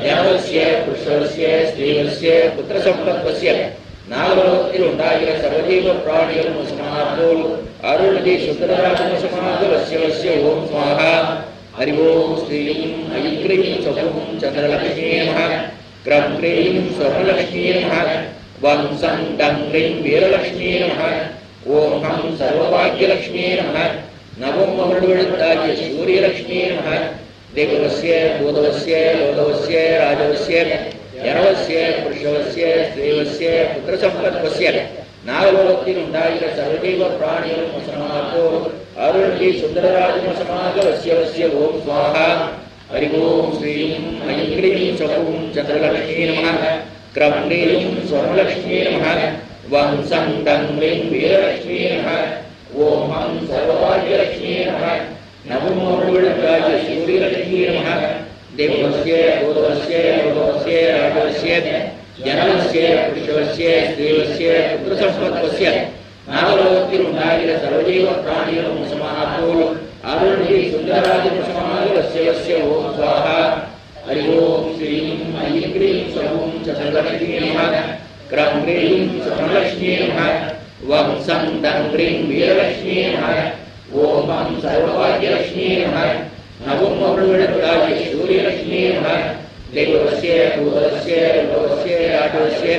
जनवस्य पुरुषवस्य स्त्रीवस्य पुत्रसम्पत्वस्य नागलोकத்தில் உண்டாகிற சர்வஜீவ பிராணிகளும் சமானாப்போல் அருள்நிதி சுந்தரராஜனுசமாக வசிய ஓம் ஸ்வாஹா ஹரி ஓம் ஸ்ரீயும் ஐம் க்ரீம் சகும் சந்திரலக்ஷ்மீ நமः க்ரம்க்ரீம் ஸ்வர்ணலக்ஷ்மீ நமः वंसं डङ्ग्रीं वीरलक्ष्मी नमः ओं हं सर्वभाग्यलक्ष्मी नमः नवं अमृतवळिताय सूर्यलक्ष्मी नमः देवस्य भूतवस्य लोकवस्य राजवस्य ஜனவசிய புருஷவசிய ஸ்ரீவசிய புத்திரசம்பத்வசிய நாகலோகத்தில் உண்டாகிற சர்வதேவ பிராணிகளும் வசமாகோ அருள்கி சுந்தரராஜமசமாக வசியவசிய ஓம் சுவாஹா ஹரி ஓம் ஸ்ரீம் ஐம் க்ரீம் சௌம் சந்திரலக்ஷ்மீ நமः க்ரம் க்ரீம் ஸ்வர்ணலக்ஷ்மீ நமः வம்சம் டம் க்ரீம் வீரலக்ஷ்மீ நமः ஓம் ஹம் சர்வபாக்யலக்ஷ்மீ நமः நவமோடுகளுக்காகிய சூரியலக்ஷ்மீ நமः தேவஸ்ய பூதவஸ்ய யோகவஸ்ய ராஜவஸ்ய ஜனவஸ்ய புருஷவஸ்ய ஸ்ரீவஸ்ய புத்திரசம்பத்வஸ்ய நாகலோகத்தில் உண்டாகிற சர்வஜீவ பிராணிகளும் வசமாகோ அருள்கி சுந்தரராஜமசமாக வசியவசிய ஓம் சுவாஹா ஹரி ஓம் ஸ்ரீம் ஐம் க்ரீம் சௌம் சந்திரலக்ஷ்மீ நமः க்ரம் க்ரீம் ஸ்வர்ணலக்ஷ்மீ நமः வம்சம் டம் க்ரீம் வீரலக்ஷ்மீ நமः ஓம் ஹம் சர்வபாக்யலக்ஷ்மீ நமः நவமோடுகளுக்காகிய சூரியலக்ஷ்மீ நமः தேவஸ்ய பூதவஸ்ய யோகவஸ்ய ராஜவஸ்ய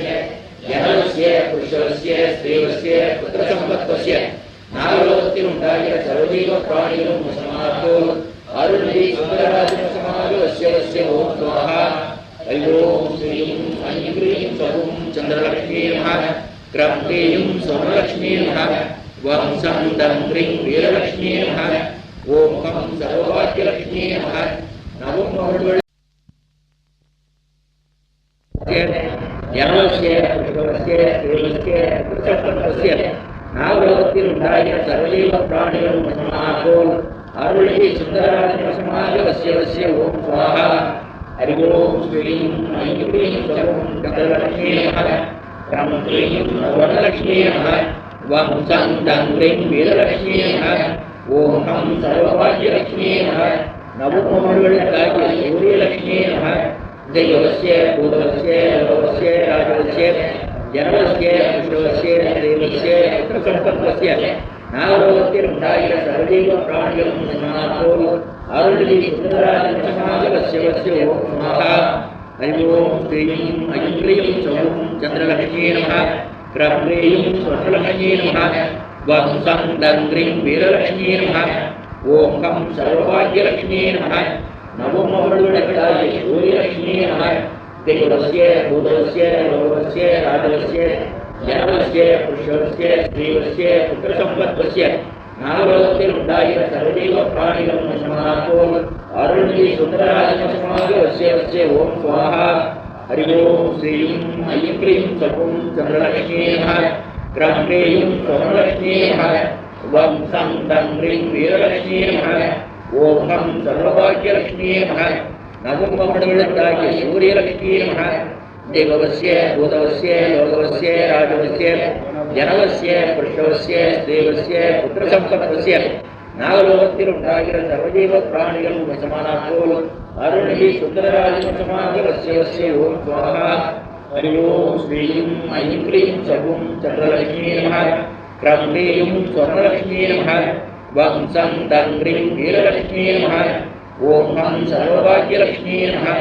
ஜனவஸ்ய புருஷவஸ்ய ஸ்ரீவஸ்ய புத்திரசம்பத்வஸ்ய நாகலோகத்தில் உண்டாகிற சர்வஜீவ பிராணிகளும் வசமாகோ அருள்கி சுந்தரராஜமசமாக வசியவசிய ஓம் சுவாஹா ஹரி ஓம் ஸ்ரீம் ஐம் க்ரீம் சௌம் சந்திரலக்ஷ்மீ நமः க்ரம் க்ரீம் ஸ்வர்ணலக்ஷ்மீ நமः வம்சம் டம் க்ரீம் வீரலக்ஷ்மீ நமः ஓம் ஹம் சர்வபாக்யலக்ஷ்மீ நமः நவமோடுகள் ஜனவஸ்ய புருஷவஸ்ய ஸ்ரீவஸ்ய புத்திரசம்பத்வஸ்ய நாகலோகத்தில் உண்டாகிற சர்வஜீவ பிராணிகளும் வசமாகோ அருள்கி சுந்தரராஜமசமாக வசியவசிய ஓம் சுவாஹா ஹரி ஓம் ஸ்ரீம் ஐம் க்ரீம் சௌம் சந்திரலக்ஷ்மீ நமः க்ரம் க்ரீம் ஸ்வர்ணலக்ஷ்மீ நமः வம்சம் டம் க்ரீம் வீரலக்ஷ்மீ நமः ஓம் ஹம் சர்வபாக்யலக்ஷ்மீ நமः நவமோடுகளுக்காகிய சூரியலக்ஷ்மீ நமः தேவஸ்ய பூதவஸ்ய யோகவஸ்ய ராஜவஸ்ய ஜனவஸ்ய புருஷவஸ்ய ஸ்ரீவஸ்ய புத்திரசம்பத்வஸ்ய நாகலோகத்தில் உண்டாகிற சர்வஜீவ பிராணிகளும் வசமாகோ அருள்கி சுந்தரராஜமசமாக வசியவசிய ஓம் சுவாஹா ஹரி ஓம் ஸ்ரீம் ஐம் க்ரீம் சௌம் சந்திரலக்ஷ்மீ நமः க்ரம் க்ரீம் ஸ்வர்ணலக்ஷ்மீ நமः வம்சம் டம் க்ரீம் வீரலக்ஷ்மீ நமः ஓம் ஹம் சர்வபாக்யலக்ஷ்மீ நமः நவமோடுகளுக்காகிய சூரியலக்ஷ்மீ நமः தேவஸ்ய பூதவஸ்ய யோகவஸ்ய ராஜவஸ்ய ஜனவஸ்ய புருஷவஸ்ய ஸ்ரீவஸ்ய புத்திரசம்பத்வஸ்ய நாகலோகத்தில் உண்டாகிற சர்வஜீவ பிராணிகளும் வசமாகோ அருள்கி சுந்தரராஜமசமாக வசியவசிய ஓம் சுவாஹா ஹரி ஓம் ஸ்ரீம் ஐம் க்ரீம் சௌம் சந்திரலக்ஷ்மீ நமः க்ரம் க்ரீம் ஸ்வர்ணலக்ஷ்மீ நமः வம்சம் டம் க்ரீம் வீரலக்ஷ்மீ நமः ஓம் ஹம் சர்வபாக்யலக்ஷ்மீ நமः நவமோடுகளுக்காகிய சூரியலக்ஷ்மீ நமः தேவஸ்ய பூதவஸ்ய யோகவஸ்ய ராஜவஸ்ய ஜனவஸ்ய புருஷவஸ்ய ஸ்ரீவஸ்ய புத்திரசம்பத்வஸ்ய நாகலோகத்தில் உண்டாகிற சர்வஜீவ பிராணிகளும் வசமாகோ அருள்கி சுந்தரராஜமசமாக வசியவசிய ஓம் சுவாஹா ஹரி ஓம் ஸ்ரீம் ஐம் க்ரீம் சௌம் சந்திரலக்ஷ்மீ நமः க்ரம் க்ரீம் ஸ்வர்ணலக்ஷ்மீ நமः வம்சம் டம் க்ரீம் வீரலக்ஷ்மீ நமः ஓம் ஹம் சர்வபாக்யலக்ஷ்மீ நமः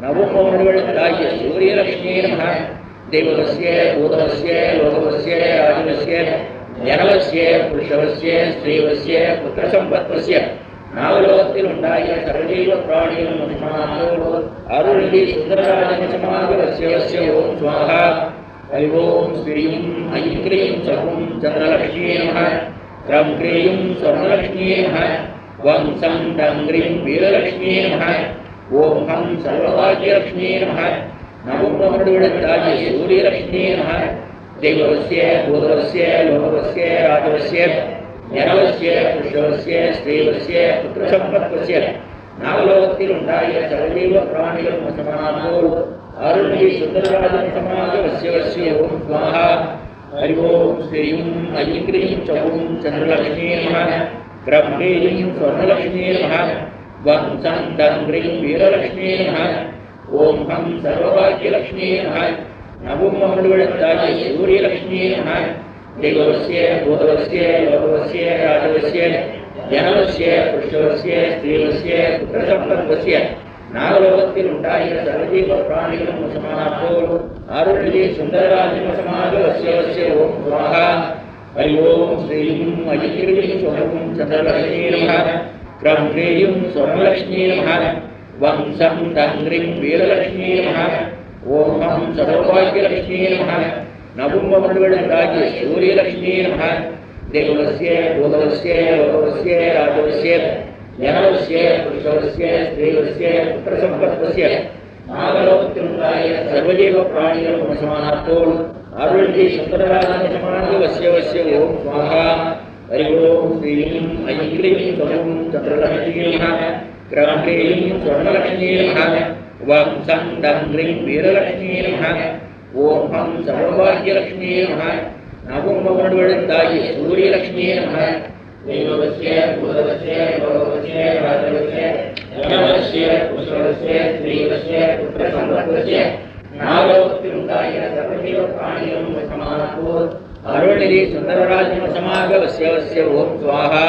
நவமோடுகளுக்காகிய சூரியலக்ஷ்மீ நமः தேவஸ்ய பூதவஸ்ய யோகவஸ்ய ராஜவஸ்ய ஜனவஸ்ய புருஷவஸ்ய ஸ்ரீவஸ்ய புத்திரசம்பத்வஸ்ய நாகலோகத்தில் உண்டாகிற சர்வஜீவ பிராணிகளும் வசமாகோ அருள்கி சுந்தரராஜமசமாக வசியவசிய ஓம் சுவாஹா ஹரி ஓம் ஸ்ரீம் ஐம் க்ரீம் சௌம் சந்திரலக்ஷ்மீ நமः க்ரம் க்ரீம் ஸ்வர்ணலக்ஷ்மீ நமः வம்சம் டம் க்ரீம் வீரலக்ஷ்மீ நமः ஓம் ஹம் சர்வபாக்யலக்ஷ்மீ நமः நவமோடுகளுக்காகிய சூரியலக்ஷ்மீ நமः தேவஸ்ய பூதவஸ்ய யோகவஸ்ய ராஜவஸ்ய ஜனவஸ்ய புருஷவஸ்ய ஸ்ரீவஸ்ய புத்திரசம்பத்வஸ்ய நாகலோகத்தில் உண்டாகிற சர்வஜீவ பிராணிகளும் வசமாகோ அருள்கி சுந்தரராஜமசமாக வசியவசிய ஓம் சுவாஹா ஹரி ஓம் ஸ்ரீம் ஐம் க்ரீம் சௌம் சந்திரலக்ஷ்மீ நமः க்ரம் க்ரீம் ஸ்வர்ணலக்ஷ்மீ நமः வம்சம் டம் க்ரீம் வீரலக்ஷ்மீ நமः ஓம் ஹம் சர்வபாக்யலக்ஷ்மீ நமः நவமோடுகளுக்காகிய சூரியலக்ஷ்மீ நமः தேவஸ்ய பூதவஸ்ய யோகவஸ்ய ராஜவஸ்ய ஜனவஸ்ய புருஷவஸ்ய ஸ்ரீவஸ்ய புத்திரசம்பத்வஸ்ய நாகலோகத்தில் உண்டாகிற சர்வஜீவ பிராணிகளும் வசமாகோ அருள்கி சுந்தரராஜமசமாக வசியவசிய ஓம் சுவாஹா ஹரி ஓம் ஸ்ரீம் ஐம் க்ரீம் சௌம் சந்திரலக்ஷ்மீ நமः க்ரம் க்ரீம் ஸ்வர்ணலக்ஷ்மீ நமः வம்சம் டம் க்ரீம் வீரலக்ஷ்மீ நமः ಓಂ ಹಂ ಸರ್ವಭಾಗ್ಯಲಕ್ಷ್ಮೀ ನಮಃ ನವಮವರ್ಣಗಳಾಗಿ ಸೂರ್ಯಲಕ್ಷ್ಮೀ ನಮಃ ದೇವಸ್ಯ ಭೂತವಸ್ಯ ಲೋಕವಸ್ಯ ರಾಜವಸ್ಯ ಜನವಸ್ಯ ಪುರುಷವಸ್ಯ ಸ್ತ್ರೀವಸ್ಯ ಪುತ್ರಸಂಪತ್ತಸ್ಯ ನಾಗಲೋಕತಿರುಂಗಾಯ ಸರ್ವಜೀವ ಪ್ರಾಣಿಗಳು ಸಮಾನಾರ್ಥೋಳು ಆರುಳ್ಳಿ ಸುಂದರರಾಜನ ಸಮಾನವಸ್ಯ ವಸ್ಯ ಓಂ ಸ್ವಾಹಾ ಹರಿ ಓಂ ಶ್ರೀಂ ಐಂ ಕ್ಲೀಂ ಸ್ವಂ ಚಂದ್ರಲಕ್ಷ್ಮೀ ನಮಃ ಕ್ರಂ ಕ್ಲೀಂ ಸ್ವರ್ಣಲಕ್ಷ್ಮೀ ನಮಃ ವಂ ಸಂ ಡಂ ಕ್ಲೀಂ ವೀರಲಕ್ಷ್ಮೀ ನಮಃ ಓಂ ಹಂ ಸರ್ವಭಾಗ್ಯಲಕ್ಷ್ಮೀ ನಮಃ ನವಮವರ್ಣಗಳಾಗಿ ಸೂರ್ಯಲಕ್ಷ್ಮೀ ನಮಃ ದೇವವಸ್ಯ ಭೂತವಸ್ಯ ಲೋಕವಸ್ಯ ರಾಜವಸ್ಯ ಜನವಸ್ಯ ಪುರುಷವಸ್ಯ ಸ್ತ್ರೀವಸ್ಯ ಪುತ್ರಸಂಪತ್ತಸ್ಯ ನಾಗಲೋಕತಿರುಂಗಾಯ ಸರ್ವಜೀವ ಪ್ರಾಣಿಗಳು ಸಮಾನಕ್ಕೂ ಅರುಣಿರಿ ಸುಂದರರಾಜನ ಸಮಾಗವಸ್ಯ ವಸ್ಯ ಓಂ ಸ್ವಾಹಾ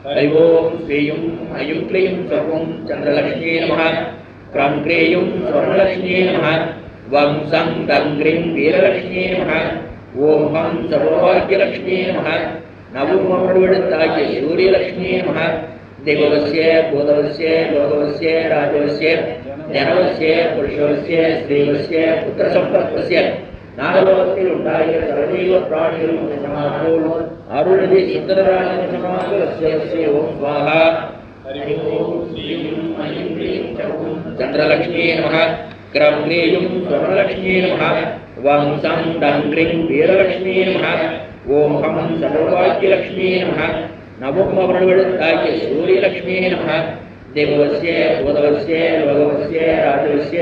ಹರಿ ಓಂ ಶ್ರೀಂ ಐಂ ಕ್ಲೀಂ ಸ್ವಂ ಚಂದ್ರಲಕ್ಷ್ಮೀ ನಮಃ ಕ್ರಂ ಕ್ರೀಂ ಸ್ವರ್ಣಲಕ್ಷ್ಮೀ ನಮಃ ವಂ ಸಂ ಡಂ ಕ್ರೀಂ ವೀರಲಕ್ಷ್ಮೀ ನಮಃ ಓಂ ಹಂ ಸರ್ವಭಾಗ್ಯಲಕ್ಷ್ಮೀ ನಮಃ ನವಮವರ್ಣಗಳಾಗಿ ಸೂರ್ಯಲಕ್ಷ್ಮೀ ನಮಃ ದೇವವಸ್ಯ ಭೂತವಸ್ಯ ಲೋಕವಸ್ಯ ರಾಜವಸ್ಯ ಜನವಸ್ಯ ಪುರುಷವಸ್ಯ ಸ್ತ್ರೀವಸ್ಯ ಪುತ್ರಸಂಪತ್ತಸ್ಯ ನಾಗಲೋಕತಿರುಂಗಾಯ ಸರ್ವಜೀವ ಪ್ರಾಣಿಗಳು ಸಮಾನಕ್ಕೂ ಅರುಣದಿ ಸುಂದರರಾಜನ ಸಮಾಗವಸ್ಯ ವಸ್ಯ ಓಂ ಸ್ವಾಹಾ ಹರಿ ಓಂ ಶ್ರೀಂ ಐಂ ಕ್ಲೀಂ ಸ್ವಂ ಚಂದ್ರಲಕ್ಷ್ಮೀ ನಮಃ ಕ್ರಂ ಕ್ರೀಂ ಸ್ವರ್ಣಲಕ್ಷ್ಮೀ ನಮಃ ವಂ ಸಂ ಡಂ ಕ್ರೀಂ ವೀರಲಕ್ಷ್ಮೀ ನಮಃ ಓಂ ಹಂ ಸರ್ವಭಾಗ್ಯಲಕ್ಷ್ಮೀ ನಮಃ ನವಮವರ್ಣಗಳಾಗಿ ಸೂರ್ಯಲಕ್ಷ್ಮೀ ನಮಃ ದೇವವಸ್ಯ ಭೂತವಸ್ಯ ಲೋಕವಸ್ಯ ರಾಜವಸ್ಯ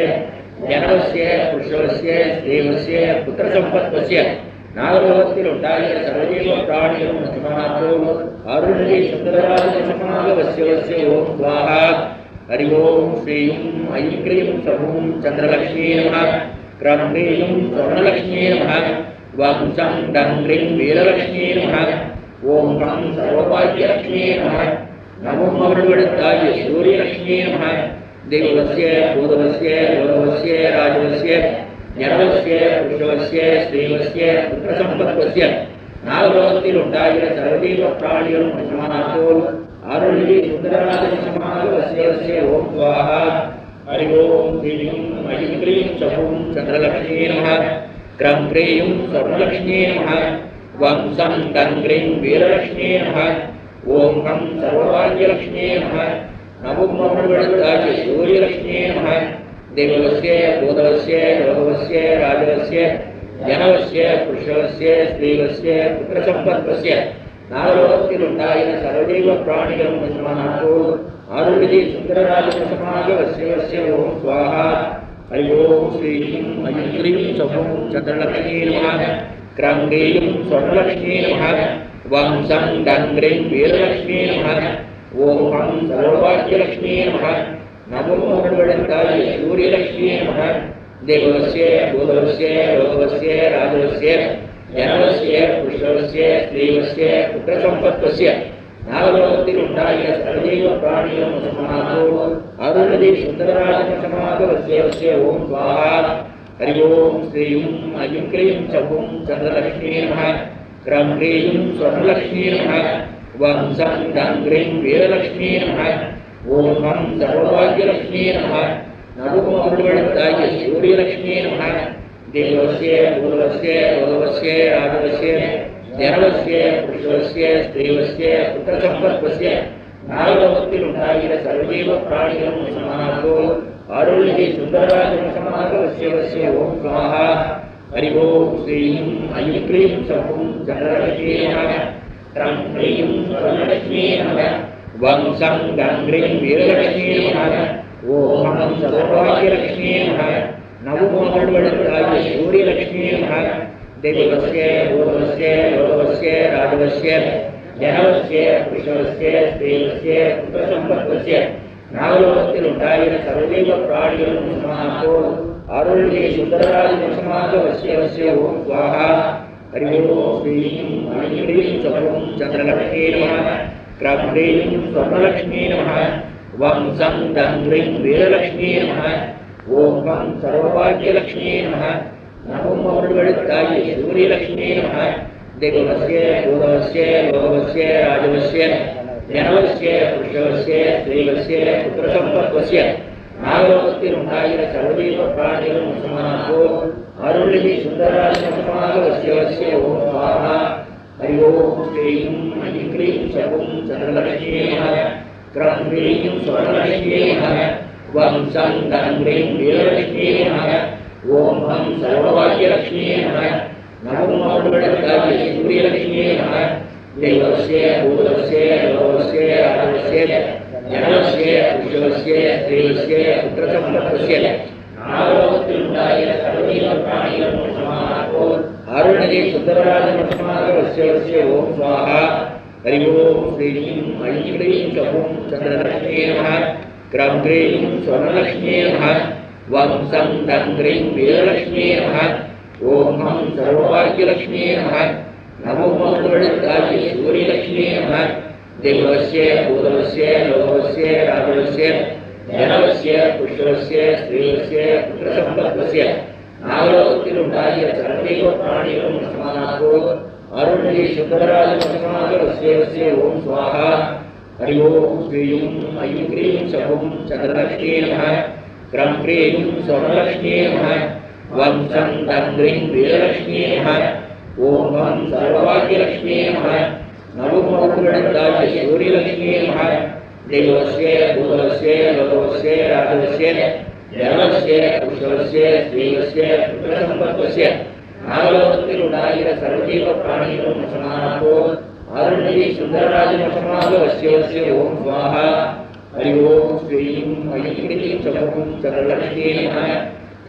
ಜನವಸ್ಯ ಪುರುಷವಸ್ಯ ಸ್ತ್ರೀವಸ್ಯ ಪುತ್ರಸಂಪತ್ತಸ್ಯ ನಾಗಲೋಕತಿರುಂಗಾಯ ಸರ್ವಜೀವ ಪ್ರಾಣಿಗಳು ಸಮಾನಕ್ಕೂ ಅರುಣಿ ಸುಂದರರಾಜನ ಸಮಾಗವಸ್ಯ ವಸ್ಯ ಓಂ ಸ್ವಾಹಾ ಹರಿ ಓಂ ಶ್ರೀಂ ಐಂ ಕ್ಲೀಂ ಸ್ವಂ ಚಂದ್ರಲಕ್ಷ್ಮೀ ನಮಃ ಕ್ರಂ ಕ್ರೀಂ ಸ್ವರ್ಣಲಕ್ಷ್ಮೀ ನಮಃ ವಂ ಸಂ ಡಂ ಕ್ರೀಂ ವೀರಲಕ್ಷ್ಮೀ ನಮಃ ಓಂ ಹಂ ಸರ್ವಭಾಗ್ಯಲಕ್ಷ್ಮೀ ನಮಃ ನವಮವರ್ಣಗಳಾಗಿ ಸೂರ್ಯಲಕ್ಷ್ಮೀ ನಮಃ ದೇವವಸ್ಯ ಭೂತವಸ್ಯ ಲೋಕವಸ್ಯ ರಾಜವಸ್ಯ ಜನವಸ್ಯ ಪುರುಷವಸ್ಯ ಸ್ತ್ರೀವಸ್ಯ ಪುತ್ರಸಂಪತ್ತಸ್ಯ ನಾಗಲೋಕತಿರುಂಗಾಯ ಸರ್ವಜೀವ ಪ್ರಾಣಿಗಳು ಸಮಾನಕ್ಕೂ ಆರುಳ್ಳಿ ಸುಂದರರಾಜನ ಸಮಾಗವಸ್ಯ ವಸ್ಯ ಓಂ ಸ್ವಾಹಾ ಹರಿ ಓಂ ಶ್ರೀಂ ಐಂ ಕ್ಲೀಂ ಸ್ವಂ ಚಂದ್ರಲಕ್ಷ್ಮೀ ನಮಃ ಕ್ರಂ ಕ್ರೀಂ ಸ್ವರ್ಣಲಕ್ಷ್ಮೀ ನಮಃ ವಂ ಸಂ ಡಂ ಕ್ರೀಂ ವೀರಲಕ್ಷ್ಮೀ ನಮಃ ಓಂ ಹಂ ಸರ್ವಭಾಗ್ಯಲಕ್ಷ್ಮೀ ನಮಃ ನವಮವರ್ಣಗಳಾಗಿ ಸೂರ್ಯಲಕ್ಷ್ಮೀ ನಮಃ ದೇವವಸ್ಯ ಭೂತವಸ್ಯ ಲೋಕವಸ್ಯ ರಾಜವಸ್ಯ ಜನವಸ್ಯ ಪುರುಷವಸ್ಯ ಸ್ತ್ರೀವಸ್ಯ ಪುತ್ರಸಂಪತ್ತಸ್ಯ ನಾಗಲೋಕತಿರುಂಗಾಯ ಸರ್ವಜೀವ ಪ್ರಾಣಿಗಳು ಸಮಾನಕ್ಕೂ ಆರುಳಿದಿ ಸುಂದರರಾಜನ ಸಮಾಗವಸ್ಯ ವಸ್ಯ ಓಂ ಸ್ವಾಹಾ ಹರಿ ಓಂ ಶ್ರೀಂ ಐಂ ಕ್ಲೀಂ ಸ್ವಂ ಚಂದ್ರಲಕ್ಷ್ಮೀ ನಮಃ ಕ್ರಂ ಕ್ರೀಂ ಸ್ವರ್ಣಲಕ್ಷ್ಮೀ ನಮಃ ವಂ ಸಂ ಡಂ ಕ್ರೀಂ ವೀರಲಕ್ಷ್ಮೀ ನಮಃ ಓಂ ಹಂ ಸರ್ವಭಾಗ್ಯಲಕ್ಷ್ಮೀ ನಮಃ ನವಮವರ್ಣಗಳಾಗಿ ಸೂರ್ಯಲಕ್ಷ್ಮೀ ನಮಃ ದೇವವಸ್ಯ ಭೂತವಸ್ಯ ಲೋಕವಸ್ಯ ರಾಜವಸ್ಯ ಜನವಸ್ಯ ಪುರುಷವಸ್ಯ ಸ್ತ್ರೀವಸ್ಯ ಪುತ್ರಸಂಪತ್ತಸ್ಯ ನಾಗಲೋಕತಿರುಂಗಾಯ ಸರ್ವಜೀವ ಪ್ರಾಣಿಗಳು ಸಮಾನಕ್ಕೂ ಅರುಣದಿ ಸುಂದರರಾಜನ ಸಮಾಗವಸ್ಯ ವಸ್ಯ ಓಂ ಸ್ವಾಹಾ ಹರಿ ಓಂ ಶ್ರೀಂ ಐಂ ಕ್ಲೀಂ ಸ್ವಂ ಚಂದ್ರಲಕ್ಷ್ಮೀ ನಮಃ ಕ್ರಂ ಕ್ರೀಂ ಸ್ವರ್ಣಲಕ್ಷ್ಮೀ ನಮಃ ವಂ ಸಂ ಡಂ ಕ್ರೀಂ ವೀರಲಕ್ಷ್ಮೀ ನಮಃ ಓಂ ಹಂ ಸರ್ವಭಾಗ್ಯಲಕ್ಷ್ಮೀ ನಮಃ ನವಮವರ್ಣಗಳಾಗಿ ಸೂರ್ಯಲಕ್ಷ್ಮೀ ನಮಃ ದೇವವಸ್ಯ ಭೂತವಸ್ಯ ಲೋಕವಸ್ಯ ರಾಜವಸ್ಯ ಜನವಸ್ಯ ಪುರುಷವಸ್ಯ ಸ್ತ್ರೀವಸ್ಯ ಪುತ್ರಸಂಪತ್ತಸ್ಯ ನಾಗಲೋಕತಿರುಂಗಾಯ ಸರ್ವಜೀವ ಪ್ರಾಣಿಗಳು ಸಮಾನಕ್ಕೂ ಆರುಳ್ಳಿ ಸುಂದರರಾಜನ ಸಮಾಗವಸ್ಯ ವಸ್ಯ ಓಂ ಸ್ವಾಹಾ ಹರಿ ಓಂ ಶ್ರೀಂ ಐಂ ಕ್ಲೀಂ ಸ್ವಂ ಚಂದ್ರಲಕ್ಷ್ಮೀ ನಮಃ ಕ್ರಂ ಕ್ರೀಂ ಸ್ವರ್ಣಲಕ್ಷ್ಮೀ ನಮಃ ವಂ ಸಂ ಡಂ ಕ್ರೀಂ ವೀರಲಕ್ಷ್ಮೀ ನಮಃ ಓಂ ಹಂ ಸರ್ವಭಾಗ್ಯಲಕ್ಷ್ಮೀ ನಮಃ ನವಮವರ್ಣಗಳಾಗಿ ಸೂರ್ಯಲಕ್ಷ್ಮೀ ನಮಃ ದೇವವಸ್ಯ ಭೂತವಸ್ಯ ಲೋಕವಸ್ಯ ರಾಜವಸ್ಯ ಜನವಸ್ಯ ಪುರುಷವಸ್ಯ ಸ್ತ್ರೀವಸ್ಯ ಪುತ್ರಸಂಪತ್ತಸ್ಯ ನಾಗಲೋಕತಿರುಂಗಾಯ ಸರ್ವಜೀವ ಪ್ರಾಣಿಗಳು ಸಮಾನಕ್ಕೂ ಆರುಳ್ಳಿ ಸುಂದರರಾಜನ ಸಮಾಗವಸ್ಯ ವಸ್ಯ ಓಂ ಸ್ವಾಹಾ ಹರಿ ಓಂ ಶ್ರೀಂ ಐಂ ಕ್ಲೀಂ ಸ್ವಂ ಚಂದ್ರಲಕ್ಷ್ಮೀ ನಮಃ ಕ್ರಂ ಕ್ರೀಂ ಸ್ವರ್ಣಲಕ್ಷ್ಮೀ ನಮಃ ವಂ ಸಂ ಡಂ ಕ್ರೀಂ ವೀರಲಕ್ಷ್ಮೀ ನಮಃ ಓಂ ಹಂ ಸರ್ವಭಾಗ್ಯಲಕ್ಷ್ಮೀ ನಮಃ ನವಮವರ್ಣಗಳಾಗಿ ಸೂರ್ಯಲಕ್ಷ್ಮೀ ನಮಃ ದೇವವಸ್ಯ ಭೂತವಸ್ಯ ಲೋಕವಸ್ಯ ರಾಜವಸ್ಯ ಜನವಸ್ಯ ಪುರುಷವಸ್ಯ ಸ್ತ್ರೀವಸ್ಯ ಪುತ್ರಸಂಪತ್ತಸ್ಯ நாகலோகத்தில் உண்டாகிற சர்வதீப பிராணிகளும் வசமானோர் அருள்நிதி சுந்தராஜ வசமாக வசிய ஓம் சுவாஹா. ஹரி ஓம் ஸ்ரீயும் ஐக்ரீம் சர்வம் சந்திரலட்சுமியே நமः. க்ரம் க்ரீம் ஸ்வர்ணலட்சுமியே நமः. வம் சம் தம் க்ரீம் வீரலட்சுமியே நமः. ஓம் ஹம் சர்வபாக்யலட்சுமியே நமः. நமோ மௌடவெடுத்தாகிய சூரியலட்சுமியே நமः. தேவஸ்ய பூதஸ்ய லோகஸ்ய ராஜஸ்ய ஜனவஸ்ய புருஷவஸ்ய ஸ்திரீவஸ்ய புத்திரசம்பத்தஸ்ய நாகலோகத்தில் உண்டாகிற சர்வதீப பிராணிகளும் வசமானோர் அருள்நிதி சுந்தரராஜ வசமாக வசிய ஓம் சுவாஹா. ஹரி ஓம் ஸ்ரீம் ஐக்ரீம் சர்வம் சந்திரலட்சுமியே நமः. க்ரம் க்ரீம் ஸ்வர்ணலட்சுமியே நமः. வம் சம் தம் க்ரீம் வீரலட்சுமியே நமः. ஓம் ஹம் சர்வபாக்யலட்சுமியே நமः. நமோ மௌடவெடுத்தாகிய சூரியலட்சுமியே நமः. தேவஸ்ய பூதவஸ்ய லோகஸ்ய ராஜவஸ்ய ஜனவஸ்ய புருஷவஸ்ய ஸ்திரீவஸ்ய புத்திரசம்பத்தஸ்ய நாகலோகத்தில் உண்டாகிய சர்வதீப பிராணிகளும் வசமானோர் அருள்நிதி சுந்தரராஜ வசமாக வசிய ஓம் சுவாஹா. ஹரி ஓம் ஸ்ரீயும் ஐக்ரீம் சர்வம் சந்திரலட்சுமியே நமः. க்ரம் க்ரீம் ஸ்வர்ணலட்சுமியே நமः. வம் சம் தம் க்ரீம் வீரலட்சுமியே நமः. ஓம் ஹம் சர்வபாக்யலட்சுமியே நமः. நமோ மௌடவெடுத்தாகிய சூரியலட்சுமியே நமः. தேவஸ்ய பூதவஸ்ய லோகஸ்ய ராஜவஸ்ய ஜனவஸ்ய புருஷவஸ்ய ஸ்திரீவஸ்ய புத்திரசம்பத்தஸ்ய நாகலோகத்தில் உண்டாகிற சர்வதீப பிராணிகளும் வசமானோர் அருள்நிதி சுந்தரராஜ வசமாக வசிய ஓம் சுவாஹா. ஹரி ஓம் ஸ்ரீம் ஐக்ரீம் சர்வம் சந்திரலட்சுமியே நமः.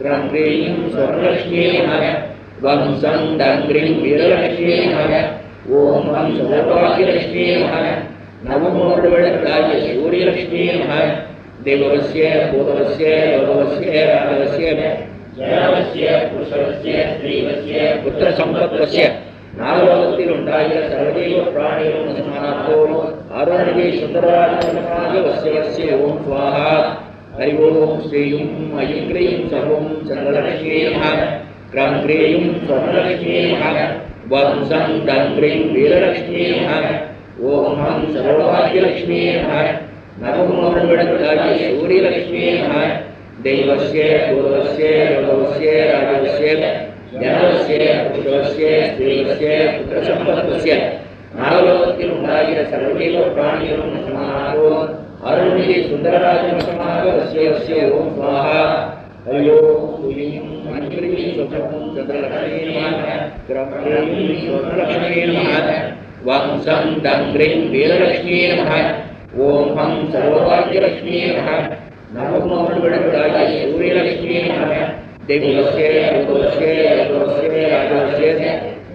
க்ரம் க்ரீம் ஸ்வர்ணலட்சுமியே நமः. வம் சம் தம் க்ரீம் வீரலட்சுமியே நமः. ஓம் ஹம் சர்வபாக்யலட்சுமியே நமः. நமோ மௌடவெடுத்தாகிய சூரியலட்சுமியே நமः. தேவஸ்ய பூதவஸ்ய லோகஸ்ய ராஜவஸ்ய ஜனவஸ்ய புருஷவஸ்ய ஸ்திரீவஸ்ய புத்திரசம்பத்தஸ்ய நாகலோகத்தில் உண்டாகிற சர்வதீப பிராணிகளும் வசமானோர் அருள்நிதி சுந்தரராஜ வசமாக வசிய ஓம் சுவாஹா. ஹரி ஓம் ஸ்ரீயும் ஐக்ரீம் சர்வம் சந்திரலட்சுமியே நமः. க்ரம் க்ரீம் ஸ்வர்ணலட்சுமியே நமः. வம் சம் தம் க்ரீம் வீரலட்சுமியே நமः. ஓம் ஹம் சர்வபாக்யலட்சுமியே நமः. நமோ மௌடவெடுத்தாகிய சூரியலட்சுமியே நமः. தேவஸ்ய பூதவஸ்ய லோகஸ்ய ராஜவஸ்ய ஜனவஸ்ய புருஷவஸ்ய ஸ்திரீவஸ்ய புத்திரசம்பத்தஸ்ய நாகலோகத்தில் உண்டாகிற சர்வதீப பிராணிகளும் வசமானோர் அருள்நிதி சுந்தரராஜ வசமாக வசிய ஓம் சுவாஹா. ஹரி ஓம் ஸ்ரீம் ஐக்ரீம் சர்வம் சந்திரலட்சுமியே நமः. க்ரம் க்ரீம் ஸ்வர்ணலட்சுமியே நமः. வம் சம் தம் க்ரீம் வீரலட்சுமியே நமः. ஓம் ஹம் சர்வபாக்யலட்சுமியே நமः. நமோ மௌடவெடுத்தாகிய சூரியலட்சுமியே நமः. தேவஸ்ய பூதவஸ்ய லோகஸ்ய ராஜவஸ்ய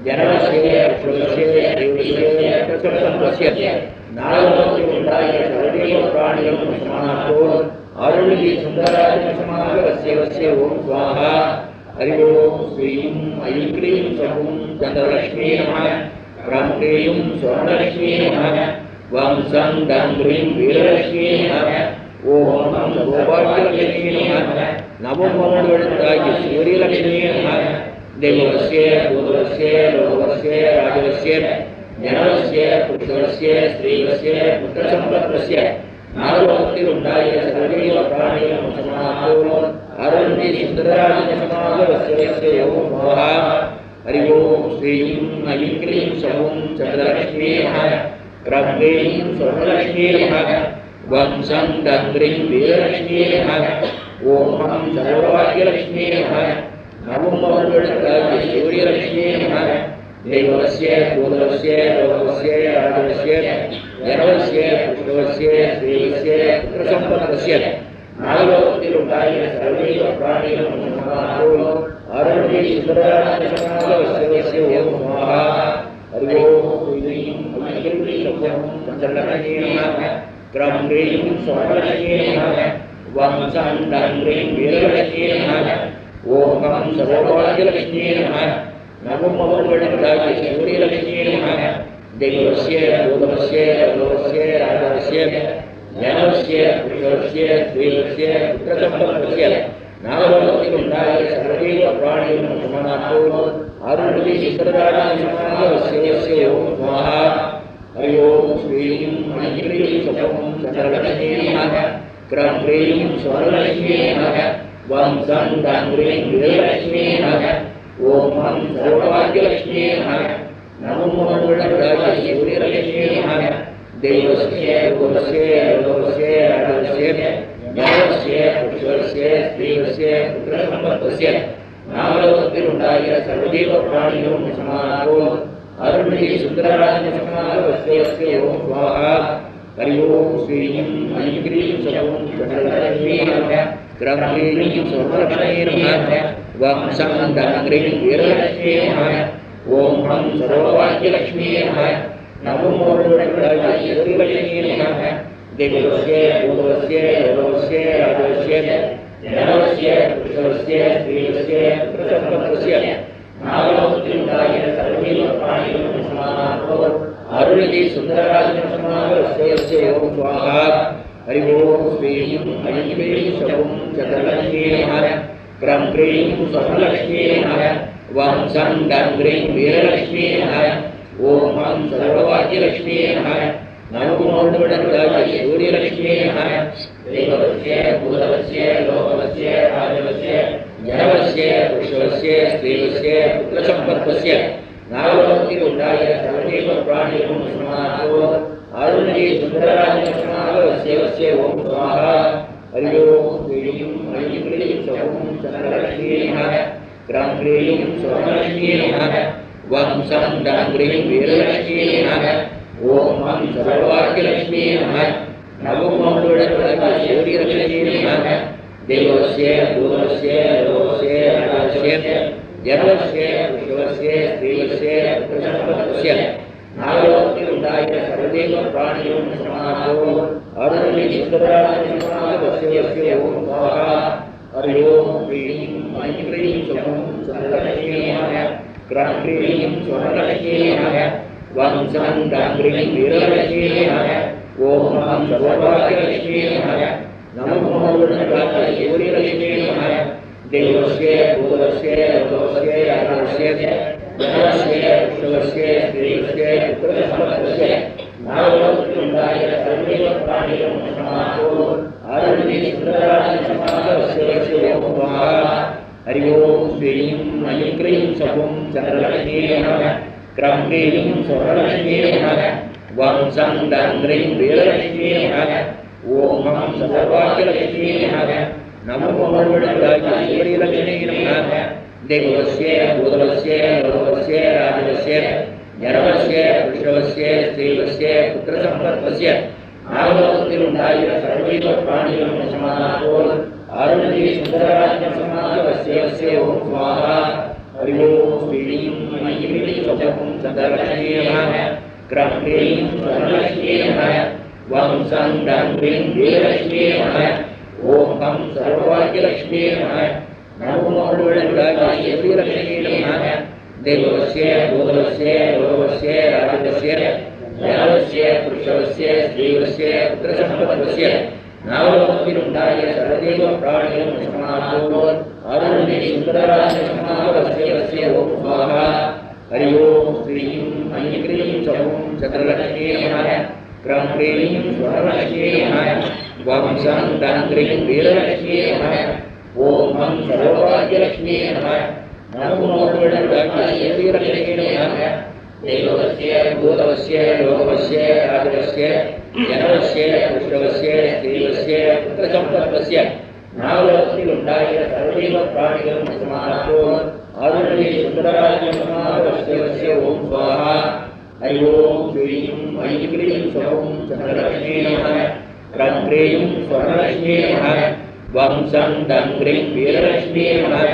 ஜனவஸ்ய புருஷவஸ்ய ஸ்திரீவஸ்ய புத்திரசம்பத்தஸ்ய நாகலோகத்தில் உண்டாகிற சர்வதீப பிராணிகளும் வசமானோர் அருள்நிதி சுந்தரராஜ வசமாக வசிய ஓம் சுவாஹா. ஹரி ஓம் ஸ்ரீம் ஐக்ரீம் சர்வம் சந்திரலட்சுமியே நமः. க்ரம் க்ரீம் ஸ்வர்ணலட்சுமியே நமः. வம் சம் தம் க்ரீம் வீரலட்சுமியே நமः. ஓம் ஹம் சர்வபாக்யலட்சுமியே நமः. நமோ மௌடவெடுத்தாகிய சூரியலட்சுமியே நமः. தேவஸ்ய பூதவஸ்ய லோகஸ்ய ராஜவஸ்ய ஜனவஸ்ய புருஷவஸ்ய ஸ்திரீவஸ்ய புத்திரசம்பத்தஸ்ய நாகலோகத்தில் உண்டாகிற சர்வதீப பிராணிகளும் வசமானோர் அருள்நிதி சுந்தரராஜ வசமாக வசிய ஓம் சுவாஹா. ஹரி ஓம் ஸ்ரீம் ஐக்ரீம் சர்வம் சந்திரலட்சுமியே நமः. க்ரம் க்ரீம் ஸ்வர்ணலட்சுமியே நமः. வம் சம் தம் க்ரீம் வீரலட்சுமியே நமः. ஓம் ஹம் சர்வபாக்யலட்சுமியே நமः. நமோ மௌடவெடுத்தாகிய சூரியலட்சுமியே நமः. தேவஸ்ய பூதவஸ்ய லோகஸ்ய ராஜவஸ்ய ஜனவஸ்ய புருஷவஸ்ய ஸ்திரீவஸ்ய புத்திரசம்பத்தஸ்ய நாகலோகத்தில் உண்டாகிற சர்வதீப பிராணிகளும் வசமானோர் அருள்நிதி சுந்தரராஜ வசமாக வசிய ஓம் சுவாஹா. ஹரி ஓம் ஸ்ரீம் ஐக்ரீம் சர்வம் சந்திரலட்சுமியே நமः. க்ரம் க்ரீம் ஸ்வர்ணலட்சுமியே நமः. வம் சம் தம் க்ரீம் வீரலட்சுமியே நமः. ஓம் ஹம் சர்வபாக்யலட்சுமியே நமः. நமோ மௌடவெடுத்தாகிய சூரியலட்சுமியே நமः. தேவஸ்ய பூதவஸ்ய லோகஸ்ய ராஜவஸ்ய ஜனவஸ்ய புருஷவஸ்ய ஸ்திரீவஸ்ய புத்திரசம்பத்தஸ்ய நாகலோகத்தில் உண்டாகிற சர்வதீப பிராணிகளும் வசமானோர் அருள்நிதி சுந்தரராஜ வசமாக வசிய ஓம் சுவாஹா. ஹரி ஓம் ஸ்ரீம் ஐக்ரீம் சர்வம் சந்திரலட்சுமியே நமः. क्रम क्रीं स्वरलक्ष्मी नमः वंशं डंग्रीं वीरलक्ष्मी नमः ओम हम सर्वभाग्यलक्ष्मी नमः नमो मूलराजस्य सूर्यलक्ष्मी नमः देवस्य गुरुस्य लोकस्य राजस्य ஞானस्य புருஷस्य ஸ்ரீவस्य புத்திரசம்பத்தस्य நாமலோகத்திலுண்டாகிய சர்வதேவ பிராணியும் சமானோம் அருள்மிகு சுந்தரராஜ சமானவஸ்ய ஓம் ஸ்வாஹா ஹரி ஓம் ஸ்ரீம் ஐம் க்ரீம் சவும் சந்திரலக்ஷ்மீ நமः க்ரம் க்ரீம் ஸ்வர்ணலக்ஷ்மீ நமः வம்சம் டங்க்ரீம் வீரலக்ஷ்மீ நமः ஓம் ஹம் சர்வவாக்கியலக்ஷ்மீ நமः நமோ மூலராஜस्य சூரியலக்ஷ்மீ நமः देवस्य भूतवस्य लोकस्य राजस्य ஞானस्य புருஷस्य ஸ்ரீவस्य புத்திரசம்பத்தस्य நாமலோகத்திலுண்டாகிய சர்வதேவ பிராணியும் சமானோம் அருள்மிகு சுந்தரராஜ சமானவஸ்ய ஓம் ஸ்வாஹா ஹரி ஓம் ஸ்ரீம் ஐம் க்ரீம் சவும் சந்திரலக்ஷ்மீ நமः க்ரம் க்ரீம் ஸ்வர்ணலக்ஷ்மீ நமः வம்சம் டங்க்ரீம் வீரலக்ஷ்மீ நமः ஓம் ஹம் சர்வவாக்கியலக்ஷ்மீ நமः நமோ மூலராஜस्य सूर्यलक्ष्मी नमः देवस्य भूतवस्य लोकवस्य राजवस्य ஞானस्य புருஷस्य ஸ்ரீவस्य புத்திரசம்பத்தस्य நாமலோகத்திலுண்டாகிய சர்வதேவ பிராணியும் சமானோம் அருள்மிகு சுந்தரராஜ சமானவஸ்ய ஓம் ஸ்வாஹா ஹரி ஓம் ஸ்ரீம் ஐம் க்ரீம் சவும் சந்திரலக்ஷ்மீ நமः க்ரம் க்ரீம் ஸ்வர்ணலக்ஷ்மீ நமः வம்சம் டங்க்ரீம் வீரலக்ஷ்மீ நமः ஓம் ஹம் சர்வவாக்கியலக்ஷ்மீ நமः நமோ மூலராஜस्य सूर्यलक्ष्मी नमः देवस्य भूतवस्य लोकस्य राजस्य ஞானस्य புருஷस्य ஸ்ரீவस्य புத்திரசம்பத்தस्य நாமலோகத்திலுண்டாகிய சர்வதேவ பிராணியும் சமானோம் அருள்மிகு சுந்தரராஜ சமானவஸ்ய ஓம் ஸ்வாஹா ஹரி ஓம் ஸ்ரீம் ஐம் க்ரீம் சவும் சந்திரலக்ஷ்மீ நமः க்ரம் க்ரீம் ஸ்வர்ணலக்ஷ்மீ நமः வம்சம் டங்க்ரீம் வீரலக்ஷ்மீ நமः ஓம் ஹம் சர்வபாக்யலக்ஷ்மீ நமः நமோ மூலராஜस्य சூரியலக்ஷ்மீ நமः देवस्य भूतवस्य लोकस्य राजस्य ஞானस्य புருஷस्य ஸ்ரீவस्य புத்திரசம்பத்தस्य நாமலோகத்திலுண்டாகிய சர்வதேவ பிராணியும் சமானோம் அருள்மிகு சுந்தரராஜ சமானவஸ்ய ஓம் ஸ்வாஹா ஹரி ஓம் ஸ்ரீம் ஐம் க்ரீம் சவும் சந்திரலக்ஷ்மீ நமः க்ரம் க்ரீம் ஸ்வர்ணலக்ஷ்மீ நமः வம்சம் டங்க்ரீம் வீரலக்ஷ்மீ நமः ஓம் ஹம் சர்வவாக்கியலக்ஷ்மீ நமः நமோ மூலராஜस्य सूर्यलक्ष्मी नमः देवस्य भूतवस्य लोकस्य राजवस्य ஞானस्य புருஷस्य ஸ்ரீவस्य புத்திரசம்பத்தस्य நாமலோகத்திலுண்டாகிய சர்வதேவ பிராணியும் சமானோம் அருள்மிகு சுந்தரராஜ சமானவஸ்ய ஓம் ஸ்வாஹா ஹரி ஓம் ஸ்ரீம் ஐம் க்ரீம் சவும் சந்திரலக்ஷ்மீ நமः க்ரம் க்ரீம் ஸ்வர்ணலக்ஷ்மீ நமः வம்சம் டங்க்ரீம் வீரலக்ஷ்மீ நமः ஓம் ஹம் சர்வவாக்கியலக்ஷ்மீ நமः நமோ மூலராஜस्य सूर्यलक्ष्मी नमः देवस्य भूतवस्य लोकस्य राजस्य ஞானस्य புருஷस्य ஸ்ரீவस्य புத்திரசம்பத்தस्य நாமலோகத்திலுண்டாகிய சர்வதேவ பிராணியும் சமானோம் அருள்மிகு சுந்தரராஜ சமானவஸ்ய ஓம் ஸ்வாஹா ஹரி ஓம் ஸ்ரீம் ஐம் க்ரீம் சவும் சந்திரலக்ஷ்மீ நமः க்ரம் க்ரீம் ஸ்வர்ணலக்ஷ்மீ நமः வம்சம் டங்க்ரீம் வீரலக்ஷ்மீ நமः ஓம் ஹம் சர்வபாக்யலக்ஷ்மீ நமः நமோ மூலராஜस्य सूर्यलक्ष्मी நமः देवस्य भूतवस्य लोकस्य राजवस्य ஞானस्य புருஷस्य ஸ்ரீவस्य புத்திரசம்பத்தस्य நாமலோகத்திலுண்டாகிய சர்வதேவ பிராணியும் சமானோம் அருள்மிகு சுந்தரராஜ சமானவஸ்ய ஓம் ஸ்வாஹா ஹரி ஓம் ஸ்ரீம் ஐம் க்ரீம் சவும் சந்திரலக்ஷ்மீ நமः க்ரம் க்ரீம் ஸ்வர்ணலக்ஷ்மீ நமः வம்சம் டங்க்ரீம் வீரலக்ஷ்மீ நமः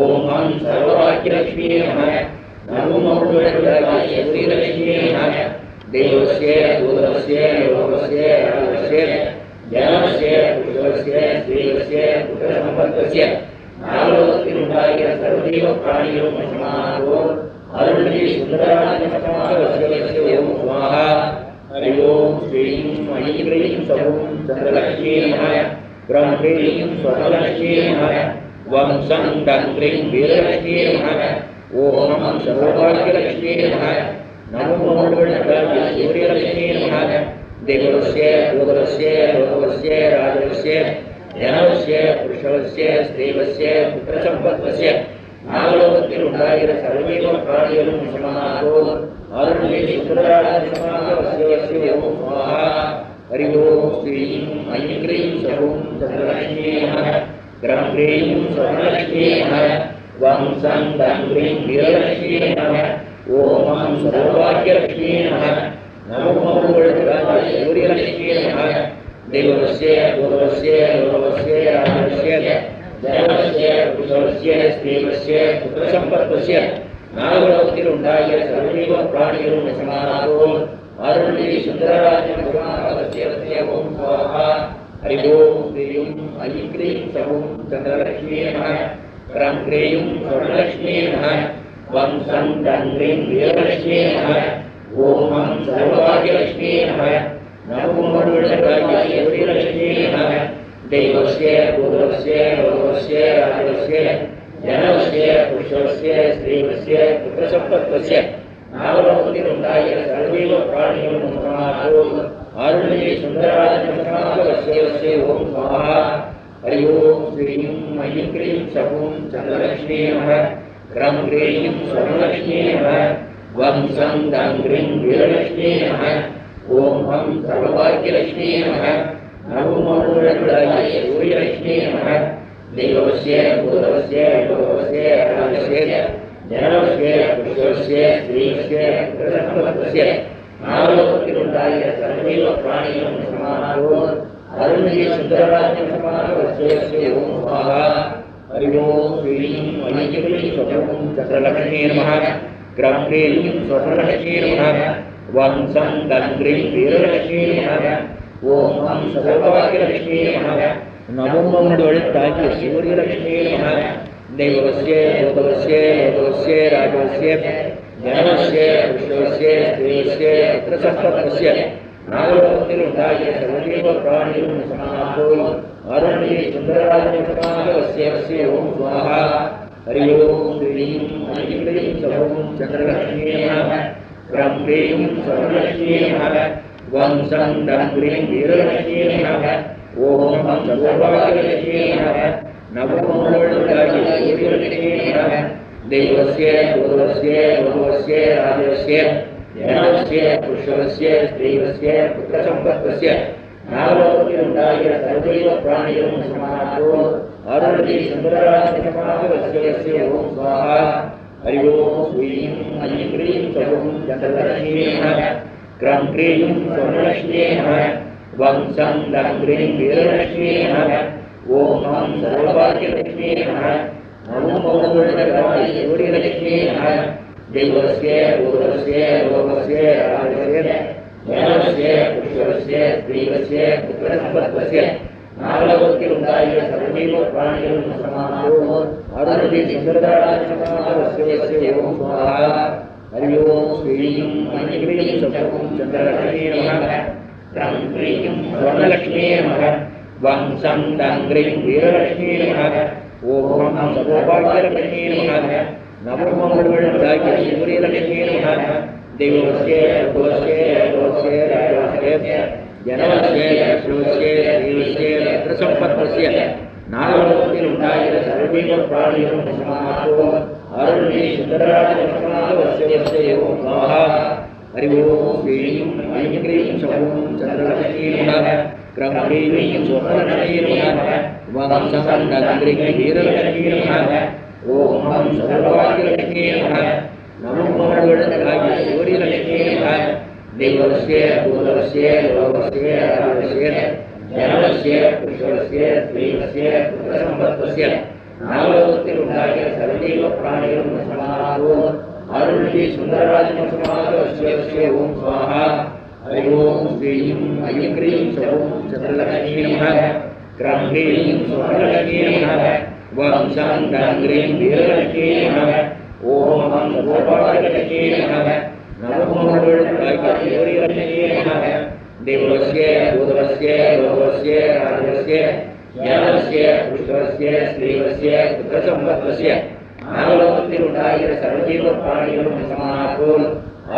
ஓம் ஹம் சர்வவாக்கியலக்ஷ்மீ நமः நமோ மூலராஜस्य सूर्यलक्ष्मी नमः देवस्य भूतवस्य लोकस्य राजस्य ஞானस्य புருஷस्य ஸ்ரீவस्य புத்திரசம்பத்தस्य நாமலோகத்திலுண்டாகிய சர்வதேவ பிராணியும் சமானோம் அருள்மிகு சுந்தரராஜ சமானவஸ்ய ஓம் ஸ்வாஹா ஹரி ஓம் ஸ்ரீம் ஐம் க்ரீம் சவும் சந்திரலக்ஷ்மீ நமः க்ரம் க்ரீம் ஸ்வர்ணலக்ஷ்மீ நமः வம்சம் டங்க்ரீம் வீரலக்ஷ்மீ நமः ஓம் ஹம் சர்வபாக்யலக்ஷ்மீ நமः நமோ மூலராஜस्य सूर्यलक्ष्मी नमः देवस्य भूतवस्य लोकवस्य राजवस्य जनवस्य पुरुषवस्य स्त्रीवस्य पुत्रसम्पत्तस्य नागलोकத்தில் உண்டாகிற சர்வீக பிராணிகளும் சமானோ அருள்மே சுந்தராஜ ஓம் ஸ்வாஹா ஹரி ஓம் ஸ்ரீம் ஐம் க்ரீம் சகும் சந்திரலக்ஷ்மீ நமः கிரம் க்ரீம் ஸ்வர்ணலக்ஷ்மீ நமः வம் சம் தம் க்ரீம் வீரலக்ஷ்மீ நமः ஓம் சர்வபாக்யலக்ஷ்மீ நமः நமோ சூரியலக்ஷ்மீ நமः देवस्य भूतवस्य लोकवस्य राजवस्य जनवस्य पुरुषवस्य स्त्रीवस्य पुत्रसम्पत्तस्य नागलोकத்தில் உண்டாகிய சர்வீக பிராணிகளும் சமானோ அருள்மே சுந்தரராஜ ஓம் ஸ்வாஹா ஹரி ஓம் ஸ்ரீம் ஐம் க்ரீம் சகும் சந்திரலக்ஷ்மீ நமः கிரம் க்ரீம் ஸ்வர்ணலக்ஷ்மீ நமः வம் சம் தம் க்ரீம் வீரலக்ஷ்மீ நமः ஓம் சர்வபாக்யலக்ஷ்மீ நமः நமோ சூரியலக்ஷ்மீ நமः देवस्य भूतवस्य लोकवस्य राजवस्य जनवस्य पुरुषवस्य स्त्रीवस्य पुत्रसम्पत्तस्य नागलोकத்தில் உண்டாகிய சர்வீக பிராணிகளும் சமானோ அருள்மே சுந்தரராஜ ஓம் ஸ்வாஹா ஹரி ஓம் ஸ்ரீம் ஐம் க்ரீம் சகும் சந்திரலக்ஷ்மீ நமः கிரம் க்ரீம் ஸ்வர்ணலக்ஷ்மீ நமः வம் சம் தம் க்ரீம் வீரலக்ஷ்மீ நமः ஓம் சர்வபாக்யலக்ஷ்மீ நமः நமோ சூரியலக்ஷ்மீ நமः देवस्य भूतवस्य लोकवस्य राजवस्य जनवस्य पुरुषवस्य स्त्रीवस्य पुत्रसम्पत्तस्य नागलोकத்தில் உண்டாகிய சர்வீக பிராணிகளும் சமானோ அருள்மே சுந்தரராஜ ஓம் ஸ்வாஹா ஹரி ஓம் ஸ்ரீம் ஐம் க்ரீம் சகும் சந்திரலக்ஷ்மீ நமः கிரம் க்ரீம் ஸ்வர்ணலக்ஷ்மீ நமः வம் சம் தம் க்ரீம் வீரலக்ஷ்மீ நமः ஓம் சர்வபாக்யலக்ஷ்மீ நமः नवों எழுத்தாகிய சூரியலக்ஷ்மீ நமः देवस्य भूतवस्य लोकवस्य राजवस्य जनवस्य पुरुषवस्य स्त्रीवस्य पुत्रसम्पत्तस्य नागलोकத்தில் உண்டாகிய சர்வீக பிராணிகளும் சமானோ அருள்மே சுந்தரராஜ ஓம் ஸ்வாஹா ஹரி ஓம் ஸ்ரீம் ஐம் க்ரீம் சகும் சந்திரலக்ஷ்மீ நமः கிரம் க்ரீம் ஸ்வர்ணலக்ஷ்மீ நமः வம் சம் தம் க்ரீம் வீரலக்ஷ்மீ நமः ஓம் சர்வபாக்யலக்ஷ்மீ நமः நமோ சூரியலக்ஷ்மீ நமः देवस्य भूतवस्य लोकवस्य राजवस्य जनवस्य पुरुषवस्य स्त्रीवस्य पुत्रसम्पत्तस्य नागलोकத்தில் உண்டாகிய சர்வீக பிராணிகளும் சமானோ அருள்மே சுந்தரராஜ ஓம் ஸ்வாஹா ஹரி ஓம் ஸ்ரீம் ஐம் க்ரீம் சகும் சந்திரலக்ஷ்மீ நமः கிரம் க்ரீம் ஸ்வர்ணலக்ஷ்மீ நமः வம் சம் தம் க்ரீம் வீரலக்ஷ்மீ நமः ஓம் சர்வபாக்யலக்ஷ்மீ நமः நமோ சூரியலக்ஷ்மீ நமः देवस्य भूतवस्य लोकवस्य राजवस्य जनवस्य पुरुषवस्य स्त्रीवस्य पुत्रसम्पत्तस्य नागलोकத்தில் உண்டாகிய சர்வீக பிராணிகளும் சமானோ அருள்மே சுந்தரராஜ ஓம் ஸ்வாஹா ஹரி ஓம் ஸ்ரீம் ஐம் க்ரீம் சகும் சந்திரலக்ஷ்மீ நமः கிரம் க்ரீம் ஸ்வர்ணலக்ஷ்மீ நமः வம் சம் தம் க்ரீம் வீரலக்ஷ்மீ நமः ஓம் சர்வபாக்யலக்ஷ்மீ நமः நமோ சூரியலக்ஷ்மீ நமः देवस्य भूतवस्य लोकवस्य राजवस्य जनवस्य पुरुषवस्य स्त्रीवस्य पुत्रसम्पत्तस्य नागलोकத்தில் உண்டாகிற சர்வீக பிராணிகளும் சமானோ அருள்மே சுந்தரராஜ ஓம் ஸ்வாஹா ஹரி ஓம் ஸ்ரீம் ஐம் க்ரீம் சகும் சந்திரலக்ஷ்மீ நமः கிரம் க்ரீம் ஸ்வர்ணலக்ஷ்மீ நமः வம் சம் தம் க்ரீம் வீரலக்ஷ்மீ நமः ஓம் சர்வபாக்யலக்ஷ்மீ நமः நமோ சூரியலக்ஷ்மீ நமः देवस्य भूतवस्य लोकवस्य राजवस्य जनवस्य पुरुषवस्य स्त्रीवस्य पुत्रसम्पत्तस्य नागलोकத்தில் உண்டாகிய சர்வீக பிராணிகளும் சமானோ அருள்மே சுந்தரராஜ ஓம் ஸ்வாஹா ஹரி ஓம் ஸ்ரீம் ஐம் க்ரீம் சகும் சந்திரலக்ஷ்மீ நமः கிரம் க்ரீம் ஸ்வர்ணலக்ஷ்மீ நமः வம் சம் தம் க்ரீம் வீரலக்ஷ்மீ நமः ஓம் சர்வபாக்யலக்ஷ்மீ நமः நமோ சூரியலக்ஷ்மீ நமः देवस्य भूतवस्य लोकवस्य राजवस्य जनवस्य पुरुषवस्य स्त्रीवस्य पुत्रसम्पत्तस्य नागलोकத்தில் உண்டாகிற சர்வீக பிராணிகளும் சமானோ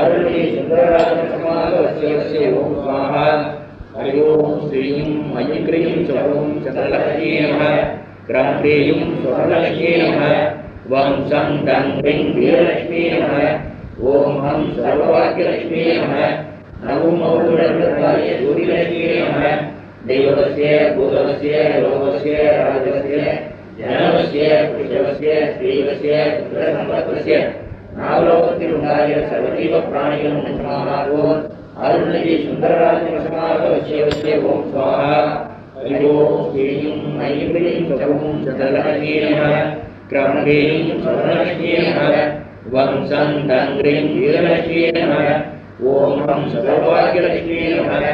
अरुणी सुंदरराजनसमागमस्य ओम स्वाहा हरि ओम श्रीं ऐं क्लीं सौं चंद्रलक्ष्मी नमः क्रं क्लीं स्वर्णलक्ष्मी नमः वं सं दं क्लीं वीरलक्ष्मी नमः ओम हम सर्वभाग्यलक्ष्मी नमः नमो मौलुडर्गताय सूर्यलक्ष्मी नमः देवस्य भूतस्य लोकस्य राजस्य जनवस्य पुरुषस्य स्त्रीवस्य पुत्रसम्पत्तस्य नावलोकतिरुणाय सर्वजीव प्राणिगं नमः अरुणि सुंदरराजनसमागमस्य ओम स्वाहा हरि ओम श्रीं ऐं क्लीं सौं चंद्रलक्ष्मी नमः क्रं क्लीं स्वर्णलक्ष्मी नमः वं सं दं क्लीं वीरलक्ष्मी नमः ओम हम सर्वभाग्यलक्ष्मी नमः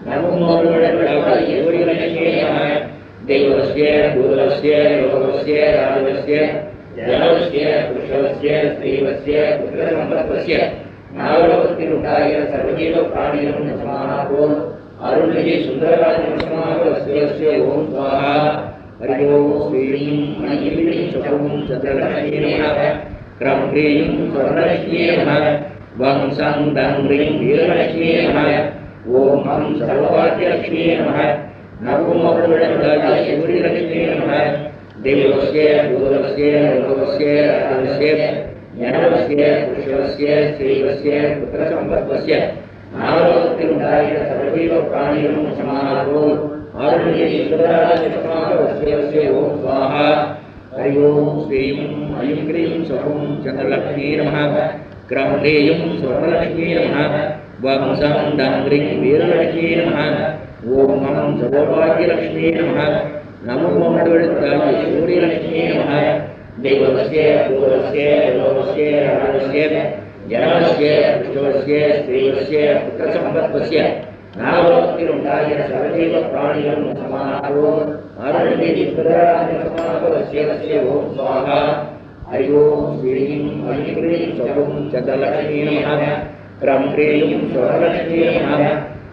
नमो मौलुडर्गताय सूर्यलक्ष्मी नमः देवस्य भूतस्य लोकस्य राजस्य जनवस्य पुरुषस्य स्त्रीवस्य पुत्रसम्पत्तस्य नावलोकतिरुणाय सर्वजीव प्राणिगं नमः अरुणि सुंदरराजनसमागमस्य ओम स्वाहा हरि ओम श्रीं ऐं क्लीं सौं चंद्रलक्ष्मी नमः क्रं क्लीं स्वर्णलक्ष्मी नमः वं सं दं क्लीं वीरलक्ष्मी नमः ओम हम सर्वभाग्यलक्ष्मी नमः नमो मौलुडर्गताय सूर्यलक्ष्मी नमः देवस्य भूतस्य लोकस्य राजस्य जनवस्य पुरुषस्य स्त्रीवस्य पुत्रसम्पत्तस्य नावलोकतिरुणाय सर्वजीव प्राणिगं नमः अरुणि सुंदरराजनसमागमस्य ओम स्वाहा हरि ओम श्रीं ऐं क्लीं सौं चंद्रलक्ष्मी नमः क्रं क्लीं स्वर्णलक्ष्मी नमः वं सं दं क्लीं वीरलक्ष्मी नमः ओम हम सर्वभाग्यलक्ष्मी नमः नमो मौलुडर्गताय सूर्यलक्ष्मी नमः देवस्य भूतस्य लोकस्य राजस्य जनवस्य पुरुषस्य स्त्रीवस्य पुत्रसम्पत्तस्य नावलोकतिरुणाय सर्वजीव प्राणिगं नमः अरुणि सुंदरराजनसमागमस्य ओम स्वाहा हरि ओम श्रीं ऐं क्लीं सौं चंद्रलक्ष्मी नमः क्रं क्लीं स्वर्णलक्ष्मी नमः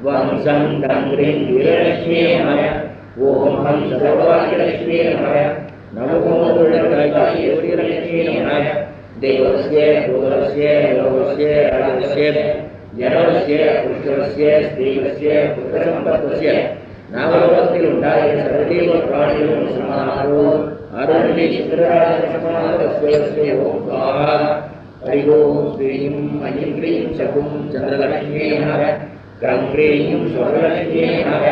वं सं दं क्लीं वीरलक्ष्मी नमः ओम हम सर्वभाग्यलक्ष्मी नमः नमो मौलुडर्गताय सूर्यलक्ष्मी नमः देवस्य भूतस्य लोकस्य राजस्य जनवस्य पुरुषस्य स्त्रीवस्य पुत्रसम्पत्तस्य नावलोकतिरुणाय सर्वजीव प्राणिगं नमः अरुणि सुंदरराजनसमागमस्य ओम स्वाहा हरि ओम श्रीं ऐं क्लीं सौं चंद्रलक्ष्मी नमः क्रं क्लीं स्वर्णलक्ष्मी नमः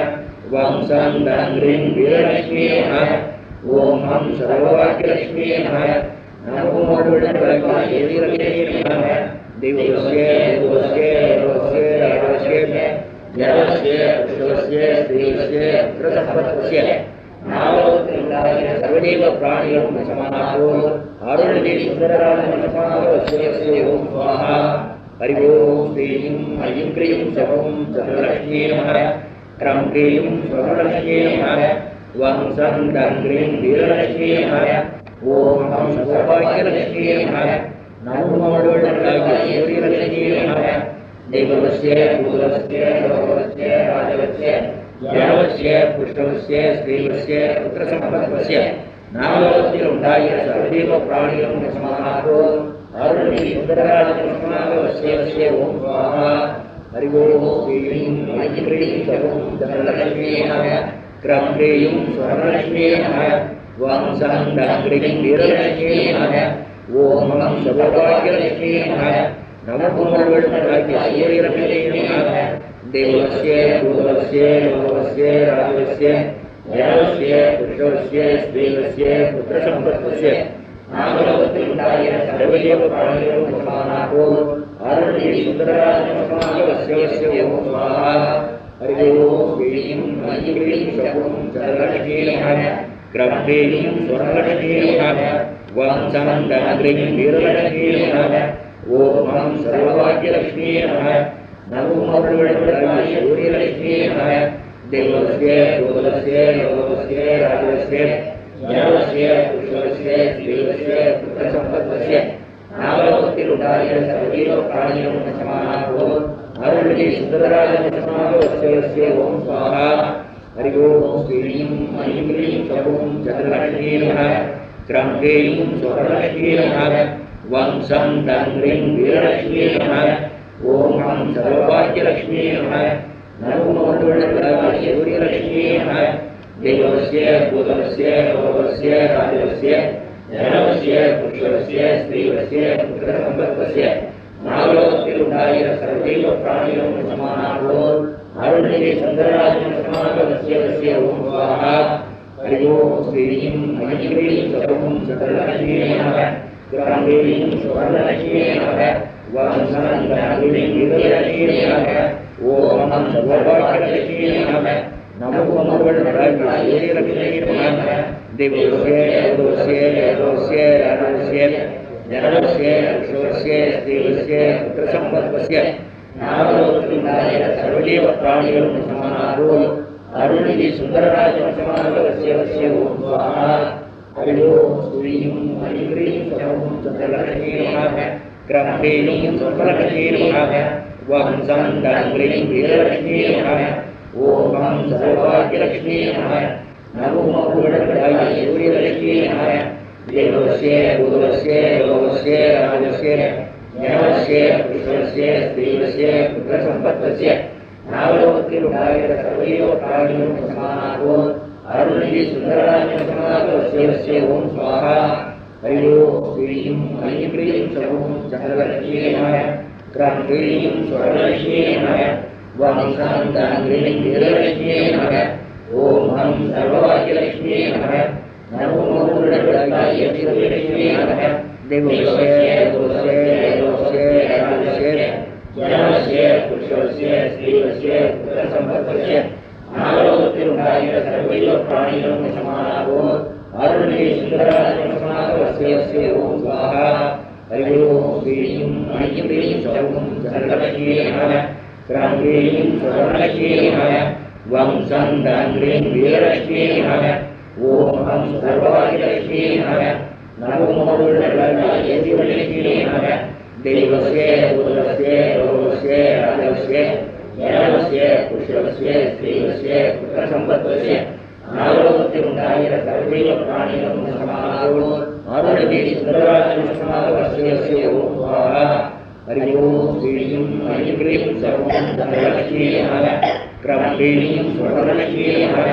वं सं दं क्लीं वीरलक्ष्मी नमः ओम हम सर्वभाग्यलक्ष्मी नमः नमो मौलुडर्गताय सूर्यलक्ष्मी नमः देवस्य भूतस्य लोकस्य राजस्य जनवस्य पुरुषस्य स्त्रीवस्य पुत्रसम्पत्तस्य नावलोकतिरुणाय सर्वजीव प्राणिगं नमः अरुणि सुंदरराजनसमागमस्य ओम स्वाहा हरि ओम श्रीं ऐं क्लीं सौं चंद्रलक्ष्मी नमः क्रं क्लीं स्वर्णलक्ष्मी नमः वं सं दं क्लीं वीरलक्ष्मी नमः ओम हम सर्वभाग्यलक्ष्मी नमः नमो मौलुडर्गताय सूर्यलक्ष्मी नमः देवस्य भूतस्य लोकस्य राजस्य जनवस्य पुरुषस्य स्त्रीवस्य पुत्रसम्पत्तस्य नावलोकतिरुणाय सर्वजीव प्राणिगं नमः अरुणि सुंदरराजनसमागमस्य ओम स्वाहा हरि ओम श्रीं ऐं क्लीं सौं चंद्रलक्ष्मी नमः क्रं क्लीं स्वर्णलक्ष्मी नमः वं सं दं क्लीं वीरलक्ष्मी नमः ओम हम सर्वभाग्यलक्ष्मी नमः नमो मौलुडर्गताय सूर्यलक्ष्मी नमः देवस्य भूतस्य लोकस्य राजस्य जनवस्य पुरुषस्य स्त्रीवस्य पुत्रसम्पत्तस्य नावलोकतिरुणाय सर्वजीव प्राणिगं नमः अरुणि सुंदरराजनसमागमस्य ओम स्वाहा हरि ओम श्रीं ऐं क्लीं सौं चंद्रलक्ष्मी नमः क्रं क्लीं स्वर्णलक्ष्मी नमः वं सं दं क्लीं वीरलक्ष्मी नमः ओम हम सर्वभाग्यलक्ष्मी नमः नमो मौलुडर्गताय सूर्यलक्ष्मी नमः देवस्य भूतस्य लोकस्य राजस्य जनवस्य पुरुषस्य स्त्रीवस्य पुत्रसम्पत्तस्य नावलोकतिरुणाय सर्वजीव प्राणिगं नमः अरुणि सुंदरराजनसमागमस्य ओम स्वाहा हरि ओम श्रीं ऐं क्लीं सौं चंद्रलक्ष्मी नमः क्रं क्लीं स्वर्णलक्ष्मी नमः वं सं दं क्लीं वीरलक्ष्मी नमः ஓம் ஹம் சர்வபாக்கியலக்ஷ்மீ நமः நமோ சூரியலக்ஷ்மீ நமः தேவஸ்ய பூதவஸ்ய லோகஸ்ய ராஜவஸ்ய ஜனவஸ்ய புருஷவஸ்ய ஸ்ரீவஸ்ய புத்திரசம்பத்வஸ்ய நாகலோகத்தில் உண்டாகிற சர்வதெய்வ பிராணிகளும் சமானாவோர் அருள்நிதி சந்திரராஜன் சமானவஸ்ய ஓம் ஸ்வாஹா ஹரி ஓம் ஸ்ரீம் ஐக்ரீம் சர்வம் சந்திரலக்ஷ்மீ நமः கிராமீம் சுவர்ணலக்ஷ்மீ நமः வம்சநந்தனீம் வீரலக்ஷ்மீ நமः ஓம் ஹம் சர்வபாக்கியலக்ஷ்மீ நமः நமோ சூரியலக்ஷ்மீ நமः தேவஸ்ய பூதவஸ்ய லோகஸ்ய ராஜவஸ்ய ஜனவஸ்ய புருஷவஸ்ய ஸ்ரீவஸ்ய புத்திரசம்பத்வஸ்ய நாகலோகத்தில் உண்டாகிற சர்வதேவ பிராணிகளும் சமானாவோர் அருள்நிதி சுந்தரராஜன் சமானவஸ்ய ஓம் ஸ்வாஹா ஹரி ஓம் ஸ்ரீம் ஐக்ரீம் சர்வம் சந்திரலக்ஷ்மீ நமः கிராமீம் சுவர்ணலக்ஷ்மீ நமः வம்சம் தனக்ரீம் வீரலக்ஷ்மீ நமः ஓம் ஹம் சர்வபாக்கியலக்ஷ்மீ நமः நமோ சூரியலக்ஷ்மீ நமः தேவஸ்ய பூதவஸ்ய லோகஸ்ய ராஜவஸ்ய ஜனவஸ்ய புருஷவஸ்ய ஸ்ரீவஸ்ய புத்திரசம்பத்வஸ்ய நாகலோகத்தில் உண்டாகிற சர்வதெய்வ பிராணிகளும் சமானாவோர் அருள்நிதி சுந்தரராஜன் சமானவஸ்ய ஓம் ஸ்வாஹா ஹரி ஓம் ஸ்ரீம் ஐக்ரீம் சர்வம் சந்திரலக்ஷ்மீ நமः கிராமீம் சுவர்ணலக்ஷ்மீ நமः வம்சம் தனக்ரீம் வீரலக்ஷ்மீ நமः ஓம் ஹம் சர்வபாக்கியலக்ஷ்மீ நமः நமோ சூரியலக்ஷ்மீ நமः தேவஸ்ய பூதவஸ்ய லோகஸ்ய ராஜவஸ்ய ஜனவஸ்ய புருஷவஸ்ய ஸ்ரீவஸ்ய புத்திரசம்பத்வஸ்ய நாகலோகத்தில் உண்டாகிற சர்வதெய்வ பிராணிகளும் சமானாவோர் அருள்நிதி சுந்தரராஜன் சமானவஸ்ய ஓம் ஸ்வாஹா ஹரி ஓம் ஸ்ரீம் ஐக்ரீம் சர்வம் சந்திரலக்ஷ்மீ நமः கிராமீம் சுவர்ணலக்ஷ்மீ நமः வம்சம் தனக்ரீம் வீரலக்ஷ்மீ நமः ஓம் ஹம் சர்வபாக்கியலக்ஷ்மீ நமः நமோ சூரியலக்ஷ்மீ நமः தேவஸ்ய பூதவஸ்ய லோகஸ்ய ராஜவஸ்ய ஜனவஸ்ய புருஷவஸ்ய ஸ்ரீவஸ்ய புத்திரசம்பத்வஸ்ய நாகலோகத்தில் உண்டாகிற சர்வதெய்வ பிராணிகளும் சமானாவோர் அருள்நிதி சுந்தரராஜன் சமானவஸ்ய ஓம் ஸ்வாஹா ஹரி ஓம் ஸ்ரீம் ஐக்ரீம் சர்வம் சந்திரலக்ஷ்மீ நமः கிராமீம் சுவர்ணலக்ஷ்மீ நமः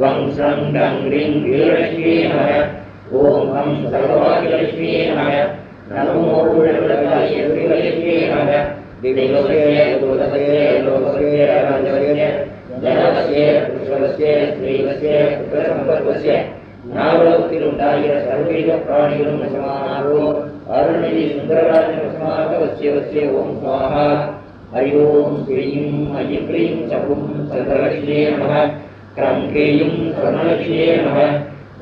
வம்சம் தனக்ரீம் வீரலக்ஷ்மீ நமः ஓம் ஹம் சர்வபாக்கியலக்ஷ்மீ நமः நமோ சூரியலக்ஷ்மீ நமः தேவஸ்ய பூதவஸ்ய லோகஸ்ய ராஜவஸ்ய ஜனவஸ்ய புருஷவஸ்ய ஸ்ரீவஸ்ய புத்திரசம்பத்வஸ்ய நாகலோகத்தில் உண்டாகிற சர்வதெய்வ பிராணிகளும் சமானாவோர் அருள்நிதி சுந்தரராஜன் சமானவஸ்ய ஓம் ஸ்வாஹா ஹரி ஓம் ஸ்ரீம் ஐக்ரீம் சர்வம் சந்திரலக்ஷ்மீ நமः கிராமீம் சுவர்ணலக்ஷ்மீ நமः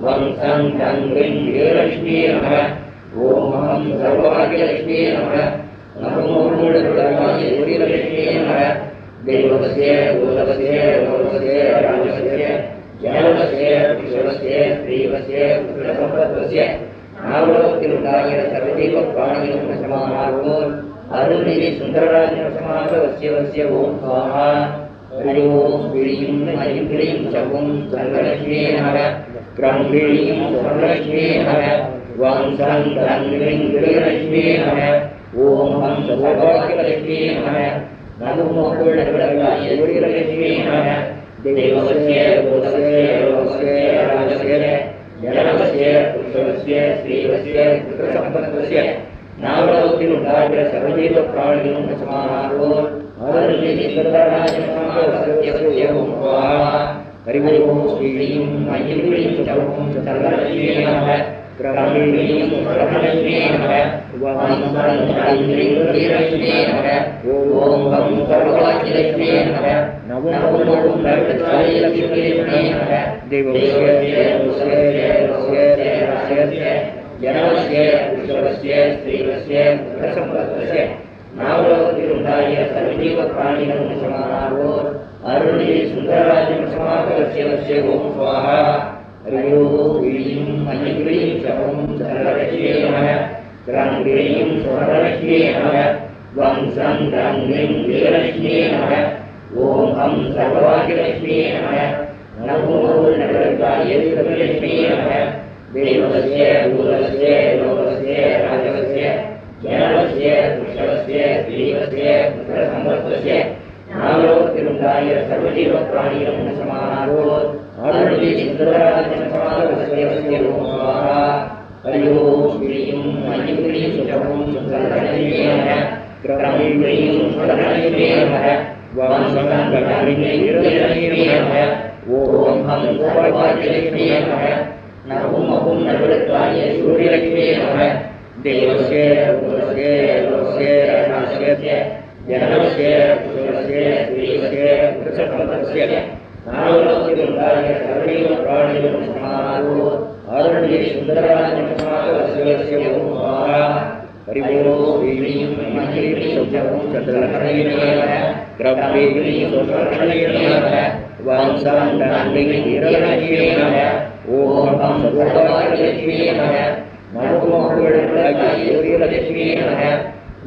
வம்சம் தனக்ரீம் வீரலக்ஷ்மீ நமः ஓம் ஹம் சர்வபாக்கியலக்ஷ்மீ நமः நமோ சூரியலக்ஷ்மீ நமः தேவஸ்ய பூதவஸ்ய லோகஸ்ய ராஜவஸ்ய ஜனவஸ்ய புருஷவஸ்ய ஸ்ரீவஸ்ய புத்திரசம்பத்வஸ்ய நாகலோகத்தில் உண்டாகிற சர்வதெய்வ பிராணிகளும் சமானாவோர் அருள்நிதி சுந்தரராஜன் சமானவஸ்ய ஓம் ஸ்வாஹா ஹரி ஓம் ஸ்ரீம் ஐக்ரீம் சர்வம் சந்திரலக்ஷ்மீ நமः கிராமீம் சுவர்ணலக்ஷ்மீ நமः வம்சம் தனக்ரீம் வீரலக்ஷ்மீ நமः ஓம் ஹம் சர்வபாக்கியலக்ஷ்மீ நமः நமோ சூரியலக்ஷ்மீ நமः தேவஸ்ய பூதவஸ்ய லோகஸ்ய ராஜவஸ்ய ஜனவஸ்ய புருஷவஸ்ய ஸ்ரீவஸ்ய புத்திரசம்பத்வஸ்ய நாகலோகத்தில் உண்டாகிற சர்வதெய்வ பிராணிகளும் சமானாவோர் அருள்நிதி சுந்தரராஜன் சமானவஸ்ய ஓம் ஸ்வாஹா ஹரி ஓம் ஸ்ரீம் ஐக்ரீம் சர்வம் சந்திரலக்ஷ்மீ நமः கிராமீம் சுவர்ணலக்ஷ்மீ நமः வம்சம் தனக்ரீம் வீரலக்ஷ்மீ நமः ஓம் ஹம் சர்வபாக்கியலக்ஷ்மீ நமः நமோ சூரியலக்ஷ்மீ நமः தேவஸ்ய பூதவஸ்ய லோகஸ்ய ஜனவஸ்ய புருஷவஸ்ய ஸ்ரீவஸ்ய புத்திரசம்பத்வஸ்ய நாகலோகத்தில் உண்டாகிற சர்வதெய்வ பிராணிகளும் சமானாவோர் அருள்நிதி சுந்தரராஜன் சமானவஸ்ய ஓம் ஸ்வாஹா ஹரி ஓம் ஸ்ரீம் ஐக்ரீம் சர்வம் சந்திரலக்ஷ்மீ நமः கிராமீம் சுவர்ணலக்ஷ்மீ நமः வம்சம் தனக்ரீம் வீரலக்ஷ்மீ நமः ஓம் ஹம் சர்வபாக்கியலக்ஷ்மீ நமः நமோ சூரியலக்ஷ்மீ நமः தேவஸ்ய பூதவஸ்ய லோகஸ்ய ராஜவஸ்ய जनवस्य वृषभस्य देवस्य पुत्रसम्पत्तस्य नालोकतिरुण्डाय सर्वजीवप्राणिनं समारो आरुणि सुन्दराजनसमागमस्य ओम स्वाहा हरि ओम श्रीं ऐं ह्रीं शुभं सुन्दरगणेय क्रमैं सुन्दरगणेय वं संगणेय वीरगणेय ओम हम सौभाग्यलक्ष्मी नमो नवरत्नाय सूर्यलक्ष्मी देवस्य पुत्रस्य देवस्य राजस्य जनस्य पुत्रस्य स्त्रीस्य पुत्रसम्पत्तस्य नालोकतिरुण्डाय सर्वजीवप्राणिनं समारो आरुण्ये सुन्दराजनसमागमस्य ओम स्वाहा हरि ओम श्रीं ऐं ह्रीं शुभं चन्द्रलहरेण क्रमैं सुन्दरगणेय वं संगणेय वीरगणेय ओम हम सर्वभाग्यलक्ष्मी नमो सूर्यलक्ष्मी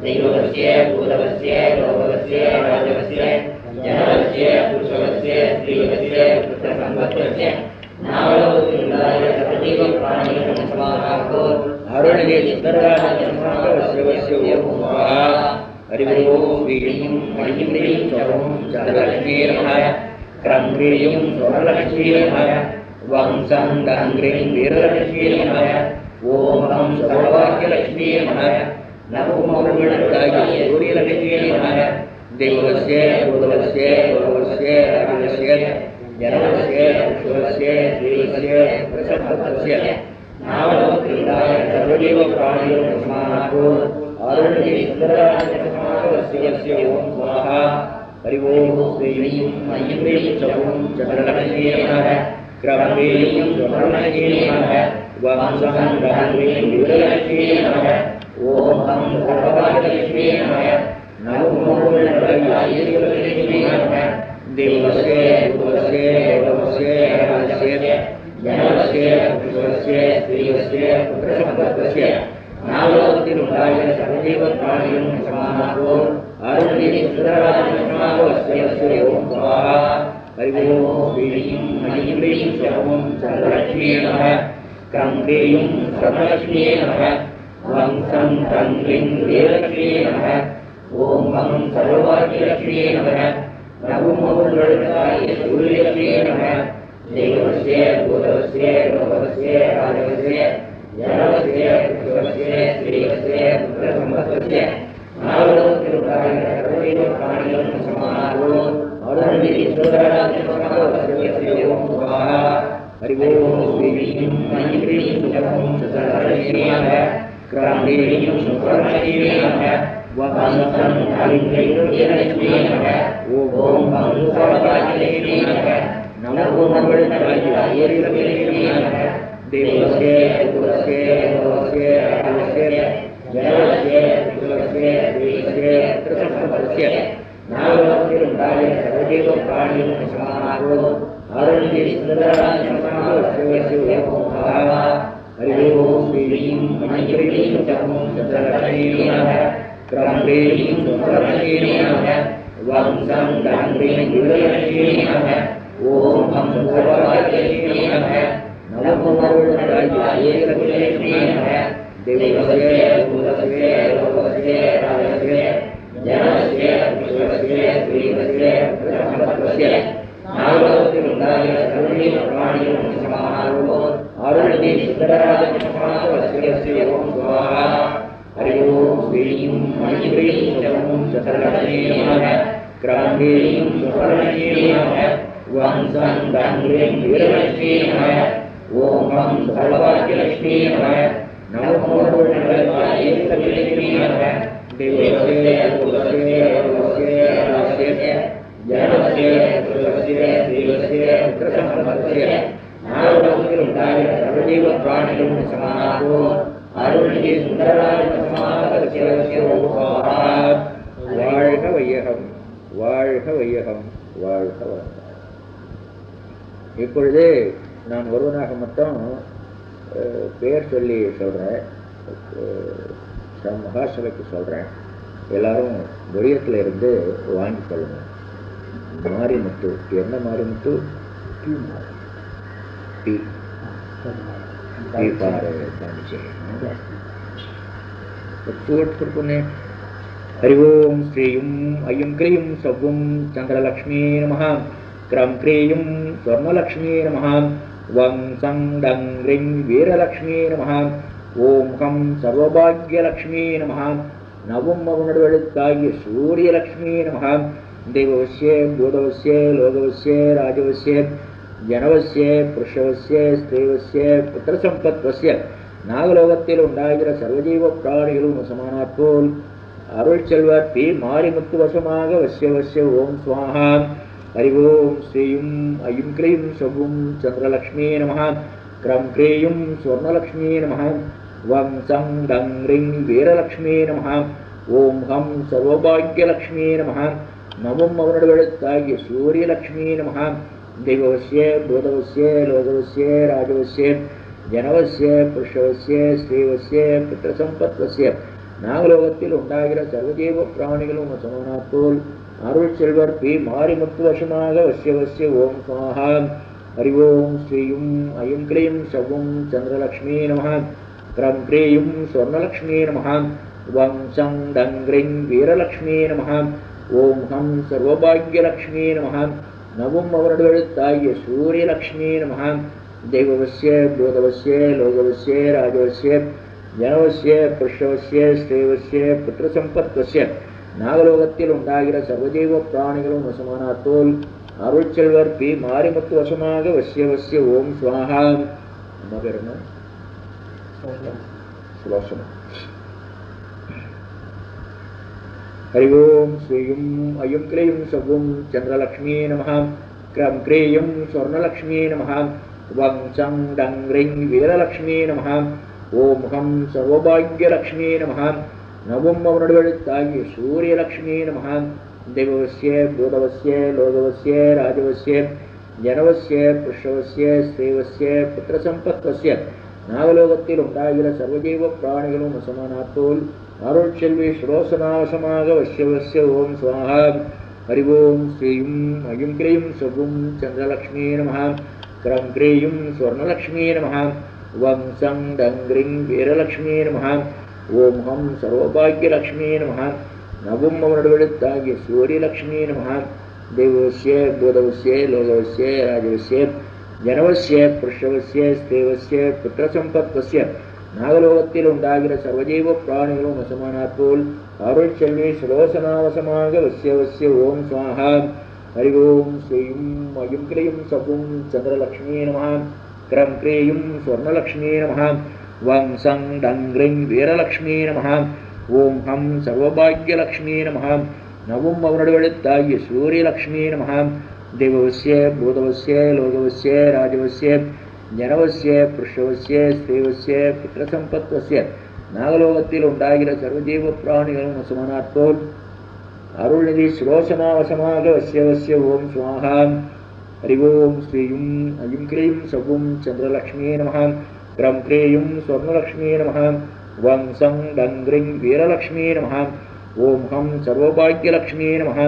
देवस्य भूतवस्य लोकवस्य राजवस्य जनवस्य पुरुषवस्य स्त्रीवस्य पुत्रसम्पत्तस्य नालोकतिरुण्डाय सर्वजीवप्राणिनं समारो आरुण्ये सुन्दराजनसमागमस्य ओम स्वाहा हरि ओम श्रीं ऐं ह्रीं शुभं चन्द्रलक्ष्मी क्रमैं सुन्दरगणेय वं संगणेय वीरगणेय ओम हम सौभाग्यलक्ष्मी नमो सूर्यलक्ष्मी देवस्य भूतवस्य लोकवस्य राजवस्य जनवस्य पुरुषवस्य स्त्रीवस्य पुत्रसम्पत्तस्य नालोकतिरुण्डाय सर्वजीवप्राणिनं समारो आरुण्ये सुन्दराजनसमागमस्य ओम स्वाहा हरि ओम श्रीं ऐं ह्रीं शुभं चन्द्रलक्ष्मी क्रमैं सुन्दरगणेय वं संगणेय वीरगणेय ओम हम सौभाग्यलक्ष्मी नमो सूर्यलक्ष्मी देवस्य भूतवस्य लोकवस्य राजवस्य जनवस्य पुरुषवस्य स्त्रीवस्य पुत्रसम्पत्तस्य नालोकतिरुण्डाय सर्वजीवप्राणिनं समारो आरुण्ये सुन्दराजनसमागमस्य ओम स्वाहा हरि ओम श्रीं ऐं ह्रीं शुभं चन्द्रलक्ष्मी क्रमैं सुन्दरगणेय वं संगणेय वीरगणेय ओम हम सौभाग्यलक्ष्मी नमो सूर्यलक्ष्मी देवस्य भूतवस्य लोकवस्य राजवस्य जनवस्य पुरुषवस्य स्त्रीवस्य पुत्रसम्पत्तस्य नालोकतिरुण्डाय सर्वजीवप्राणिनं समारो आरुण्ये सुन्दराजनसमागमस्य ओम स्वाहा हरि ओम श्रीं ऐं ह्रीं शुभं चन्द्रलक्ष्मी क्रमैं सुन्दरगणेय वं संगणेय वीरगणेय ओम हम सौभाग्यलक्ष्मी नमो सूर्यलक्ष्मी देवस्य भूतवस्य लोकवस्य राजवस्य जनवस्य पुरुषवस्य स्त्रीवस्य पुत्रसम्पत्तस्य नालोकतिरुण्डाय सर्वजीवप्राणिनं समारो आरुण्ये सुन्दराजनसमागमस्य ओम स्वाहा हरि ओम श्रीं ऐं ह्रीं शुभं चन्द्रलक्ष्मी क्रमैं सुन्दरगणेय वं संगणेय वीरगणेय ओम हम सौभाग्यलक्ष्मी नमो सूर्यलक्ष्मी देवस्य भूतवस्य लोकवस्य राजवस्य जनवस्य पुरुषवस्य स्त्रीवस्य पुत्रसम्पत्तस्य नालोकतिरुण्डाय सर्वजीवप्राणिनं समारो आरुण्ये सुन्दराजनसमागमस्य ओम स्वाहा हरि ओम श्रीं ऐं ह्रीं शुभं चन्द्रलक्ष्मी क्रमैं सुन्दरगणेय वं संगणेय वीरगणेय ओम हम सौभाग्यलक्ष्मी नमो सूर्यलक्ष्मी देवस्य भूतवस्य लोकवस्य राजवस्य जनवस्य पुरुषवस्य स्त्रीवस्य पुत्रसम्पत्तस्य नालोकतिरुण्डाय सर्वजीवप्राणिनं समारो आरुण्ये सुन्दराजनसमागमस्य ओम स्वाहा வாழ்க வையகம் வாழ்க வையகம் வாழ்க வளம். இப்பொழுது நான் ஒருவனாக மட்டும் பெயர் சொல்லி சொல்கிறேன், மகாசபைக்கு சொல்கிறேன். எல்லாரும் வெளியத்தில் இருந்து வாங்கி கொள்ளுங்கள். மாரிமுத்து, என்ன மாரிமுத்து? கொடுப்போன்னே. ஹரி ஓம் ஸ்ரீயும் ஐயும் கிரீம் சவ்வும் சந்திரலக்ஷ்மீ நம. கிரம் கிரீயும் ஸ்வர்ணலக்ஷ்மீ நம. வம் சங் டங் ரிங் வீரலக்ஷ்மீ நம. ஓம் ஹம் சர்வபாக்யலக்ஷ்மீ நம. நவும் அவனுடைய சூரியலக்ஷ்மீ நம. தேவவசிய பூதவசிய லோகவசிய ராஜவசிய ஜனவசிய புருஷவசிய ஸ்திரீவசிய புத்திரசம்பத்வசிய நாகலோகத்தில் உண்டாகிற சர்வஜீவ பிராணிகளும் வசமானாற் போல் அருள் செல்வர் பி மாரிமுத்து வசமாக வசிய வசிய ஓம் சுவாஹா. ஹரி ஓம் ஸ்ரீயும் ஐயும் கிரீம் சவ்வும் சந்திரலக்ஷ்மீ நம. கிரம் கிரீயும் ஸ்வர்ணலக்ஷ்மீ நம. வம் சங் டங் ரிங் வீரலக்ஷ்மீ நம. ஓம் ஹம் சர்வபாக்யலக்ஷ்மீ நம. நவும் அவனுடைய சூரியலக்ஷ்மீ நம. தேவவசிய பூதவசிய லோகவசிய ராஜவசிய ஜனவசிய புருஷவசிய ஸ்ரீவசிய புத்திரசம்பத்வசிய நாகலோகத்தில் உண்டாகிற சர்வஜீவ பிராணிகளும் வசமானாற் போல் அருள் செல்வர் பி மாரிமுத்து வசமாக வசிய வசிய ஓம் சுவாஹா. ஹரி ஓம் ஸ்ரீயும் ஐயும் கிரீம் சவ்வும் சந்திரலக்ஷ்மீ நம. கிரம் கிரீயும் ஸ்வர்ணலக்ஷ்மீ நம. வம் சங் டங் ரிங் வீரலக்ஷ்மீ நம. ஓம் ஹம் சர்வபாக்யலக்ஷ்மீ நம. நவும் அவனுடைய சூரியலக்ஷ்மீ நம. தேவவசிய பூதவசிய லோகவசிய ராஜவசிய ஜனவசிய புருஷவசிய ஸ்ரீவசிய புத்திரசம்பத்வசிய நாகலோகத்தில் உண்டாகிற சர்வஜீவ பிராணிகளும் வசமானாற் போல் அருள் செல்வர் பி மாரிமுத்து வசமாக வசிய வசிய ஓம் சுவாஹா. அம்மா பேர் என்ன? சுலோசனம். ஹரி ஓம் ஸ்ரீயும் ஐயும் கிரீம் சவ்வும் சந்திரலக்ஷ்மீ நம. கிரம் கிரீயும் ஸ்வர்ணலக்ஷ்மீ நம. வம் சங் டங் ரிங் வீரலக்ஷ்மீ நம. ஓம் ஹம் சர்வபாக்யலக்ஷ்மீ நம. நவும் அவனுடைய சூரியலக்ஷ்மீ நம. தேவவசிய பூதவசிய லோகவசிய ராஜவசிய ஜனவசிய புருஷவசிய ஸ்ரீவசிய புத்திரசம்பத்வசிய நாகலோகத்தில் உண்டாகிற சர்வஜீவ பிராணிகளும் வசமானாற் போல் அருள் செல்வி ஸ்ரோசனாவசமாக வசிய வசிய ஓம் சுவாஹா. ஹரி ஓம் ஸ்ரீயும் ஐயும் கிரீம் சவ்வும் சந்திரலக்ஷ்மீ நம. கிரம் கிரீயும் ஸ்வர்ணலக்ஷ்மீ நம. வம் சங் டங் ரிங் வீரலக்ஷ்மீ நம. ஓம் ஹம் சர்வபாக்யலக்ஷ்மீ நம. நவும் அவனுடைய சூரியலக்ஷ்மீ நம. தேவவசிய பூதவசிய லோகவசிய ராஜவசிய ஜனவசிய புருஷவசிய ஸ்திரீவசிய புத்திரசம்பத்வசிய நாகலோகத்தில் உண்டாகிற சர்வஜீவ பிராணிகளும் வசமானாற் போல் அருள் செல்வி சுலோசனாவசமாக வசிய வசிய ஓம் சுவாஹா. ஹரி ஓம் ஸ்ரீயும் ஐயும் கிரீம் சவ்வும் சந்திரலக்ஷ்மீ நம. கிரம் கிரீயும் ஸ்வர்ணலக்ஷ்மீ நம. வம் சங் டங் ரிங் வீரலக்ஷ்மீ நம. ஓம் ஹம் சர்வபாக்யலக்ஷ்மீ நம. நவும் அவனுடைய சூரியலக்ஷ்மீ நம. தேவவசிய பூதவசிய லோகவசிய ராஜவசிய ஜனவசிய புருஷவசிய ஸ்ரீவசிய புத்திரசம்பத்வசிய நாகலோகத்தில் உண்டாகிற சர்வஜீவ பிராணிகளும் வசமானாற் போல் அருள்நிதி சுலோசனாவசமாக வசிய வசிய ஓம் சுவாஹா. ஹரி ஓம் ஸ்ரீயும் ஐயும் கிரீம் சவ்வும் சந்திரலக்ஷ்மீ நம. கிரம் கிரீயும் ஸ்வர்ணலக்ஷ்மீ நம. வம் சங் டங் ரிங் வீரலக்ஷ்மீ நம. ஓம் ஹம் சர்வபாக்யலக்ஷ்மீ நம.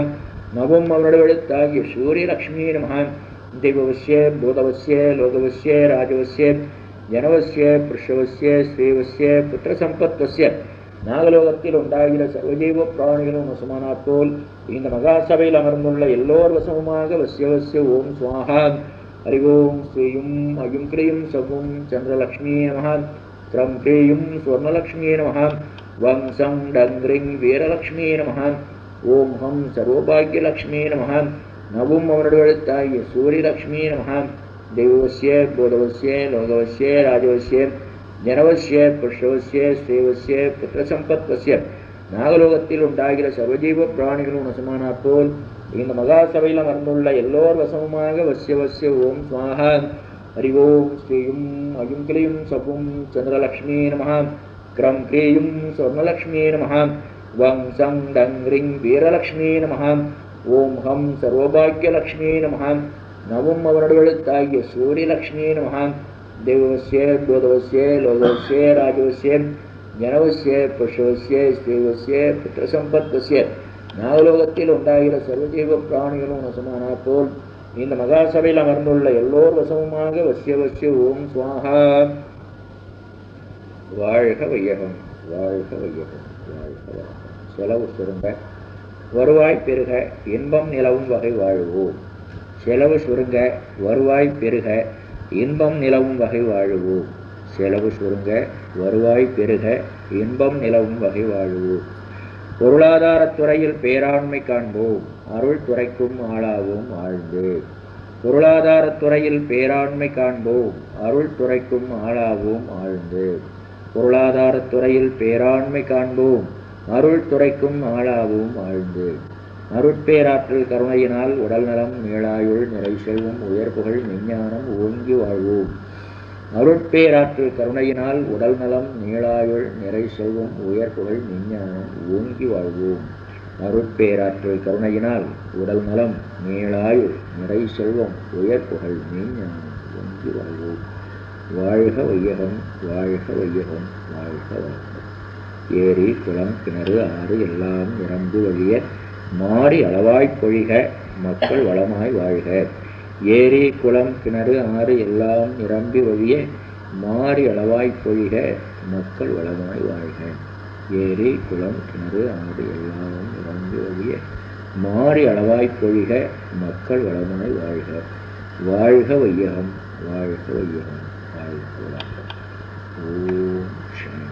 நவும் அவனுடைய சூரியலக்ஷ்மீ நம. தேவவசிய பூதவசிய லோகவசிய ராஜவசிய ஜனவசிய புருஷவசிய ஸ்ரீவசிய புத்திரசம்பத்வசிய நாகலோகத்தில் உண்டாகிற சர்வஜீவ பிராணிகளும் வசமானாற் போல் இந்த மகாசபையில் அமர்ந்துள்ள எல்லோர் வசமுமாக வசிய வசிய ஓம் சுவாஹா. ஹரி ஓம் ஸ்ரீயும் ஐயும் கிரீம் சவ்வும் சந்திரலக்ஷ்மீ நம. கிரம் கிரீயும் ஸ்வர்ணலக்ஷ்மீ நம. வம் சங் டங் ரிங் வீரலக்ஷ்மீ நம. ஓம் ஹம் சர்வபாக்யலக்ஷ்மீ நம. நவும் அவனுடைய சூரியலக்ஷ்மீ நம. தேவவசிய பூதவசிய லோகவசிய ராஜவசிய ஜனவசிய புருஷவசிய ஸ்ரீவசிய புத்திரசம்பத்வசிய நாகலோகத்தில் உண்டாகிற சர்வஜீவ பிராணிகளும் வசமானாற் போல் இந்த மகாசபையில் அமர்ந்துள்ள எல்லோர் வசமுமாக வசிய வசிய ஓம் சுவாஹா. ஹரி ஓம் ஸ்ரீயும் ஐயும் கிரீம் சவ்வும் சந்திரலக்ஷ்மீ நம. கிரம் கிரீயும் ஸ்வர்ணலக்ஷ்மீ நம. வம் சங் டங் ரிங் வீரலக்ஷ்மீ நம. ஓம் ஹம் சர்வபாக்யலக்ஷ்மீ நம. நவும் அவனுடைய சூரியலக்ஷ்மீ நம. தேவவசிய பூதவசிய லோகவசிய ராஜவசிய ஜனவசிய புருஷவசிய ஸ்ரீவசிய புத்திரசம்பத்வசிய நாகலோகத்தில் உண்டாகிற சர்வஜீவ பிராணிகளும் வசமானாற் போல் இந்த மகாசபையில் அமர்ந்துள்ள எல்லோர் வசமுமாக வசிய வசிய ஓம் சுவாஹா. வாழ்க வையகம். வாழ்க வையகம் வாழ்க வளம். செலவு சுருங்க வருவாய் பெருக இன்பம் நிலவும் வகை வாழுவோம். செலவு சுருங்க வருவாய் பெருக இன்பம் நிலவும் வகை வாழுவோம். செலவு சுருங்க வருவாய் பெருக இன்பம் நிலவும் வகை வாழுவோம். பொருளாதாரத்துறையில் பேராண்மை காண்போம். அருள் துறைக்கும் ஆளாவோம் ஆழ்ந்து. பொருளாதாரத்துறையில் பேராண்மை காண்போம். அருள் துறைக்கும் ஆளாவோம் ஆழ்ந்து. பொருளாதாரத்துறையில் பேராண்மை காண்போம். அருள் துறைக்கும் ஆளாவோம் ஆழ்ந்து. அருட்பேராற்றல் கருணையினால் உடல்நலம் மேலாயுள் நிறை செல்வம் உயர் புகழ் மெஞ்ஞானம் ஓங்கி வாழ்வோம். அருட்பேராற்றல் கருணையினால் உடல்நலம் நீளாயுள் நிறை செல்வம் உயர் புகழ் மெஞ்ஞானம் ஓங்கி வாழ்வோம். அருட்பேராற்றல் கருணையினால் உடல் நலம் நீளாயுள் நிறை செல்வம் உயர் புகழ் மெஞ்ஞானம் ஓங்கி வாழ்வோம். வாழ்க வையகம் வாழ்க வையகம் வாழ்க வளம். ஏரி குளம் கிணறு ஆறு எல்லாம் நிரம்பி வழிய மாறி அளவாய்ப் பொழிக மக்கள் வளமாய் வாழ்க. ஏரி குளம் கிணறு ஆறு எல்லாம் நிரம்பி வழிய மாறி அளவாய்ப் பொழிக மக்கள் வளமாய் வாழ்க. ஏரி குளம் கிணறு ஆறு எல்லாம் நிரம்பி வழிய மாறி அளவாய்ப் பொழிக மக்கள் வளமாய் வாழ்க. வாழ்க வையகம் வாழ்க வையகம் வாழ்க வளம். ஓம் சாந்தி.